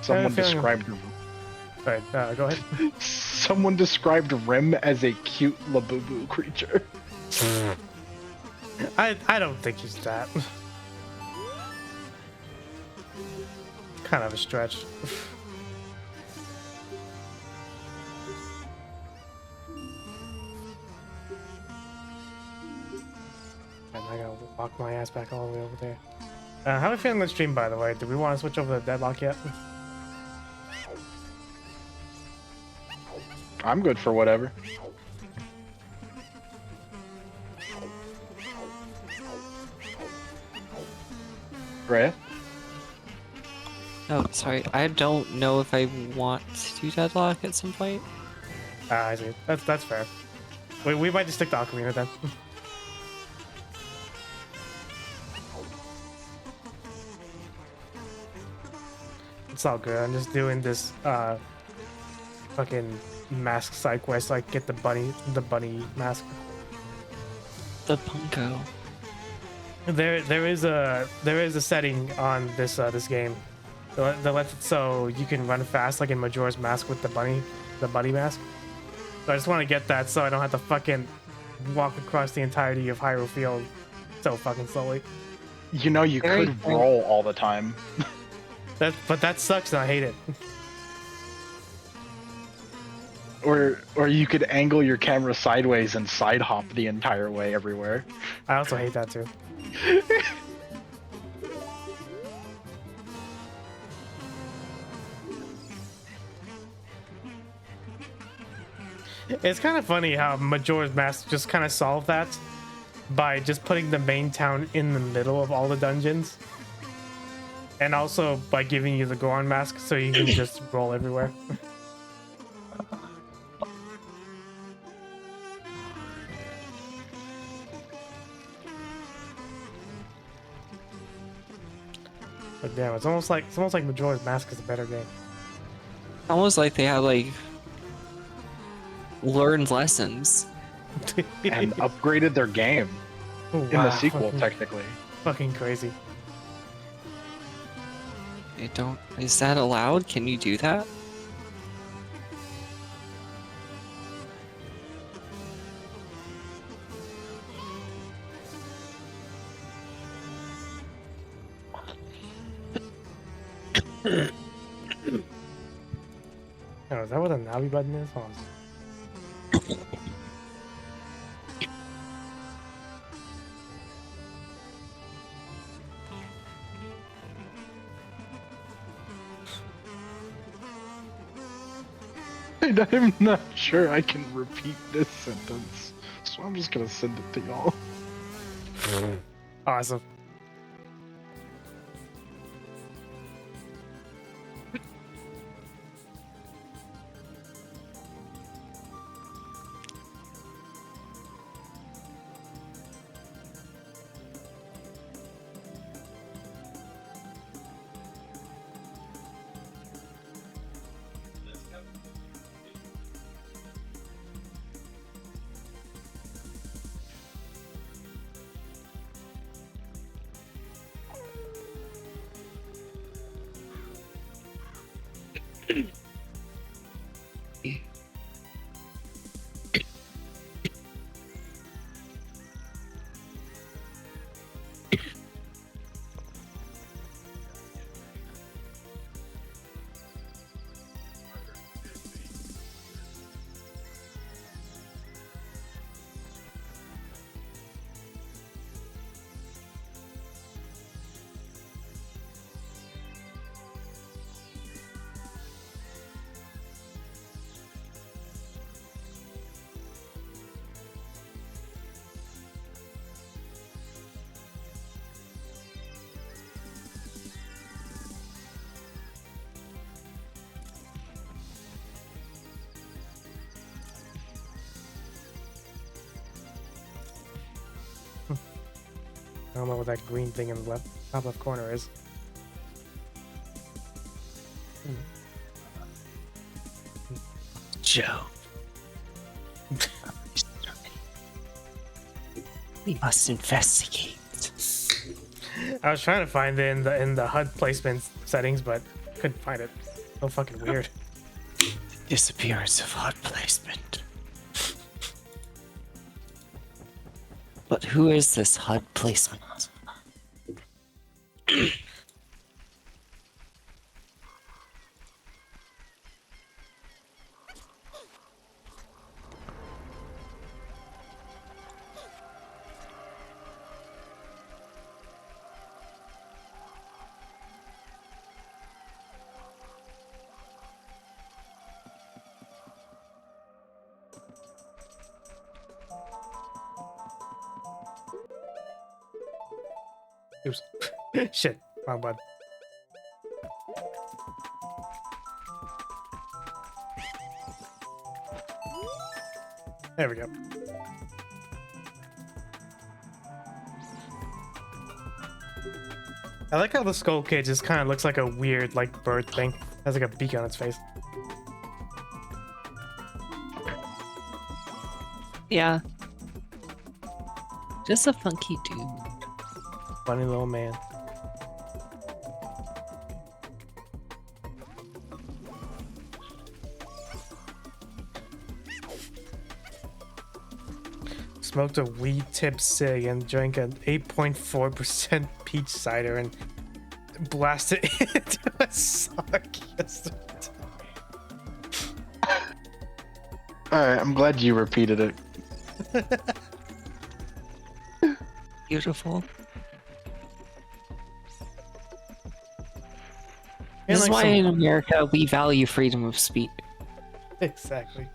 Someone feeling- described Right, go ahead. someone described Rim as a cute Labubu creature. I don't think he's that. Kind of a stretch. And I gotta walk my ass back all the way over there. How are we feeling the stream, by the way? Do we want to switch over to Deadlock yet? I'm good for whatever. Rhea? Oh, sorry. I don't know if I want to do Deadlock at some point. I see. That's fair. We might just stick to Ocarina then. It's all good. I'm just doing this fucking mask side quest so I can get the bunny mask. The Punko. There is a setting on this game that lets it so you can run fast like in Majora's Mask with the bunny mask. So I just want to get that so I don't have to fucking walk across the entirety of Hyrule Field so fucking slowly. You know, you Very could cool. roll all the time. But that sucks and I hate it. Or you could angle your camera sideways and side hop the entire way everywhere. I also hate that too. It's kind of funny how Majora's Mask just kind of solved that by just putting the main town in the middle of all the dungeons. And also by giving you the Goron mask so you can just roll everywhere. But damn, it's almost like Majora's Mask is a better game. Almost like they have like learned lessons. And upgraded their game Oh, in the sequel, technically. Fucking crazy. I don't. Is that allowed? Can you do that? Oh, is that what the Navi button is? Hold on. And I'm not sure I can repeat this sentence, so I'm just gonna send it to y'all. Awesome. I don't know what that green thing in the left top left corner is. Joe. We must investigate. I was trying to find it in the HUD placement settings, but couldn't find it. So fucking weird. Disappearance of HUD placement. But who is this HUD placement? Oops. Shit. Wrong button. There we go. I like how the skull kid just kind of looks like a weird, like, bird thing. Has like a beak on its face. Yeah. Just a funky dude. Funny little man. Smoked a weed tip cig and drank an 8.4% peach cider and blasted it into a sock yesterday. Alright, I'm glad you repeated it. Beautiful. And This is like why some- in America we value freedom of speech. Exactly.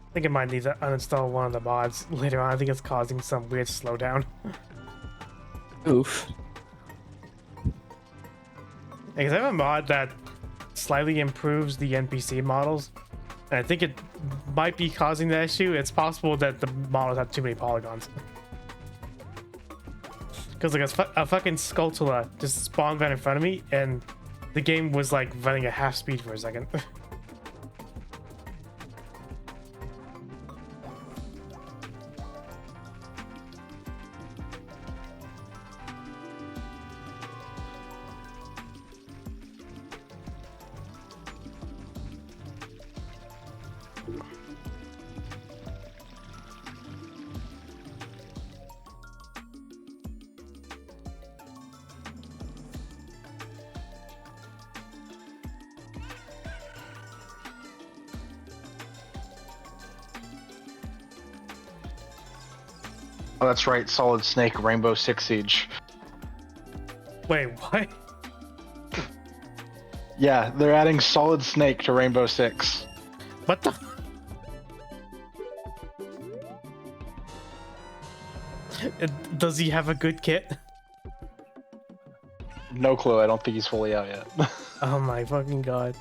I think I might need to uninstall one of the mods later on. I think it's causing some weird slowdown. Oof. Because I have a mod that slightly improves the NPC models, and I think it might be causing that issue. It's possible that the models have too many polygons. Because like a fucking Skulltula just spawned right in front of me, and the game was like running at half speed for a second. Oh, that's right. Solid Snake, Rainbow Six Siege. Wait, what? Yeah, they're adding Solid Snake to Rainbow Six. What the? Does he have a good kit? No clue. I don't think he's fully out yet. Oh my fucking god.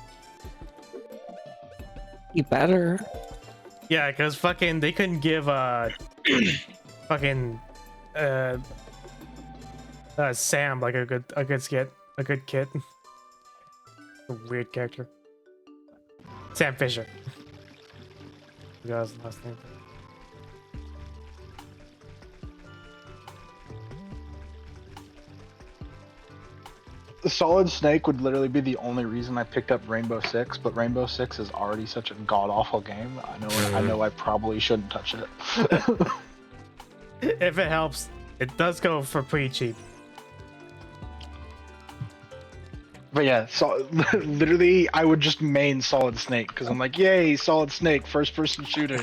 You better. Yeah, because fucking they couldn't give fucking Sam like a good skit, a good kit. A weird character. Sam Fisher. That was the last name. Solid Snake would literally be the only reason I picked up Rainbow Six, but Rainbow Six is already such a god awful game. I know I probably shouldn't touch it. If it helps, it does go for pretty cheap. But yeah, so literally I would just main Solid Snake because I'm like, yay, Solid Snake, first person shooter.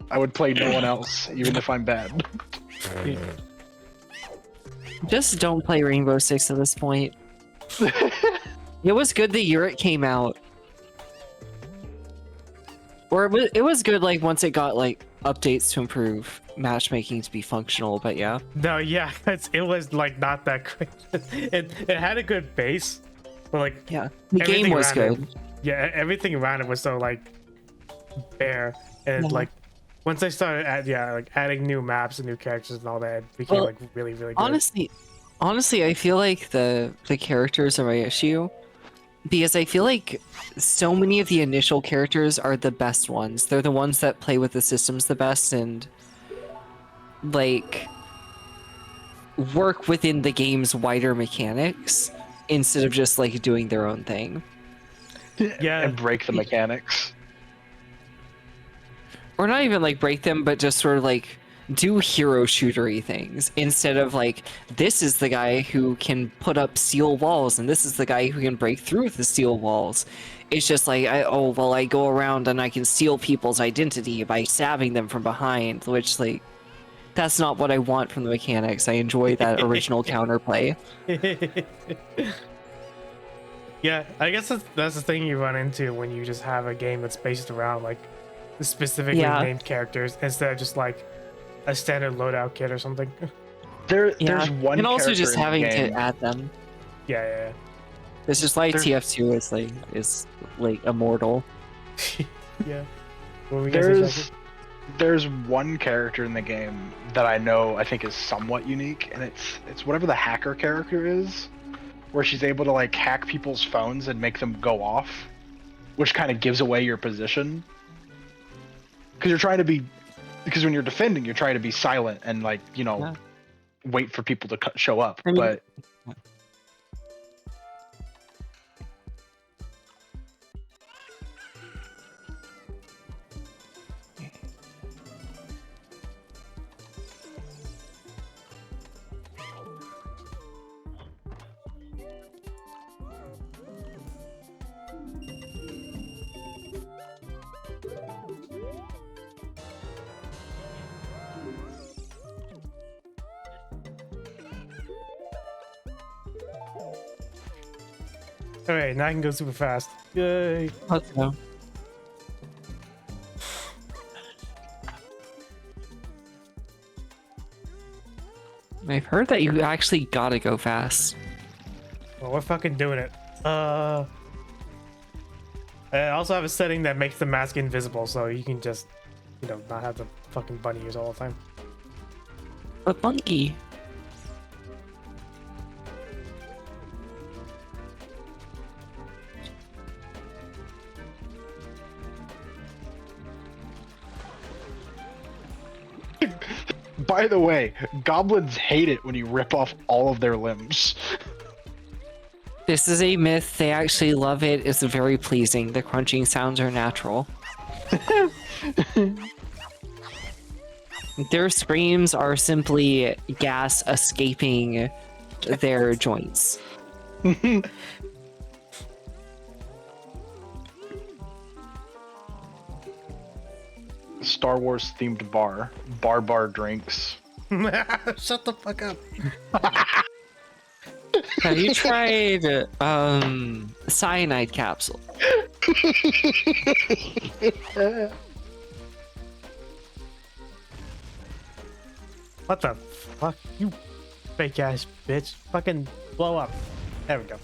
I would play no one else, even if I'm bad. Just don't play Rainbow Six at this point. It was good the year it came out. Or it was good like once it got like updates to improve matchmaking to be functional, but yeah. No, yeah, it was like not that great. It had a good base, but like Yeah. The game everything was around good. it- yeah, everything around it was so like bare, and Yeah. like once they started adding new maps and new characters and all that, it became Well, like really really good. Honestly, I feel like the characters are my issue. Because I feel like so many of the initial characters are the best ones. They're the ones that play with the systems the best and like work within the game's wider mechanics instead of just like doing their own thing. Yeah, And break the mechanics. Or not even like break them, but just sort of like do hero shootery things instead of like, this is the guy who can put up steel walls and this is the guy who can break through the steel walls. It's just like, I go around and I can steal people's identity by stabbing them from behind, which like, that's not what I want from the mechanics. I enjoy that original counterplay. yeah. I guess that's the thing you run into when you just have a game that's based around like the specifically Yeah. named characters instead of just like a standard loadout kit or something. There's one and also character just in the having to game- add them. Yeah. It's just like There's- TF2 is like immortal. Yeah. What were we gonna say, There's one character in the game that I think is somewhat unique, and it's whatever the hacker character is, where she's able to like hack people's phones and make them go off, which kind of gives away your position. Because when you're defending, you're trying to be silent and like Yeah. wait for people to show up. I mean- But Alright, now I can go super fast. Yay. Let's go. I've heard that you actually gotta go fast. Well, we're fucking doing it. I also have a setting that makes the mask invisible, so you can just, not have the fucking bunny ears all the time. But monkey. by the way, goblins hate it when you rip off all of their limbs. This is a myth. They actually love it. It's very pleasing. The crunching sounds are natural. Their screams are simply gas escaping their joints. Star Wars themed bar, bar drinks. Shut the fuck up. Have you tried cyanide capsule? What the fuck? You fake ass bitch. Fucking blow up. There we go.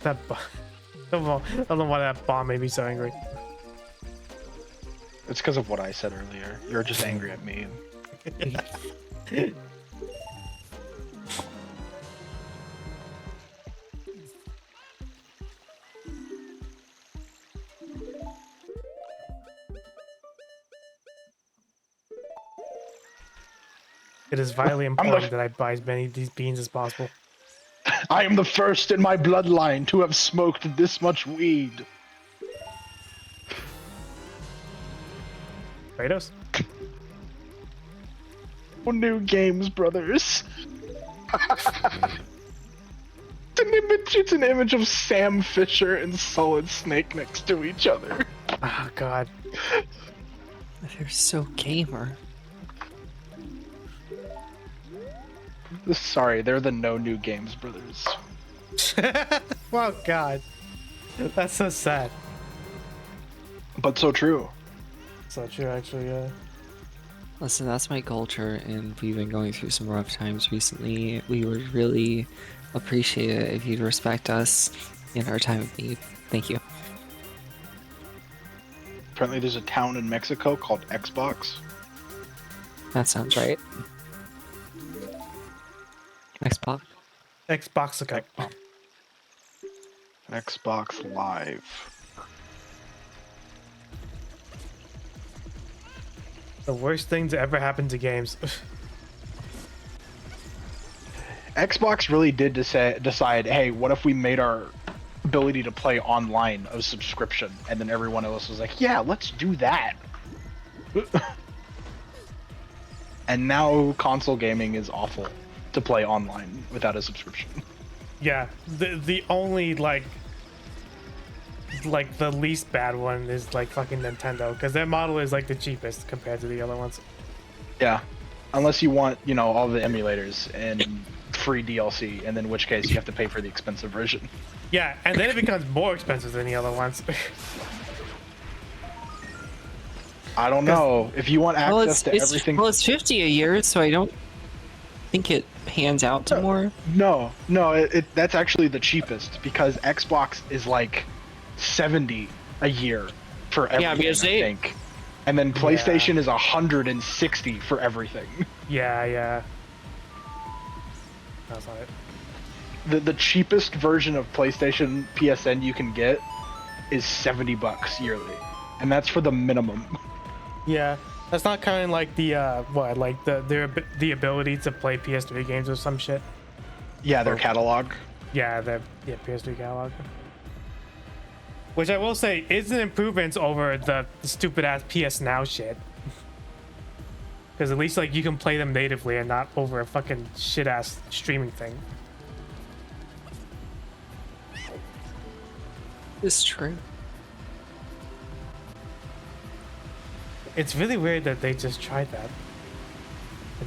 That bomb. I don't know why that bomb made me so angry. It's because of what I said earlier. You're just angry at me. It is vitally important that I buy as many of these beans as possible. I am the first in my bloodline to have smoked this much weed. Kratos? Oh, new games, brothers. It's an image of Sam Fisher and Solid Snake next to each other. Oh god. They're so gamer. Sorry, they're the no new games brothers. Oh god. That's so sad. But so true. So true, actually, yeah. Listen, that's my culture, and we've been going through some rough times recently. We would really appreciate it if you'd respect us in our time of need. Thank you. Apparently there's a town in Mexico called Xbox. That sounds right. Xbox. Xbox. Xbox Live. The worst thing to ever happen to games. Xbox really did decide, hey, what if we made our ability to play online a subscription? And then everyone else was like, yeah, let's do that. And now console gaming is awful to play online without a subscription. Yeah, the only like the least bad one is like fucking Nintendo, because their model is like the cheapest compared to the other ones. Yeah, unless you want, you know, all the emulators and free DLC, and then in which case you have to pay for the expensive version. Yeah, and then it becomes more expensive than the other ones. I don't know if you want access to everything. Well, it's 50 a year, so I don't think it pans out to more. No, that's actually the cheapest, because Xbox is like 70 a year for everything. Yeah, because I think, and then PlayStation is 160 for everything. Yeah. That's not it. The cheapest version of PlayStation PSN you can get is $70 yearly, and that's for the minimum. Yeah, that's not kind of like the the ability to play PS3 games or some shit. Yeah, their catalog. Yeah, the PS3 catalog. Which I will say is an improvement over the stupid ass PS Now shit. Because at least like you can play them natively and not over a fucking shit ass streaming thing. It's true. It's really weird that they just tried that.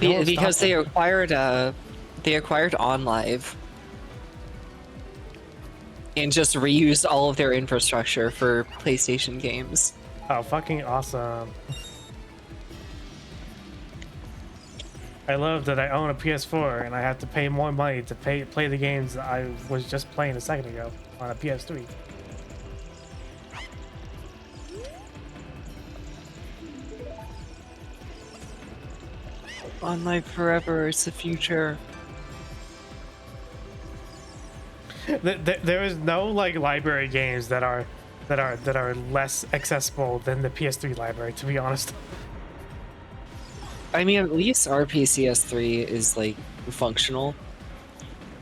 Because they acquired OnLive and just reused all of their infrastructure for PlayStation games. Oh, fucking awesome. I love that I own a PS4 and I have to pay more money to play the games I was just playing a second ago on a PS3. OnLive forever, it's the future. There is no like library games that are less accessible than the PS3 library, to be honest. I mean, at least RPCS3 is like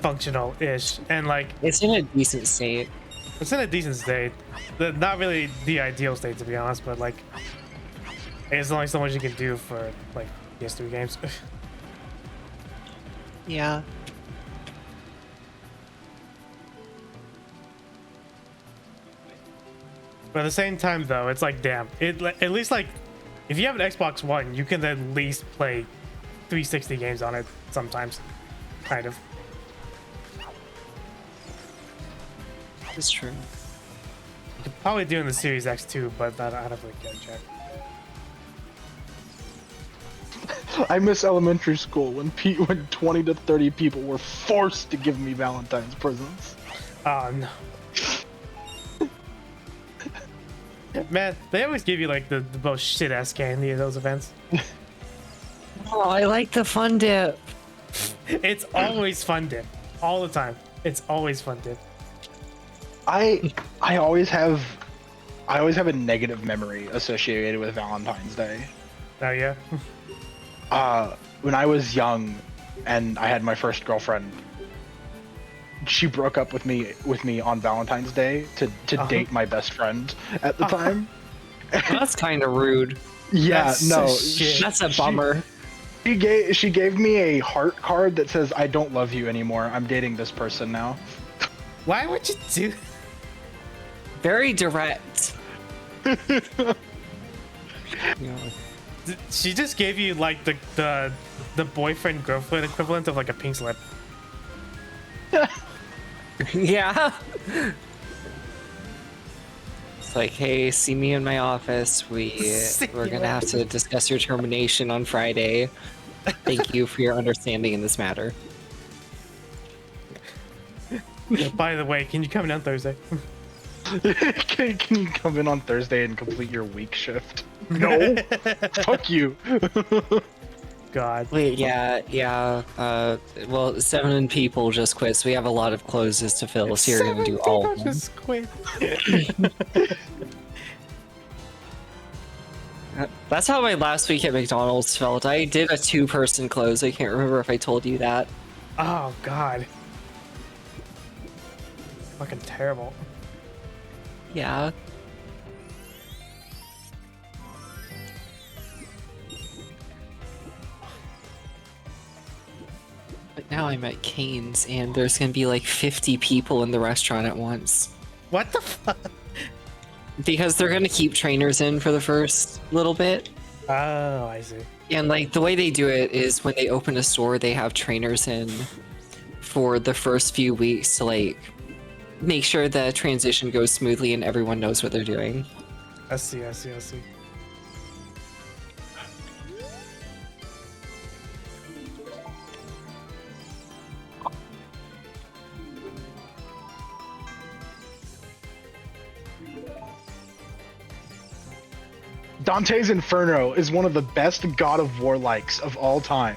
Functional-ish, and like it's in a decent state. it's in a decent state. Not really the ideal state, to be honest, but like there's only so much you can do for like PS3 games. Yeah. But at the same time, though, it's like, damn. At least, like, if you have an Xbox One, you can at least play 360 games on it sometimes. Kind of. It's true. You could probably do it in the Series X too, but I don't really care, Jack. I miss elementary school when 20 to 30 people were forced to give me Valentine's presents. Oh, no. Man, they always give you, like, the most shit-ass candy at those events. Oh, I like the fun dip. It's always fun dip. All the time. It's always fun dip. I always have a negative memory associated with Valentine's Day. Oh, yeah? When I was young and I had my first girlfriend, she broke up with me on Valentine's Day to date my best friend at the time. That's kind of rude. Yeah, That's no, shit. That's a bummer. She gave me a heart card that says I don't love you anymore. I'm dating this person now. Why would you do? Very direct. Yeah. She just gave you, like, the boyfriend girlfriend equivalent of, like, a pink slip. Yeah. It's like, hey, see me in my office. We're gonna have to discuss your termination on Friday. Thank you for your understanding in this matter. Yeah, by the way, can you come in on Thursday? Can you come in on Thursday and complete your week shift? No. Fuck you. God. Wait, yeah. Well, 7 people just quit, so we have a lot of closes to fill. So you're gonna do all of them. Just quit. That's how my last week at McDonald's felt. I did a 2-person close. I can't remember if I told you that. Oh, God. Fucking terrible. Yeah. But now I'm at Cane's, and there's gonna be like 50 people in the restaurant at once. What the fuck? Because they're gonna keep trainers in for the first little bit. Oh, I see. And like the way they do it is when they open a store, they have trainers in for the first few weeks to like make sure the transition goes smoothly and everyone knows what they're doing. I see. Dante's Inferno is one of the best God of War likes of all time.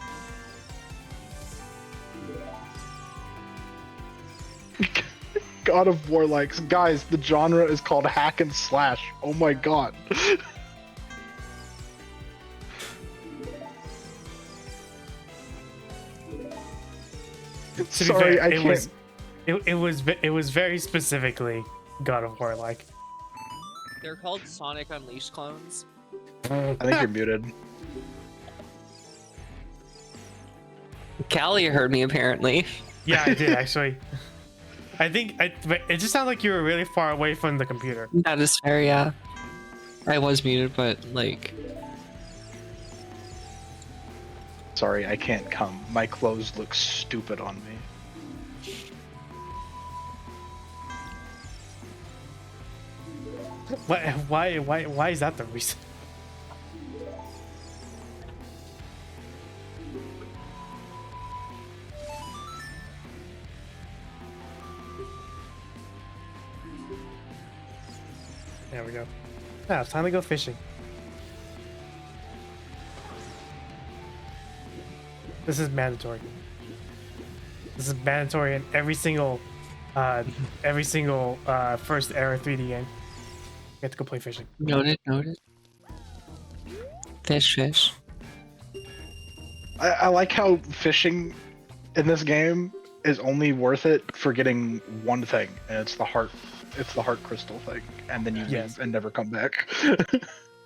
God of War likes. Guys, the genre is called hack and slash. Oh my god. To be Sorry, fair, I can't. It was very specifically God of War like. They're called Sonic Unleashed clones. I think you're muted. Callie heard me apparently. Yeah, I did actually. But it just sounded like you were really far away from the computer. That is fair, yeah. I was muted, but like... Sorry, I can't come. My clothes look stupid on me. Why is that the reason? There we go. Now it's time to go fishing. This is mandatory. This is mandatory in every single first era 3D game. You have to go play fishing. Noted. Fish. I like how fishing in this game is only worth it for getting one thing, and it's the heart crystal thing, and then you Yes. leave and never come back.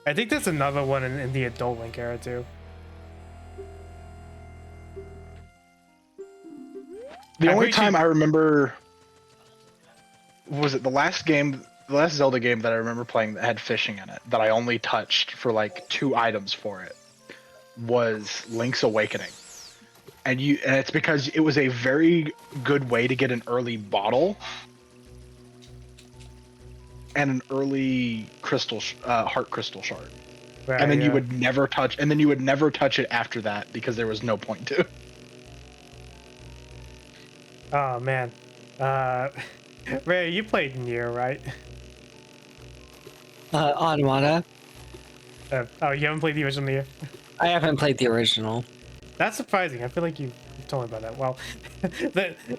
I think there's another one in the adult Link era too. The I'm only pretty time sure- I remember was it the last game the last Zelda game that I remember playing that had fishing in it that I only touched for like 2 items for it was Link's Awakening. And it's because it was a very good way to get an early bottle and an early heart crystal shard. Right, And then yeah. you would never touch it after that because there was no point to. Oh man. Ray, you played Nier, right? Automata. Oh, you haven't played the original Nier? I haven't played the original. That's surprising. I feel like you've told me about that. Well,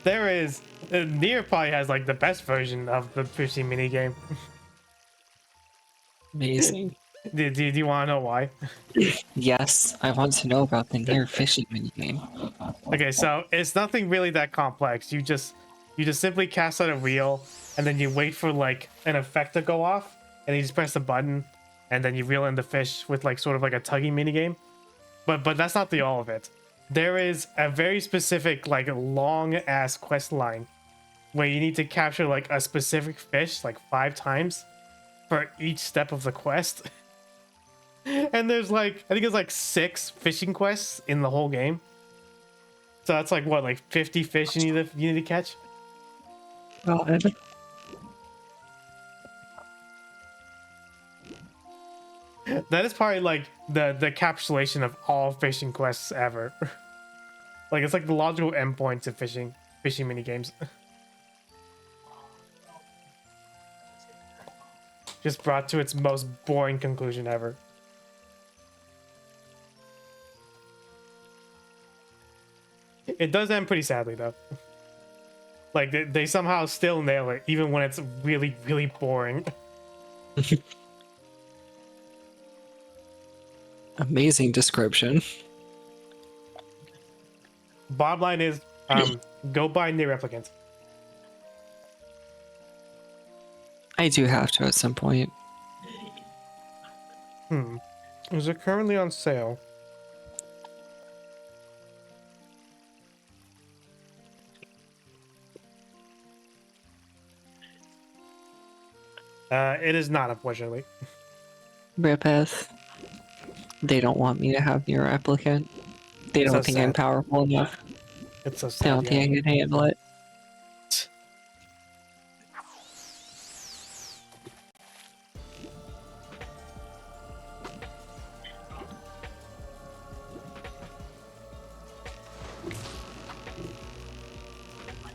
there is Nier probably has like the best version of the fishing mini game. Amazing. Do you want to know why? Yes, I want to know about the near fishing minigame. Okay, so it's nothing really that complex. You just simply cast out a reel, and then you wait for like an effect to go off, and you just press a button, and then you reel in the fish with like sort of like a tugging mini game. But that's not the all of it. There is a very specific like long ass quest line where you need to capture like a specific fish like 5 times for each step of the quest. And there's like I think it's like 6 fishing quests in the whole game. So that's like what, like 50 fish you need to catch? God. That is probably like the encapsulation of all fishing quests ever. Like it's like the logical endpoint to fishing mini games. Just brought to its most boring conclusion ever. It does end pretty sadly though. Like they somehow still nail it even when it's really, really boring. Amazing description. Bottom line is, go buy Nier Replicant. I do have to at some point. Is it currently on sale? It is not, unfortunately. Ripeth. They don't want me to have near replicant. They It's don't so think I'm sad. powerful enough. It's so They sad. don't think I can handle it.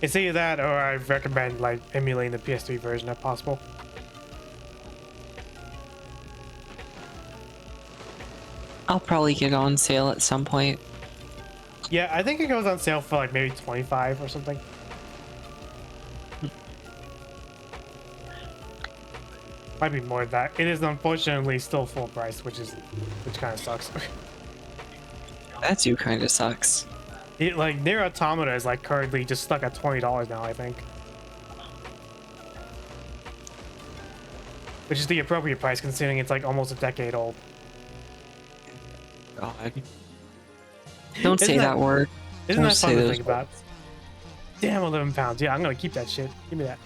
It's either that or I recommend like emulating the PS3 version if possible. I'll probably get on sale at some point. Yeah, I think it goes on sale for like maybe 25 or something. Might be more than that. It is unfortunately still full price, which kind of sucks. That too kind of sucks. Like Nier Automata is like currently just stuck at $20 now, I think. Which is the appropriate price considering it's like almost a decade old. God. Don't say Isn't that word. Isn't Don't that fun say to those think about? Damn, 11 pounds. Yeah, I'm gonna keep that shit. Give me that.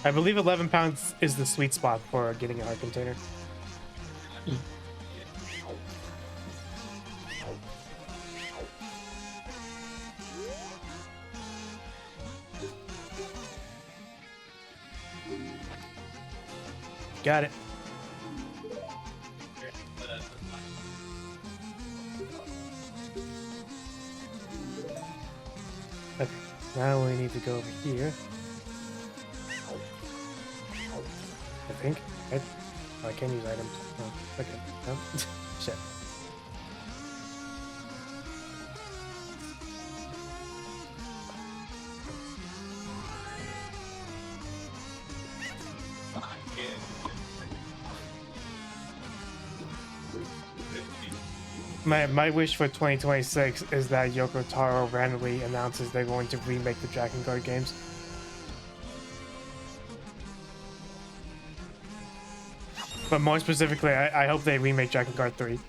I believe 11 pounds is the sweet spot for getting a hard container. Got it. Okay, now we need to go over here. I think. Right? Oh, I can't use items. Oh, okay. No. Shit. My wish for 2026 is that Yoko Taro randomly announces they're going to remake the Dragon Guard games. But more specifically, I hope they remake Dragon Guard 3.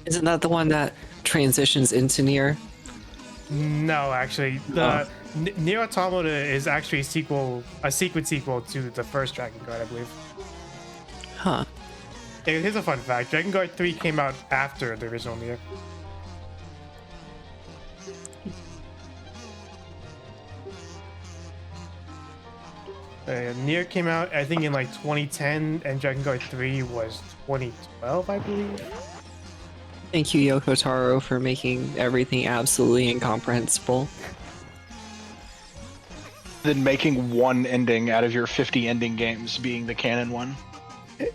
Isn't that the one that transitions into Nier? No, actually, the Nier Automata is actually a sequence sequel to the first Dragon Guard, I believe. Huh. Here's a fun fact: Dragon Guard 3 came out after the original Nier. Nier came out, I think, in like 2010, and Dragon Guard 3 was 2012, I believe. Thank you, Yoko Taro, for making everything absolutely incomprehensible. Then making one ending out of your 50 ending games being the canon one.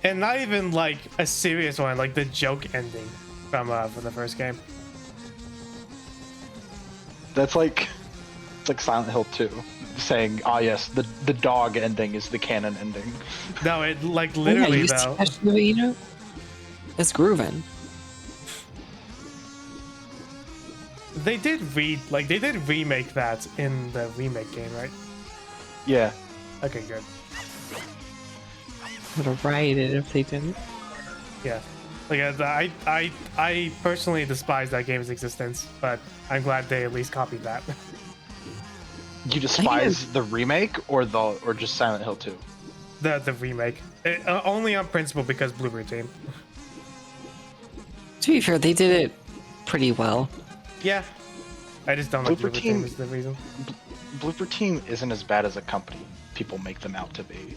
And not even like a serious one, like the joke ending from the first game. That's like, it's like Silent Hill 2, saying, "Ah, yes, the dog ending is the canon ending." No, it like literally though. It's grooving. They did remake that in the remake game, right? Yeah. Okay, good. Would have rioted if they didn't. Yeah. Like I personally despise that game's existence, but I'm glad they at least copied that. You despise the remake or just Silent Hill 2? The remake. Only on principle because Blueberry Team. To be fair, they did it pretty well. Yeah. I just don't like Blooper Team is the reason. Blooper Team isn't as bad as a company people make them out to be.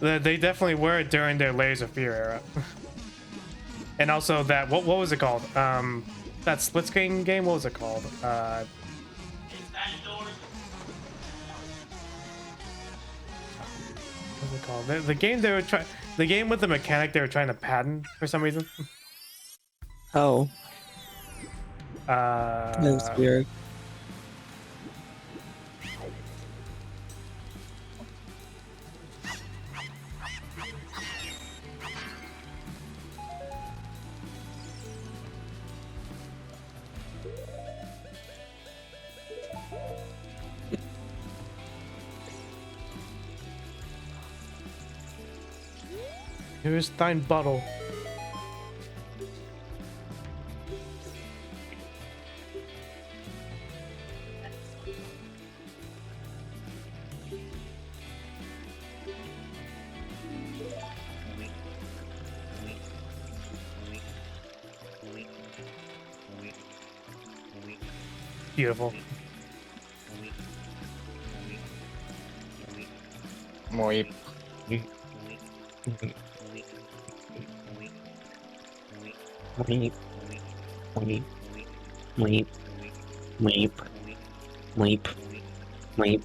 They definitely were during their Layers of Fear era. And also that what was it called? That split screen game, what was it called? What was it called? The game they were trying, the game with the mechanic they were trying to patent for some reason. Oh. That's weird. Here's Stein Bottle. Beautiful. Moip. Weep. Weep. Weep. Weep. Weep. Weep. Weep. Weep.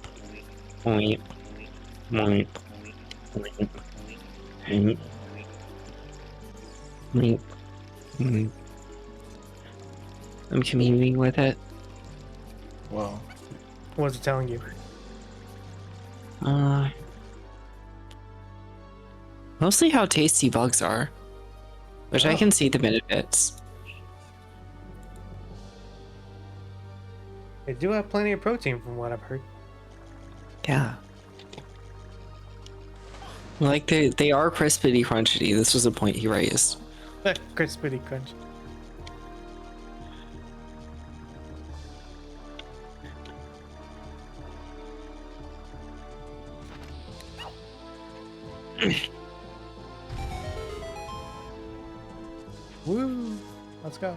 Weep. Weep. Weep. I'm communing with it. Well, What was it telling you? Mostly how tasty bugs are, which I Oh. can see the benefits. They do have plenty of protein from what I've heard. Yeah. Like they are crispity crunchity. This was a point he raised. Crispity crunch. Woo! Let's go.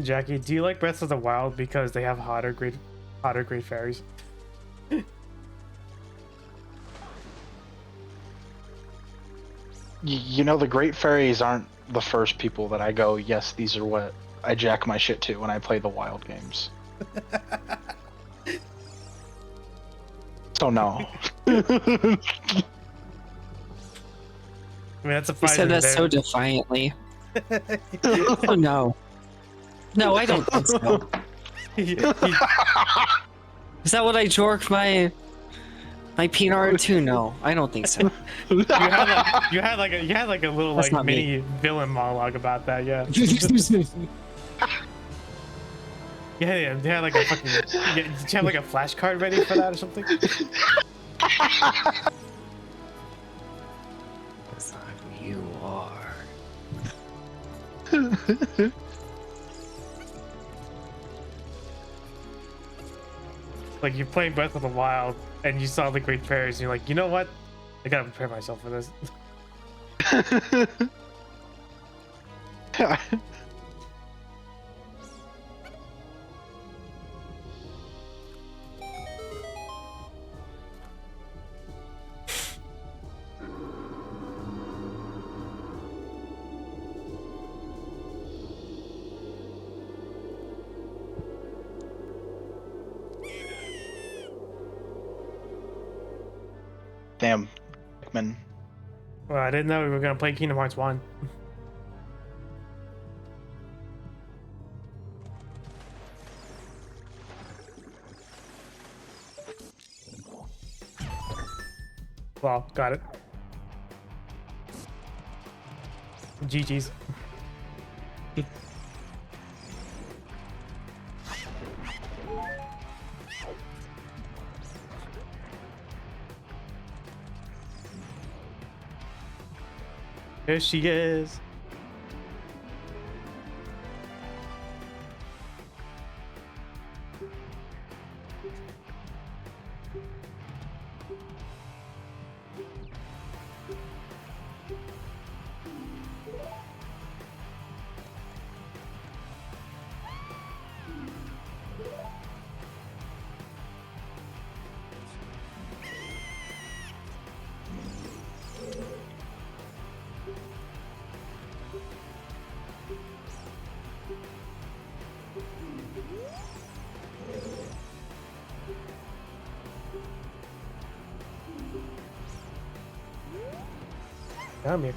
Jackie, do you like Breath of the Wild because they have hotter great fairies? You know, the Great Fairies aren't the first people that I go, yes, these are what I jack my shit to when I play the wild games. So no. I mean, that's a You fight said that there. so defiantly. Oh no. No, I don't think so. He- Is that what I jorked my peanut to? No, I don't think so. you had like a little That's like not mini villain monologue about that, yeah. Yeah, they had like a fucking. Yeah, did you have like a flashcard ready for that or something? That's not who you are. Like you're playing Breath of the Wild and you saw the Great Fairies and you're like, you know what? I gotta prepare myself for this. Damn, man. Well, I didn't know we were gonna play Kingdom Hearts 1. Well, got it. GG's. Here she is. Come here.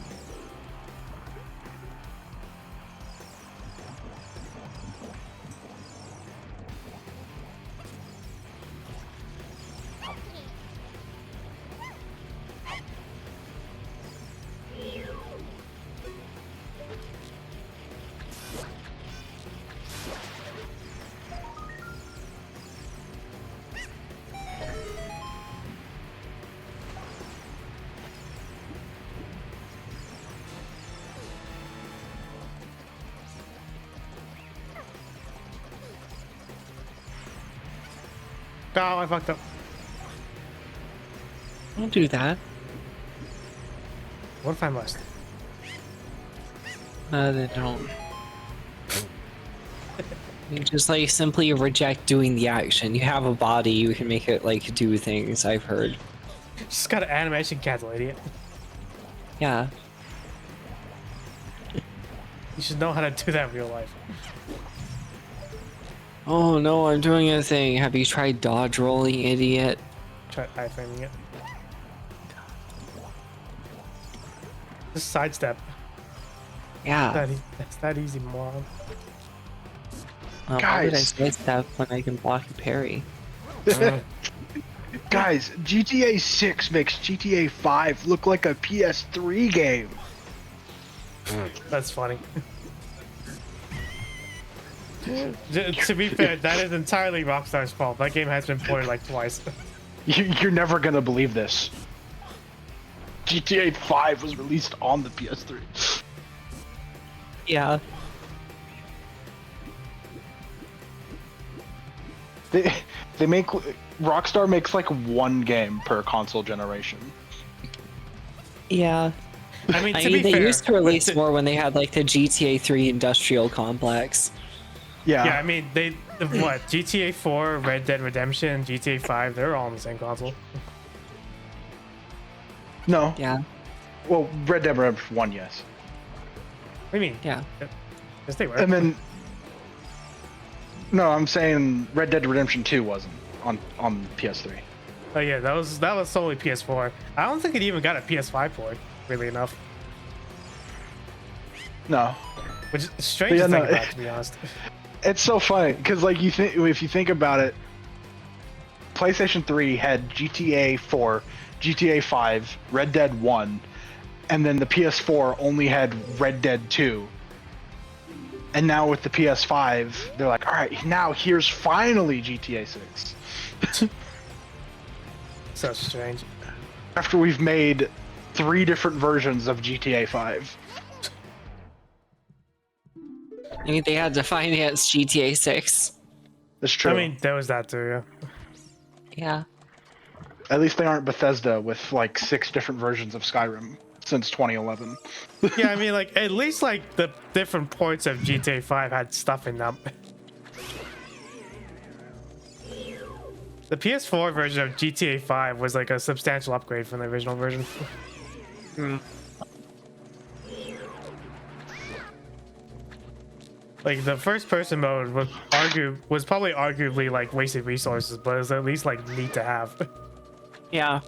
Oh, I fucked up. Don't do that. What if I must? They don't. You just like simply reject doing the action. You have a body, you can make it like do things, I've heard. Just got an animation cancel, idiot. Yeah. You should know how to do that in real life. Oh no, I'm doing a thing. Have you tried dodge rolling, idiot? Try iframing it. Just sidestep. Yeah. That's that easy, moron. Why would I Guys. sidestep when I can block a parry? Guys, GTA 6 makes GTA 5 look like a PS3 game. That's funny. To be fair, that is entirely Rockstar's fault. That game has been ported like twice. You're never gonna believe this. GTA 5 was released on the PS3. Yeah. They make Rockstar makes like one game per console generation. Yeah. I mean, I to mean, be they fair, used to release more when they had like the GTA 3 industrial complex. Yeah. Yeah, I mean, what, GTA 4, Red Dead Redemption, GTA 5, they're all on the same console. No. Yeah. Well, Red Dead Redemption 1, yes. What do you mean? Yeah. Yes, they were. And then, no, I'm saying Red Dead Redemption 2 wasn't on PS3. Oh yeah, that was solely PS4. I don't think it even got a PS5 port, really enough. No. Which is strange to think about, to be honest. It's so funny because, like, if you think about it, PlayStation 3 had GTA 4, GTA 5, Red Dead 1, and then the PS4 only had Red Dead 2. And now with the PS5, they're like, all right, now here's finally GTA 6. So strange. After we've made 3 different versions of GTA 5. I mean, they had to finance GTA 6. That's true. I mean, there was that too, yeah. Yeah. At least they aren't Bethesda with like 6 different versions of Skyrim since 2011. Yeah, I mean, like, at least, like, the different ports of GTA 5 had stuff in them. The PS4 version of GTA 5 was, like, a substantial upgrade from the original version. Like, the first-person mode was probably arguably, like, wasted resources, but it's at least, like, neat to have. Yeah.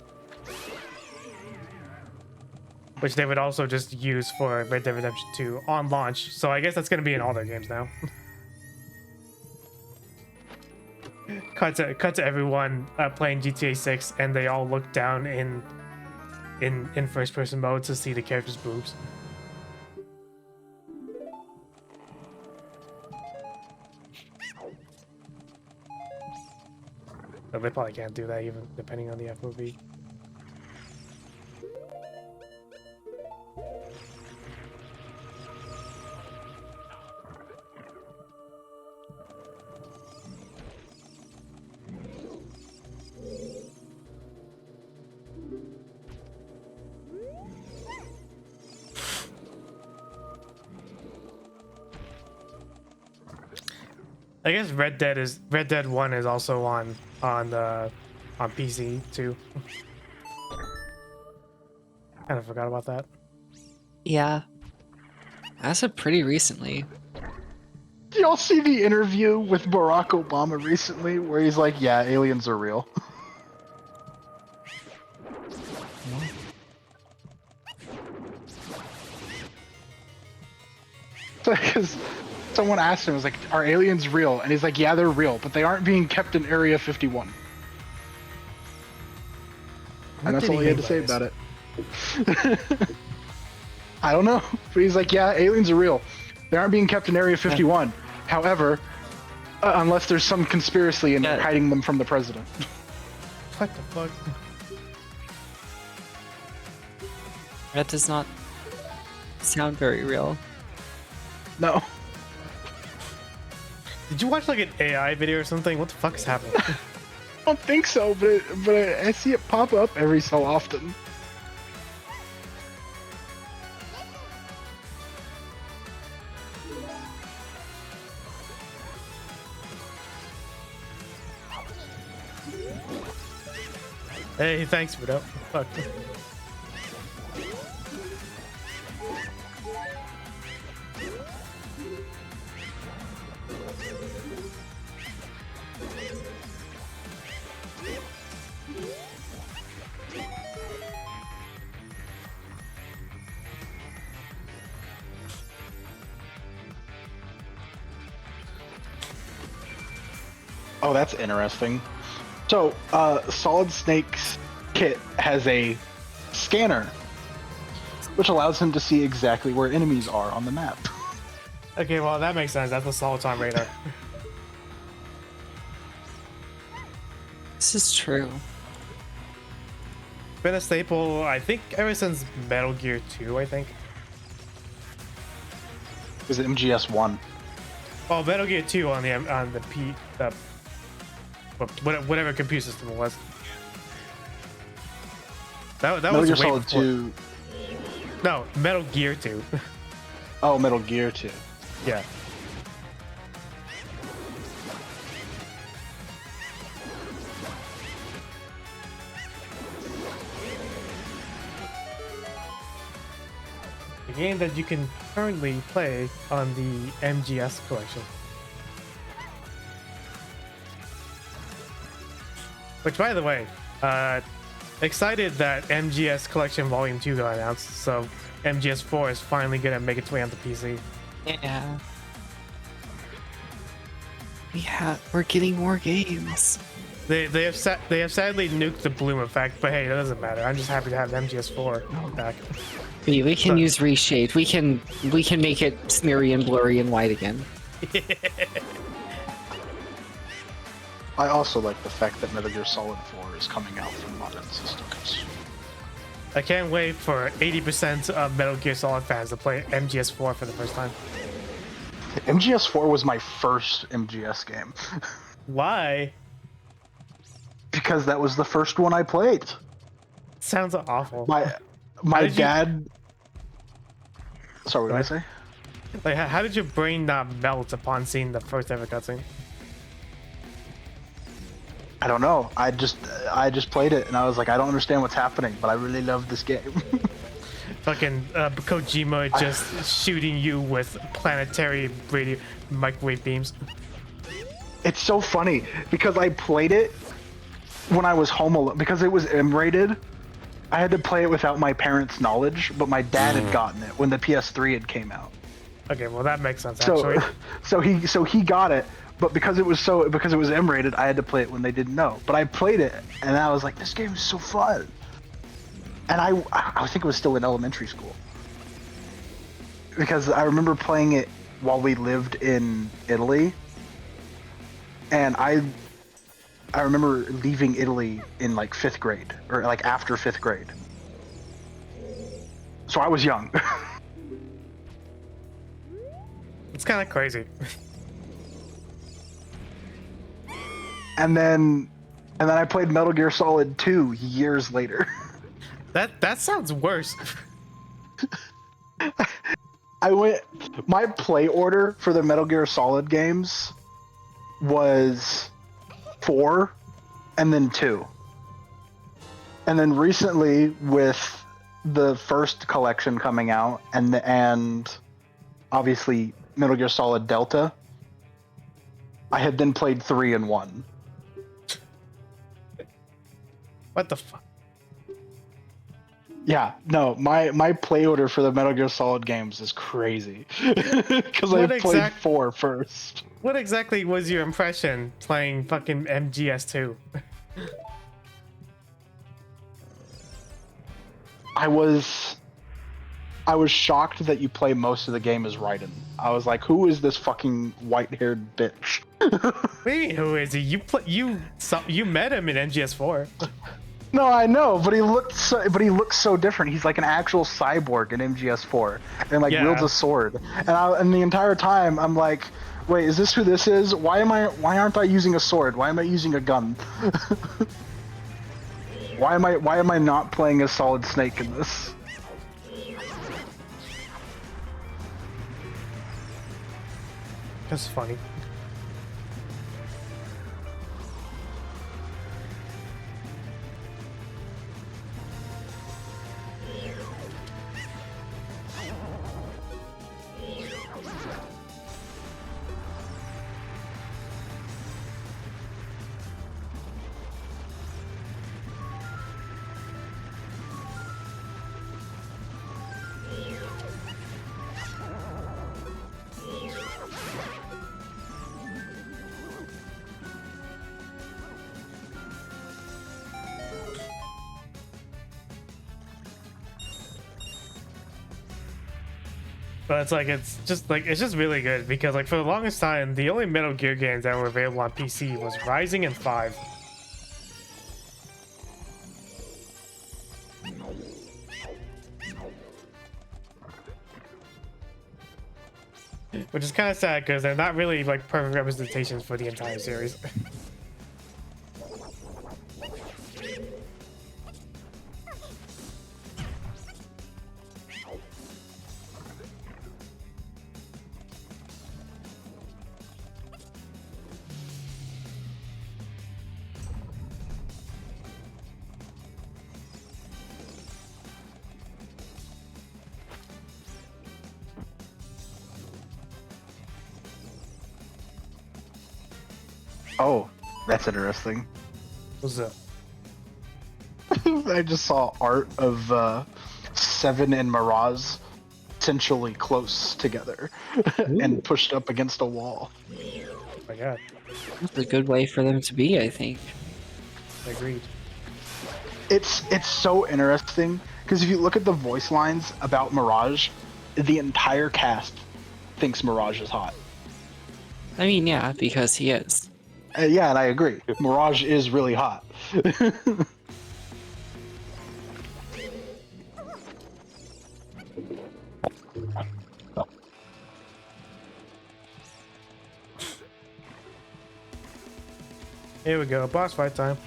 Which they would also just use for Red Dead Redemption 2 on launch. So I guess that's going to be in all their games now. cut to everyone playing GTA 6, and they all look down in first person mode to see the character's boobs. But they probably can't do that even depending on the FOV. I guess Red Dead 1 is also on PC too. Kind of forgot about that. Yeah. That's a pretty recently. Did y'all see the interview with Barack Obama recently where he's like, yeah, aliens are real? Because someone asked him, was like, are aliens real? And he's like, yeah, they're real, but they aren't being kept in Area 51. And that's all he had to say about it. I don't know. But he's like, yeah, aliens are real. They aren't being kept in Area 51. However, unless there's some conspiracy and they're hiding them from the president. What the fuck? That does not sound very real. No. Did you watch like an AI video or something? What the fuck is happening? I don't think so, but I see it pop up every so often. Hey, thanks for that. Fuck. Oh, that's interesting. So, Solid Snake's kit has a scanner, which allows him to see exactly where enemies are on the map. Okay, well that makes sense. That's a solid time radar. This is true. Been a staple, I think, ever since Metal Gear 2. I think. Was it MGS1? Oh, Metal Gear 2 on whatever computer system it was. That Metal was Gear way Solid before. 2. No, Metal Gear 2. Oh, Metal Gear 2. Yeah. the game that you can currently play on the MGS collection. Which, by the way, excited that MGS Collection Volume 2 got announced, so MGS 4 is finally gonna make its way onto PC. Yeah. Yeah, we're getting more games. They have sadly nuked the Bloom effect, but hey, that doesn't matter. I'm just happy to have MGS 4 back. We can use reshade. We can make it smeary and blurry and white again. I also like the fact that Metal Gear Solid 4 is coming out for modern systems. I can't wait for 80% of Metal Gear Solid fans to play MGS 4 for the first time. MGS 4 was my first MGS game. Why? Because that was the first one I played. Sounds awful. My dad. Sorry, what did I say? Like, how did your brain not melt upon seeing the first ever cutscene? I don't know. I just played it and I was like, I don't understand what's happening, but I really love this game. Fucking Kojima just shooting you with planetary radio microwave beams. It's so funny because I played it when I was home alone because it was M-rated. I had to play it without my parents' knowledge, but my dad had gotten it when the PS3 had came out. Okay, well that makes sense actually. So he got it, but because it was M-rated, I had to play it when they didn't know. But I played it and I was like, this game is so fun. And I think it was still in elementary school. Because I remember playing it while we lived in Italy. And I remember leaving Italy in like 5th grade, or like after 5th grade. So I was young. It's kind of crazy. And then I played Metal Gear Solid 2 years later. That sounds worse. My play order for the Metal Gear Solid games was 4 and then 2. And then recently with the first collection coming out and obviously Metal Gear Solid Delta, I had then played 3 and 1. What the fuck? Yeah, no, my play order for the Metal Gear Solid games is crazy. Because I played 4 first. What exactly was your impression playing fucking MGS2? I was shocked that you play most of the game as Raiden. I was like, who is this fucking white-haired bitch? Wait, who is he? You met him in MGS4. No, I know, but he looks so different. He's like an actual cyborg in MGS4, and like wields a sword. And the entire time I'm like, wait, is this who this is? Why aren't I using a sword? Why am I using a gun? Why am I not playing as Solid Snake in this? That's funny. But it's just really good because like for the longest time the only Metal Gear games that were available on PC was Rising and 5. Which is kind of sad because they're not really like perfect representations for the entire series. Oh, that's interesting. What's up? I just saw art of Seven and Mirage essentially close together and pushed up against a wall. Oh my god, That's a good way for them to be, I think. agreed. It's so interesting because if you look at the voice lines about Mirage, the entire cast thinks Mirage is hot. I mean, yeah, because he is. Yeah, and I agree. Mirage is really hot. Here we go, boss fight time.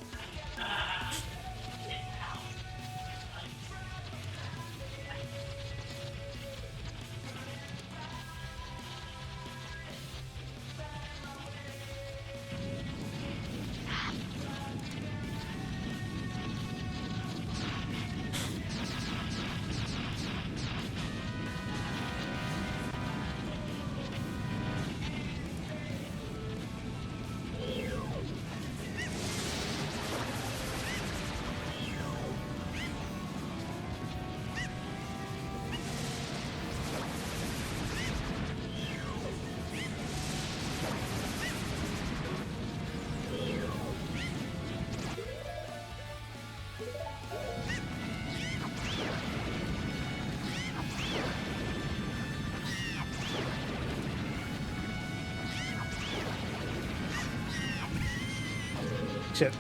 Shit.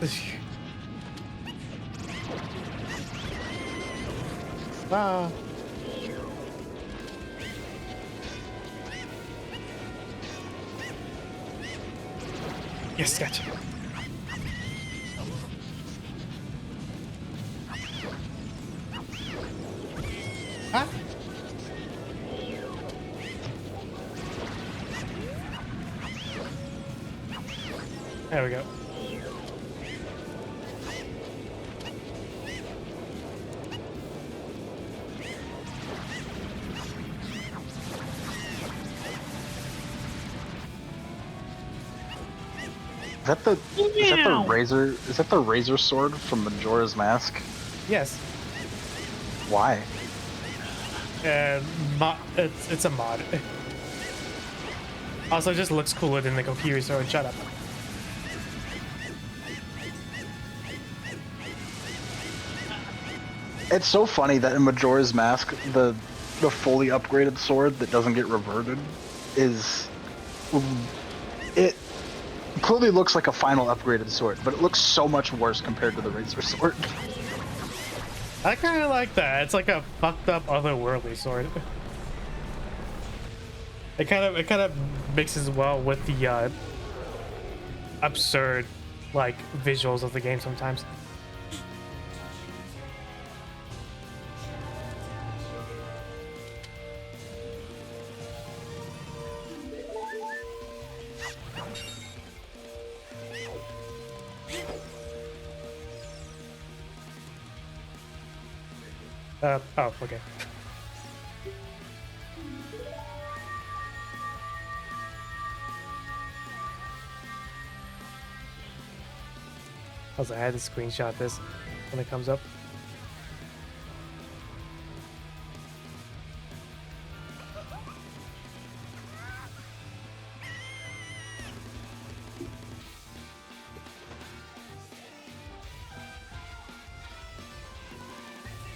Ah. Yes, gotcha. Ah. There we go. Is that the razor sword from Majora's Mask? Yes. Why? It's a mod. Also, it just looks cooler than the Kokiri sword. Shut up. It's so funny that in Majora's Mask, the fully upgraded sword that doesn't get reverted is it clearly looks like a final upgraded sword, but it looks so much worse compared to the razor sword. I kind of like that. It's like a fucked up otherworldly sword. It kind of mixes well with the absurd like visuals of the game sometimes. Oh, okay. I had to screenshot this when it comes up.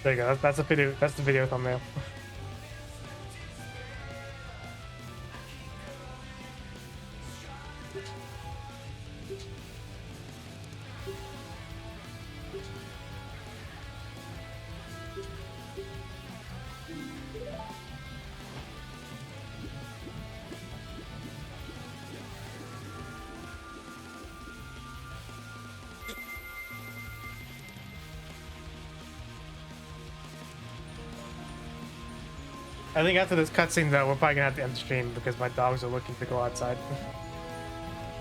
There you go. That's a video. That's the video thumbnail. I think after this cutscene, though, we're probably gonna have to end the stream because my dogs are looking to go outside.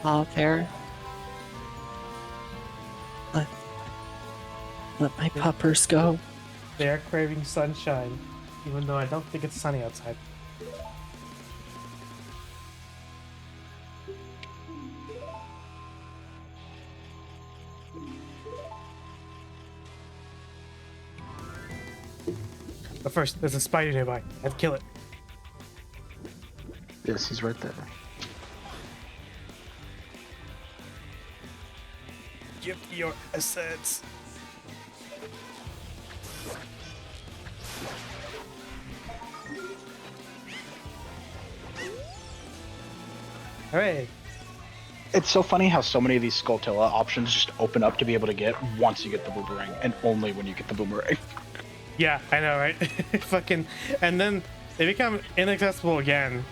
Oh, fair. Let my puppers go. They are craving sunshine, even though I don't think it's sunny outside. But first, there's a spider nearby. I have to kill it. Yes, he's right there. Give your assets. Hooray. It's so funny how so many of these Skulltula options just open up to be able to get once you get the boomerang, and only when you get the boomerang. Yeah, I know, right? Fucking, and then they become inaccessible again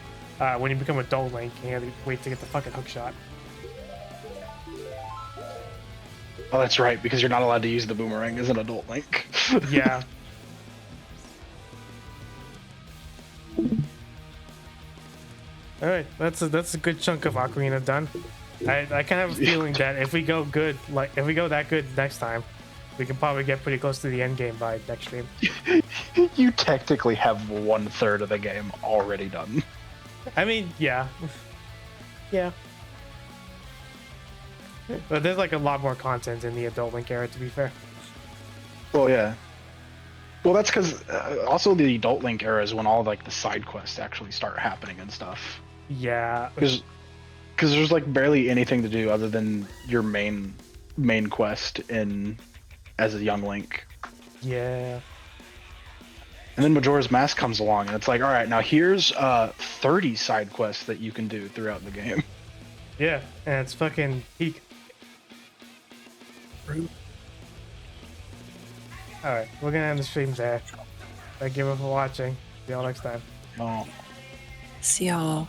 when you become Adult Link and you have to wait to get the fucking hook shot. Oh, that's right, because you're not allowed to use the boomerang as an Adult Link. Yeah. All right, that's a good chunk of Ocarina done. I kind of have a feeling that if we go good, like if we go that good next time, we can probably get pretty close to the end game by next stream. You technically have 1/3 of the game already done. I mean, yeah, yeah. But there's like a lot more content in the Adult Link era, to be fair. Well, yeah. Well, that's because also the Adult Link era is when all like the side quests actually start happening and stuff. Yeah. Because there's like barely anything to do other than your main quest in as a young Link. Yeah. And then Majora's Mask comes along, and it's like, all right, now here's 30 side quests that you can do throughout the game. Yeah, and it's fucking peak. Alright, we're gonna end the stream there. Thank you for watching. See y'all next time. Oh. See y'all.